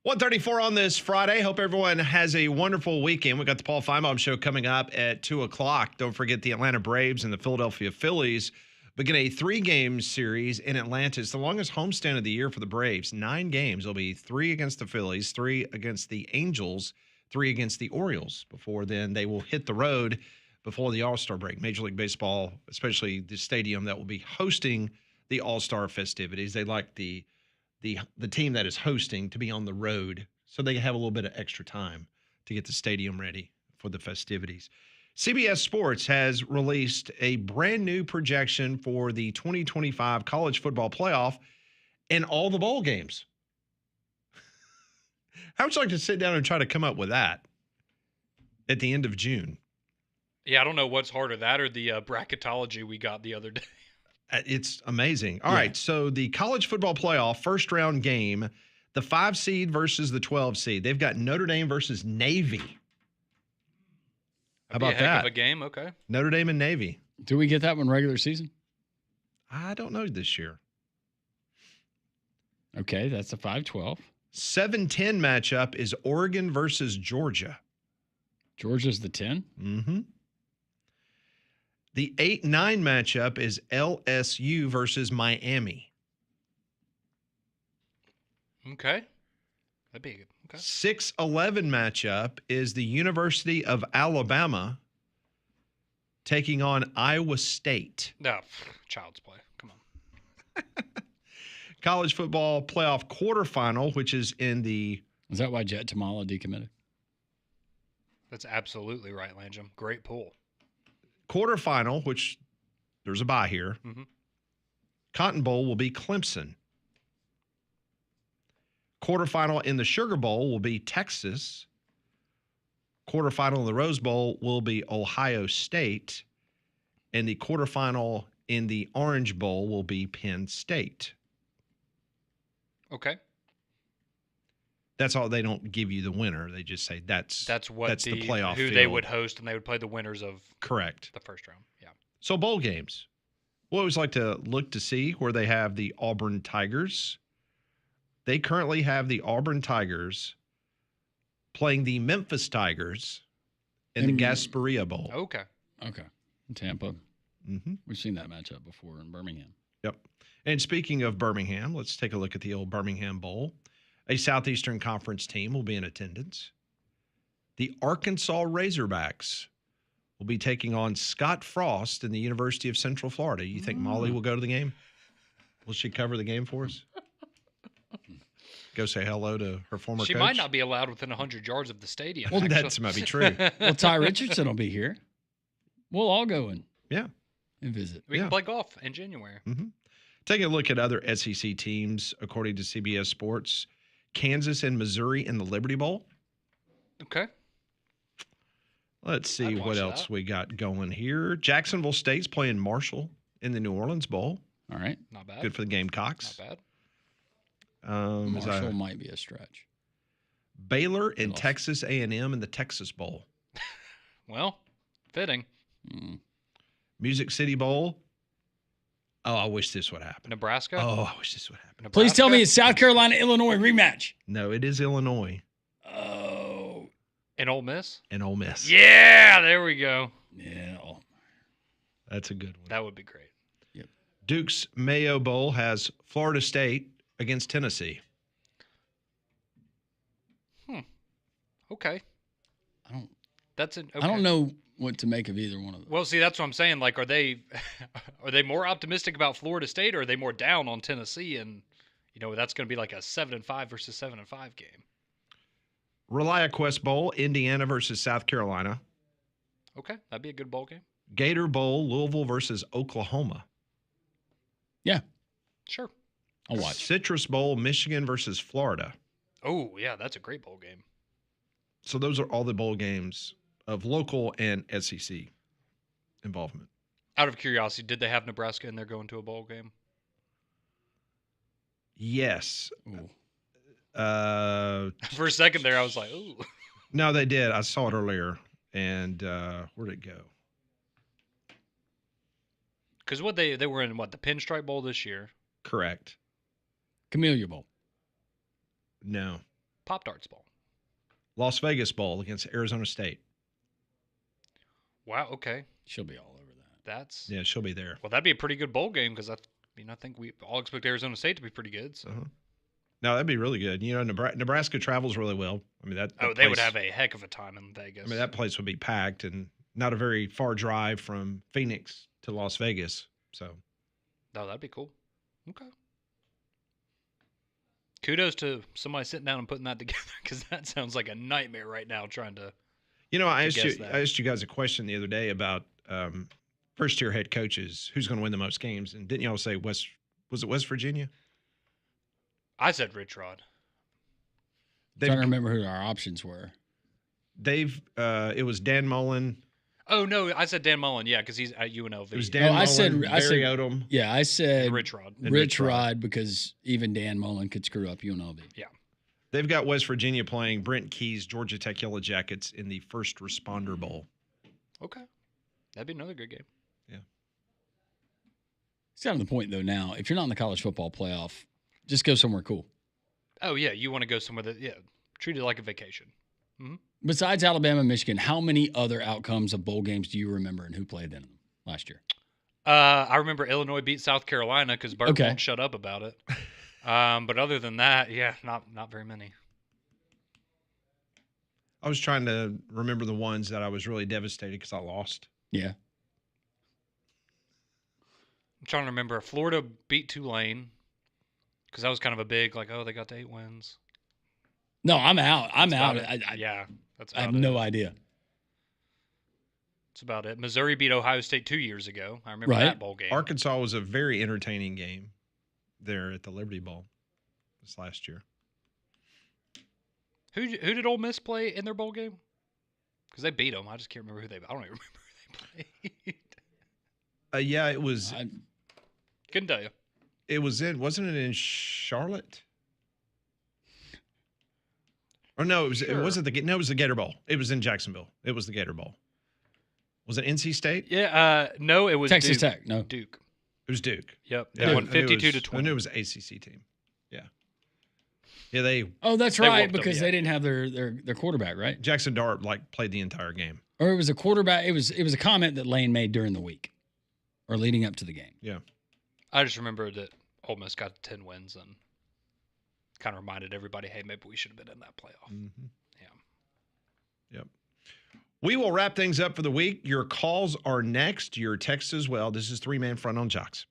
[SPEAKER 1] 1:34 on this Friday. Hope everyone has a wonderful weekend. We got the Paul Feinbaum Show coming up at 2 o'clock. Don't forget the Atlanta Braves and the Philadelphia Phillies begin a 3-game series in Atlanta. It's the longest homestand of the year for the Braves. 9 games. It'll be 3 against the Phillies, 3 against the Angels, 3 against the Orioles. Before then, they will hit the road before the All-Star break. Major League Baseball, especially the stadium that will be hosting the All-Star festivities. They like the team that is hosting to be on the road so they have a little bit of extra time to get the stadium ready for the festivities. CBS Sports has released a brand new projection for the 2025 college football playoff and all the bowl games. How would you like to sit down and try to come up with that at the end of June?
[SPEAKER 3] Yeah, I don't know what's harder, that or the bracketology we got the other day.
[SPEAKER 1] It's amazing. All right, so the college football playoff first round game, the 5 seed versus the 12 seed. They've got Notre Dame versus Navy. How about
[SPEAKER 3] That'd be a heck
[SPEAKER 1] that?
[SPEAKER 3] of a game, okay.
[SPEAKER 1] Notre Dame and Navy.
[SPEAKER 2] Do we get that one regular season?
[SPEAKER 1] I don't know this year.
[SPEAKER 2] Okay, that's a 5-12.
[SPEAKER 1] 7-10 matchup is Oregon versus Georgia.
[SPEAKER 2] Georgia's the 10?
[SPEAKER 1] Mm-hmm. The 8-9 matchup is LSU versus Miami.
[SPEAKER 3] Okay. That'd be good. Okay.
[SPEAKER 1] 6-11 matchup is the University of Alabama taking on Iowa State.
[SPEAKER 3] No, child's play. Come on.
[SPEAKER 1] College football playoff quarterfinal, which is in the...
[SPEAKER 2] Is that why Jet Tamala decommitted?
[SPEAKER 3] That's absolutely right, Langem. Great pull.
[SPEAKER 1] Quarterfinal, which there's a bye here.
[SPEAKER 3] Mm-hmm.
[SPEAKER 1] Cotton Bowl will be Clemson. Quarterfinal in the Sugar Bowl will be Texas. Quarterfinal in the Rose Bowl will be Ohio State. And the quarterfinal in the Orange Bowl will be Penn State.
[SPEAKER 3] Okay.
[SPEAKER 1] That's all. They don't give you the winner. They just say that's
[SPEAKER 3] the
[SPEAKER 1] playoff
[SPEAKER 3] who
[SPEAKER 1] field.
[SPEAKER 3] they would host, and they would play the winners of
[SPEAKER 1] Correct.
[SPEAKER 3] the first round. Yeah.
[SPEAKER 1] So bowl games. We always like to look to see where they have the Auburn Tigers. They currently have the Auburn Tigers playing the Memphis Tigers in the Gasparilla Bowl.
[SPEAKER 3] Okay.
[SPEAKER 2] Okay. In Tampa.
[SPEAKER 1] Mm-hmm.
[SPEAKER 2] We've seen that matchup before in Birmingham.
[SPEAKER 1] Yep. And speaking of Birmingham, let's take a look at the old Birmingham Bowl. A Southeastern Conference team will be in attendance. The Arkansas Razorbacks will be taking on Scott Frost in the University of Central Florida. You think Molly will go to the game? Will she cover the game for us? Go say hello to her former coach?
[SPEAKER 3] She might not be allowed within 100 yards of the stadium.
[SPEAKER 1] Well, that might be true.
[SPEAKER 2] Well, Ty Richardson will be here. We'll all go and visit.
[SPEAKER 3] We can play golf in January.
[SPEAKER 1] Mm-hmm. Taking a look at other SEC teams, according to CBS Sports, Kansas and Missouri in the Liberty Bowl.
[SPEAKER 3] Okay.
[SPEAKER 1] Let's see what else we got going here. Jacksonville State's playing Marshall in the New Orleans Bowl.
[SPEAKER 2] All right.
[SPEAKER 3] Not bad.
[SPEAKER 1] Good for the Gamecocks.
[SPEAKER 3] Not bad.
[SPEAKER 2] Marshall might be a stretch.
[SPEAKER 1] Baylor and Texas A&M in the Texas Bowl.
[SPEAKER 3] Well, fitting.
[SPEAKER 1] Music City Bowl. Oh, I wish this would happen.
[SPEAKER 3] Nebraska?
[SPEAKER 1] Oh, I wish this would happen.
[SPEAKER 3] Nebraska?
[SPEAKER 2] Please tell me it's South Carolina, Illinois rematch.
[SPEAKER 1] No, it is Illinois.
[SPEAKER 2] Oh.
[SPEAKER 3] And Ole Miss?
[SPEAKER 1] And Ole Miss.
[SPEAKER 3] Yeah, there we go.
[SPEAKER 2] Yeah.
[SPEAKER 1] That's a good one.
[SPEAKER 3] That would be great.
[SPEAKER 2] Yep.
[SPEAKER 1] Duke's Mayo Bowl has Florida State against Tennessee.
[SPEAKER 3] Okay.
[SPEAKER 2] I don't know what to make of either one of them.
[SPEAKER 3] Well, see, that's what I'm saying. Like, are they more optimistic about Florida State, or are they more down on Tennessee? And that's going to be like a 7-5 versus 7-5 game.
[SPEAKER 1] ReliaQuest Bowl, Indiana versus South Carolina.
[SPEAKER 3] Okay, that'd be a good bowl game.
[SPEAKER 1] Gator Bowl, Louisville versus Oklahoma.
[SPEAKER 2] Yeah,
[SPEAKER 3] sure.
[SPEAKER 2] I'll watch.
[SPEAKER 1] Citrus Bowl, Michigan versus Florida.
[SPEAKER 3] Oh yeah, that's a great bowl game.
[SPEAKER 1] So those are all the bowl games of local and SEC involvement.
[SPEAKER 3] Out of curiosity, did they have Nebraska in there going to a bowl game?
[SPEAKER 1] Yes.
[SPEAKER 3] For a second there, I was like, ooh.
[SPEAKER 1] No, they did. I saw it earlier. And where'd it go?
[SPEAKER 3] Because they were in the Pinstripe Bowl this year.
[SPEAKER 1] Correct.
[SPEAKER 2] Camellia Bowl.
[SPEAKER 1] No.
[SPEAKER 3] Pop-Tarts Bowl.
[SPEAKER 1] Las Vegas Bowl against Arizona State.
[SPEAKER 3] Wow. Okay.
[SPEAKER 2] She'll be all over that.
[SPEAKER 1] Yeah, she'll be there.
[SPEAKER 3] Well, that'd be a pretty good bowl game because I think we all expect Arizona State to be pretty good. So.
[SPEAKER 1] No, that'd be really good. Nebraska travels really well. I mean,
[SPEAKER 3] they would have a heck of a time in Vegas.
[SPEAKER 1] I mean, that place would be packed and not a very far drive from Phoenix to Las Vegas. So,
[SPEAKER 3] no, that'd be cool. Okay. Kudos to somebody sitting down and putting that together because that sounds like a nightmare right now trying to.
[SPEAKER 1] I asked you guys a question the other day about first-year head coaches. Who's going to win the most games? And didn't y'all say was it West Virginia?
[SPEAKER 3] I said Rich Rod.
[SPEAKER 2] I'm trying to remember who our options were.
[SPEAKER 1] It was Dan Mullen.
[SPEAKER 3] Oh no, I said Dan Mullen. Yeah, because he's at UNLV.
[SPEAKER 1] It was Dan Mullen, Barry Odom.
[SPEAKER 2] Yeah, I said
[SPEAKER 3] Rich Rod.
[SPEAKER 2] Rich Rod because even Dan Mullen could screw up UNLV.
[SPEAKER 3] Yeah.
[SPEAKER 1] They've got West Virginia playing Brent Key's Georgia Tech Yellow Jackets in the First Responder Bowl.
[SPEAKER 3] Okay. That'd be another good game.
[SPEAKER 1] Yeah.
[SPEAKER 2] It's kind of the point, though, now. If you're not in the college football playoff, just go somewhere cool.
[SPEAKER 3] Oh, yeah. You want to go somewhere treat it like a vacation. Mm-hmm.
[SPEAKER 2] Besides Alabama and Michigan, how many other outcomes of bowl games do you remember and who played in them last year?
[SPEAKER 3] I remember Illinois beat South Carolina because Burt won't shut up about it. But other than that, not very many.
[SPEAKER 1] I was trying to remember the ones that I was really devastated because I lost.
[SPEAKER 2] Yeah.
[SPEAKER 3] I'm trying to remember. Florida beat Tulane because that was kind of a big, they got to 8 wins.
[SPEAKER 2] No, I'm out. I'm
[SPEAKER 3] That's
[SPEAKER 2] out.
[SPEAKER 3] about it. That's about
[SPEAKER 2] I have
[SPEAKER 3] it.
[SPEAKER 2] no idea.
[SPEAKER 3] That's about it. Missouri beat Ohio State 2 years ago. I remember that bowl game.
[SPEAKER 1] Arkansas was a very entertaining game there at the Liberty Bowl this last year.
[SPEAKER 3] Who did Ole Miss play in their bowl game? Because they beat them. I just can't remember who they. I don't even remember who they played.
[SPEAKER 1] Yeah, it was.
[SPEAKER 3] Couldn't tell you.
[SPEAKER 1] It was wasn't it in Charlotte? Or no, it wasn't it was the Gator Bowl. It was in Jacksonville. It was the Gator Bowl. Was it NC State?
[SPEAKER 3] Yeah, no, it was
[SPEAKER 2] Texas
[SPEAKER 3] Duke.
[SPEAKER 2] Tech. No,
[SPEAKER 3] Duke.
[SPEAKER 1] It was Duke.
[SPEAKER 3] Yep, they won 52-20.
[SPEAKER 1] I knew it was an ACC team. Yeah. Yeah, they.
[SPEAKER 2] Oh, that's right, because they didn't have their quarterback, right?
[SPEAKER 1] Jackson Dart played the entire game.
[SPEAKER 2] Or it was a quarterback. It was a comment that Lane made during the week, or leading up to the game.
[SPEAKER 1] Yeah.
[SPEAKER 3] I just remember that Ole Miss got 10 wins and kind of reminded everybody, hey, maybe we should have been in that playoff.
[SPEAKER 1] Mm-hmm.
[SPEAKER 3] Yeah.
[SPEAKER 1] Yep. We will wrap things up for the week. Your calls are next. Your texts as well. This is 3-Man Front on Jox.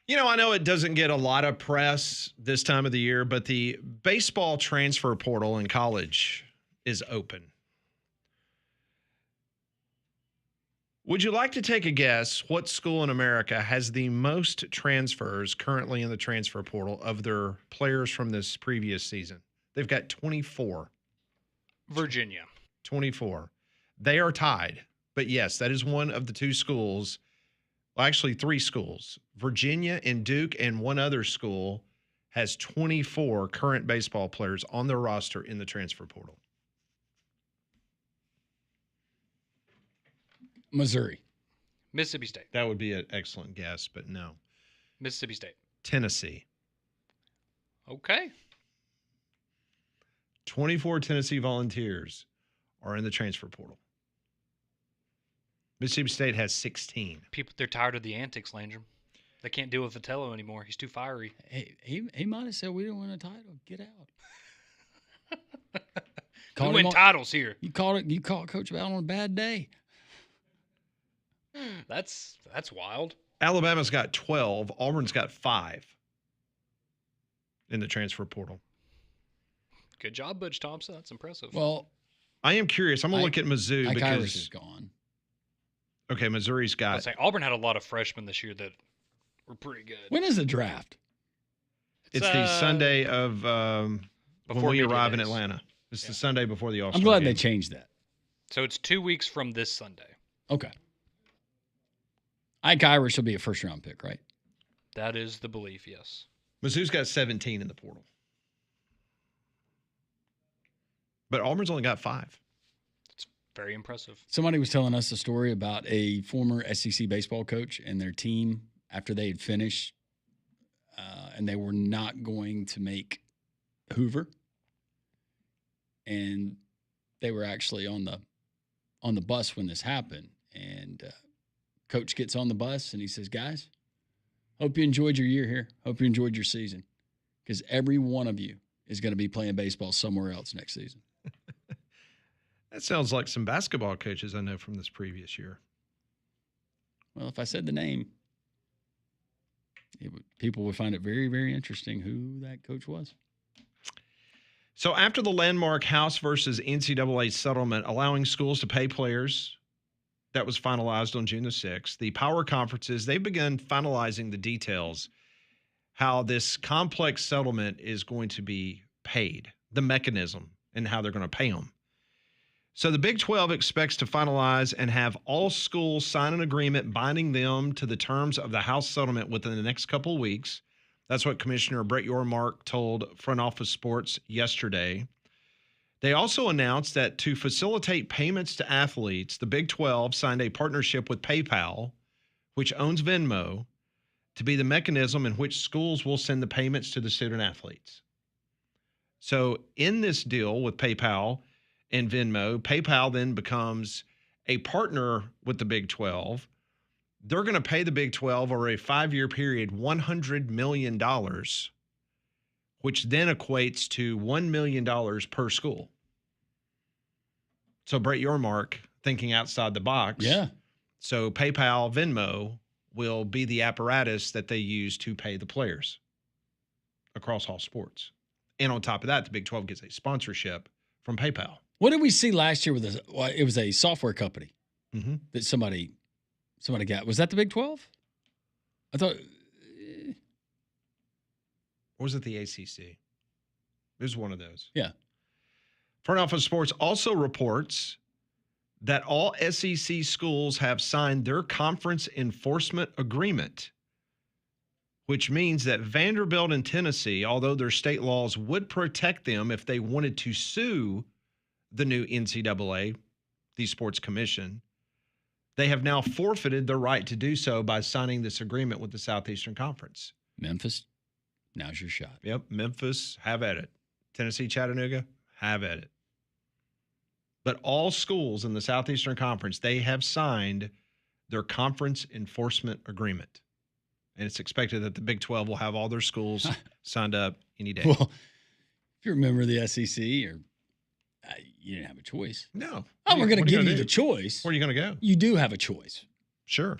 [SPEAKER 1] I know it doesn't get a lot of press this time of the year, but the baseball transfer portal in college is open. Would you like to take a guess what school in America has the most transfers currently in the transfer portal of their players from this previous season? They've got 24.
[SPEAKER 3] Virginia.
[SPEAKER 1] 24. They are tied. But yes, that is one of the two schools. Well, actually, three schools. Virginia and Duke and one other school has 24 current baseball players on their roster in the transfer portal.
[SPEAKER 2] Missouri.
[SPEAKER 3] Mississippi State.
[SPEAKER 1] That would be an excellent guess, but no.
[SPEAKER 3] Mississippi State.
[SPEAKER 1] Tennessee.
[SPEAKER 3] Okay.
[SPEAKER 1] 24 Tennessee Volunteers are in the transfer portal. Mississippi State has 16.
[SPEAKER 3] They're tired of the antics, Landrum. They can't deal with Vitello anymore. He's too fiery.
[SPEAKER 2] Hey, he might have said we don't win a title. Get out.
[SPEAKER 3] We win titles here.
[SPEAKER 2] You caught Coach Bell on a bad day.
[SPEAKER 3] That's wild.
[SPEAKER 1] Alabama's got 12. Auburn's got 5 in the transfer portal.
[SPEAKER 3] Good job, Butch Thompson. That's impressive.
[SPEAKER 2] Well,
[SPEAKER 1] I am curious. I'm going to look at Mizzou
[SPEAKER 2] Ike Irish
[SPEAKER 1] because
[SPEAKER 2] is gone.
[SPEAKER 1] Okay, Missouri's got.
[SPEAKER 3] Auburn had a lot of freshmen this year that were pretty good.
[SPEAKER 2] When is the draft?
[SPEAKER 1] It's the Sunday of when we arrive in
[SPEAKER 3] days.
[SPEAKER 1] Atlanta. It's the Sunday before the All-Star
[SPEAKER 2] I'm glad
[SPEAKER 1] game.
[SPEAKER 2] they changed that.
[SPEAKER 3] So it's 2 weeks from this Sunday.
[SPEAKER 2] Okay. Ike Irish will be a first-round pick, right?
[SPEAKER 3] That is the belief, yes.
[SPEAKER 1] Mizzou's got 17 in the portal. But Auburn's only got 5.
[SPEAKER 3] It's very impressive.
[SPEAKER 2] Somebody was telling us a story about a former SEC baseball coach and their team after they had finished, and they were not going to make Hoover, and they were actually on the bus when this happened. And coach gets on the bus and he says, "Guys, hope you enjoyed your year here. Hope you enjoyed your season, because every one of you is going to be playing baseball somewhere else next season."
[SPEAKER 1] That sounds like some basketball coaches I know from this previous year.
[SPEAKER 2] Well, if I said the name, people would find it very, very interesting who that coach was.
[SPEAKER 1] So after the landmark House versus NCAA settlement allowing schools to pay players that was finalized on June the 6th, the power conferences, they've begun finalizing the details, how this complex settlement is going to be paid, the mechanism, and how they're going to pay them. So the Big 12 expects to finalize and have all schools sign an agreement binding them to the terms of the House settlement within the next couple of weeks. That's what Commissioner Brett Yormark told Front Office Sports yesterday. They also announced that to facilitate payments to athletes, the Big 12 signed a partnership with PayPal, which owns Venmo, to be the mechanism in which schools will send the payments to the student athletes. So in this deal with PayPal and Venmo, PayPal then becomes a partner with the Big 12. They're going to pay the Big 12 over a 5-year period $100 million, which then equates to $1 million per school. So Brett Yormark thinking outside the box.
[SPEAKER 2] Yeah.
[SPEAKER 1] So PayPal, Venmo will be the apparatus that they use to pay the players across all sports. And on top of that, the Big 12 gets a sponsorship from PayPal.
[SPEAKER 2] What did we see last year with it was a software company that somebody got. Was that the Big 12? I thought.
[SPEAKER 1] Or was it the ACC? It was one of those.
[SPEAKER 2] Yeah.
[SPEAKER 1] Front Office Sports also reports that all SEC schools have signed their conference enforcement agreement, which means that Vanderbilt and Tennessee, although their state laws would protect them if they wanted to sue the new NCAA, the Sports Commission, they have now forfeited their right to do so by signing this agreement with the Southeastern Conference.
[SPEAKER 2] Memphis, now's your shot.
[SPEAKER 1] Yep, Memphis, have at it. Tennessee, Chattanooga, have at it. But all schools in the Southeastern Conference, they have signed their conference enforcement agreement. And it's expected that the Big 12 will have all their schools signed up any day.
[SPEAKER 2] Well, if you remember the SEC, or you didn't have a choice.
[SPEAKER 1] No.
[SPEAKER 2] Oh, we're going to give you the choice.
[SPEAKER 1] Where are you going to go?
[SPEAKER 2] You do have a choice.
[SPEAKER 1] Sure.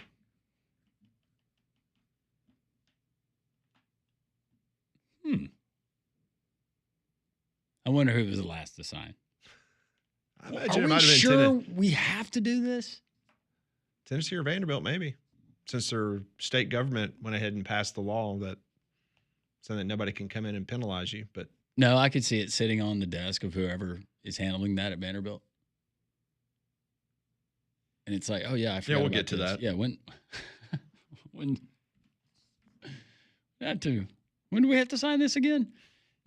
[SPEAKER 2] I wonder who was the last to sign.
[SPEAKER 1] I imagine
[SPEAKER 2] Are
[SPEAKER 1] it
[SPEAKER 2] we
[SPEAKER 1] might have been
[SPEAKER 2] sure we have to do this?
[SPEAKER 1] Tennessee or Vanderbilt, maybe, since their state government went ahead and passed the law so that nobody can come in and penalize you. But
[SPEAKER 2] No, I could see it sitting on the desk of whoever is handling that at Vanderbilt. And it's like, oh, yeah, I forgot
[SPEAKER 1] we'll
[SPEAKER 2] about
[SPEAKER 1] get to
[SPEAKER 2] this.
[SPEAKER 1] that.
[SPEAKER 2] Yeah, when do we have to sign this again?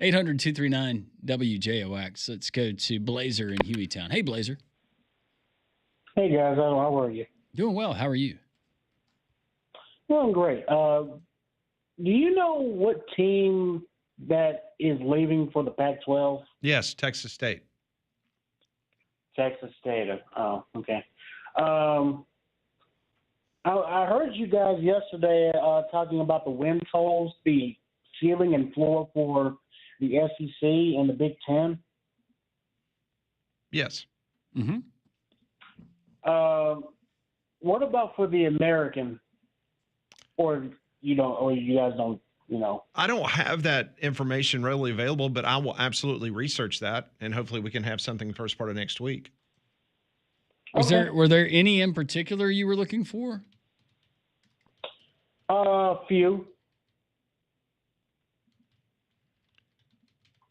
[SPEAKER 2] 800-239-WJOX. Let's go to Blazer in Hueytown. Hey, Blazer.
[SPEAKER 14] Hey, guys. How are you?
[SPEAKER 2] Doing well. How are you?
[SPEAKER 14] Doing great. Do you know what team that is leaving for the Pac-12?
[SPEAKER 1] yes, Texas State.
[SPEAKER 14] Texas State. Oh, okay. I heard you guys yesterday talking about the win totals, the ceiling and floor for the SEC and the Big Ten.
[SPEAKER 1] Yes.
[SPEAKER 2] Mm-hmm.
[SPEAKER 14] What about for the American? Or you guys don't,
[SPEAKER 1] I don't have that information readily available, but I will absolutely research that, and hopefully we can have something first part of next week.
[SPEAKER 2] Were there any in particular you were looking for?
[SPEAKER 14] Few.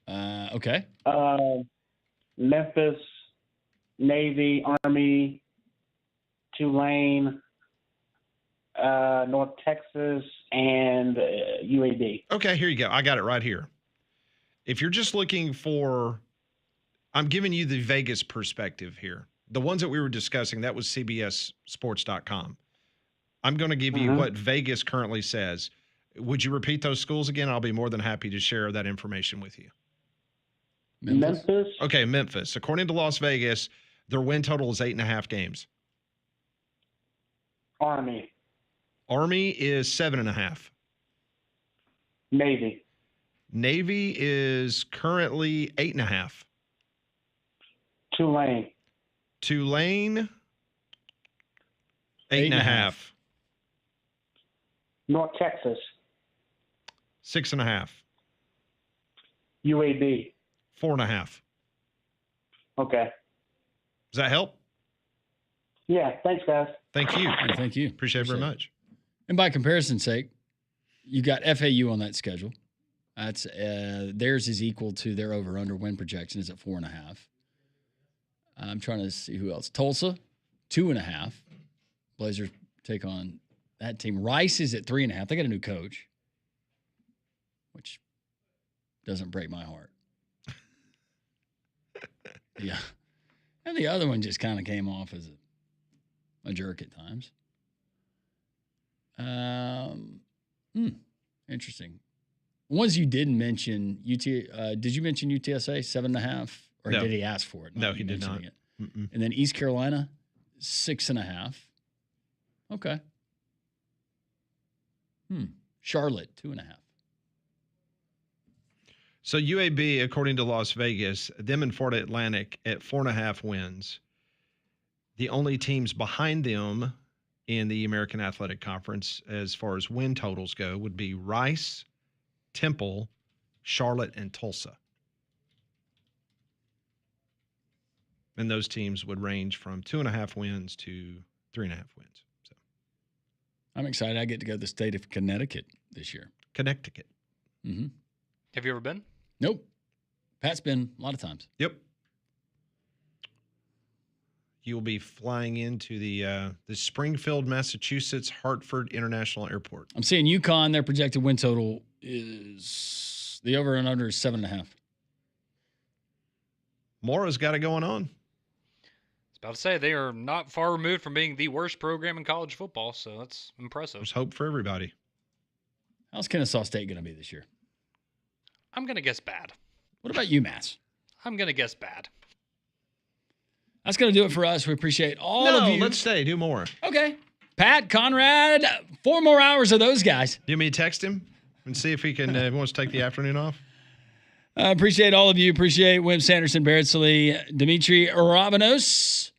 [SPEAKER 2] Okay.
[SPEAKER 14] Memphis, Navy, Army, Tulane, North Texas, and UAB.
[SPEAKER 1] Okay, here you go. I got it right here. If you're just looking for, I'm giving you the Vegas perspective here. The ones that we were discussing, that was CBSSports.com. I'm going to give you what Vegas currently says. Would you repeat those schools again? I'll be more than happy to share that information with you.
[SPEAKER 14] Memphis.
[SPEAKER 1] Okay, Memphis. According to Las Vegas, their win total is 8.5 games.
[SPEAKER 14] Army.
[SPEAKER 1] Army is 7.5.
[SPEAKER 14] Navy.
[SPEAKER 1] Navy is currently 8.5.
[SPEAKER 14] Tulane.
[SPEAKER 1] Tulane, 8.5.
[SPEAKER 14] North Texas.
[SPEAKER 1] 6.5.
[SPEAKER 14] UAB.
[SPEAKER 1] 4.5.
[SPEAKER 14] Okay.
[SPEAKER 1] Does that help?
[SPEAKER 14] Yeah. Thanks, guys.
[SPEAKER 1] Thank you.
[SPEAKER 2] Thank you.
[SPEAKER 1] Appreciate it very much.
[SPEAKER 2] And by comparison's sake, you got FAU on that schedule. That's theirs is equal to their over/under win projection is at 4.5. I'm trying to see who else. Tulsa, 2.5. Blazers take on that team. Rice is at 3.5. They got a new coach, which doesn't break my heart. Yeah. And the other one just kind of came off as a jerk at times. Interesting. Ones you didn't mention, did you mention UTSA 7.5, or
[SPEAKER 1] No.
[SPEAKER 2] did he ask for it?
[SPEAKER 1] No, he did
[SPEAKER 2] mentioning
[SPEAKER 1] not.
[SPEAKER 2] It. And then East Carolina 6.5. Okay. Charlotte 2.5.
[SPEAKER 1] So UAB, according to Las Vegas, them and Florida Atlantic at 4.5 wins. The only teams behind them in the American Athletic Conference, as far as win totals go, would be Rice, Temple, Charlotte, and Tulsa. And those teams would range from 2.5 wins to 3.5 wins. So
[SPEAKER 2] I'm excited. I get to go to the state of Connecticut this year.
[SPEAKER 1] Connecticut.
[SPEAKER 2] Mm-hmm.
[SPEAKER 3] Have you ever been?
[SPEAKER 2] Nope. Pat's been a lot of times.
[SPEAKER 1] Yep. You'll be flying into the Springfield, Massachusetts, Hartford International Airport.
[SPEAKER 2] I'm seeing UConn. Their projected win total is the over and under is 7.5.
[SPEAKER 1] Mora's got it going on.
[SPEAKER 3] I was about to say, they are not far removed from being the worst program in college football, so that's impressive.
[SPEAKER 1] There's hope for everybody.
[SPEAKER 2] How's Kennesaw State going to be this year?
[SPEAKER 3] I'm going to guess bad.
[SPEAKER 2] What about UMass?
[SPEAKER 3] I'm going to guess bad.
[SPEAKER 2] That's going to do it for us. We appreciate all of you.
[SPEAKER 1] Let's stay. Do more.
[SPEAKER 2] Okay. Pat, Conrad, 4 more hours of those guys.
[SPEAKER 1] You want me to text him and see if he can wants to take the afternoon off?
[SPEAKER 2] I appreciate all of you. Appreciate Wim Sanderson, Beardsley, Dimitri Rabinos.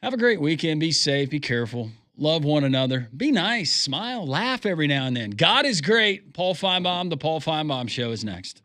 [SPEAKER 2] Have a great weekend. Be safe. Be careful. Love one another. Be nice. Smile. Laugh every now and then. God is great. Paul Feinbaum, The Paul Feinbaum Show is next.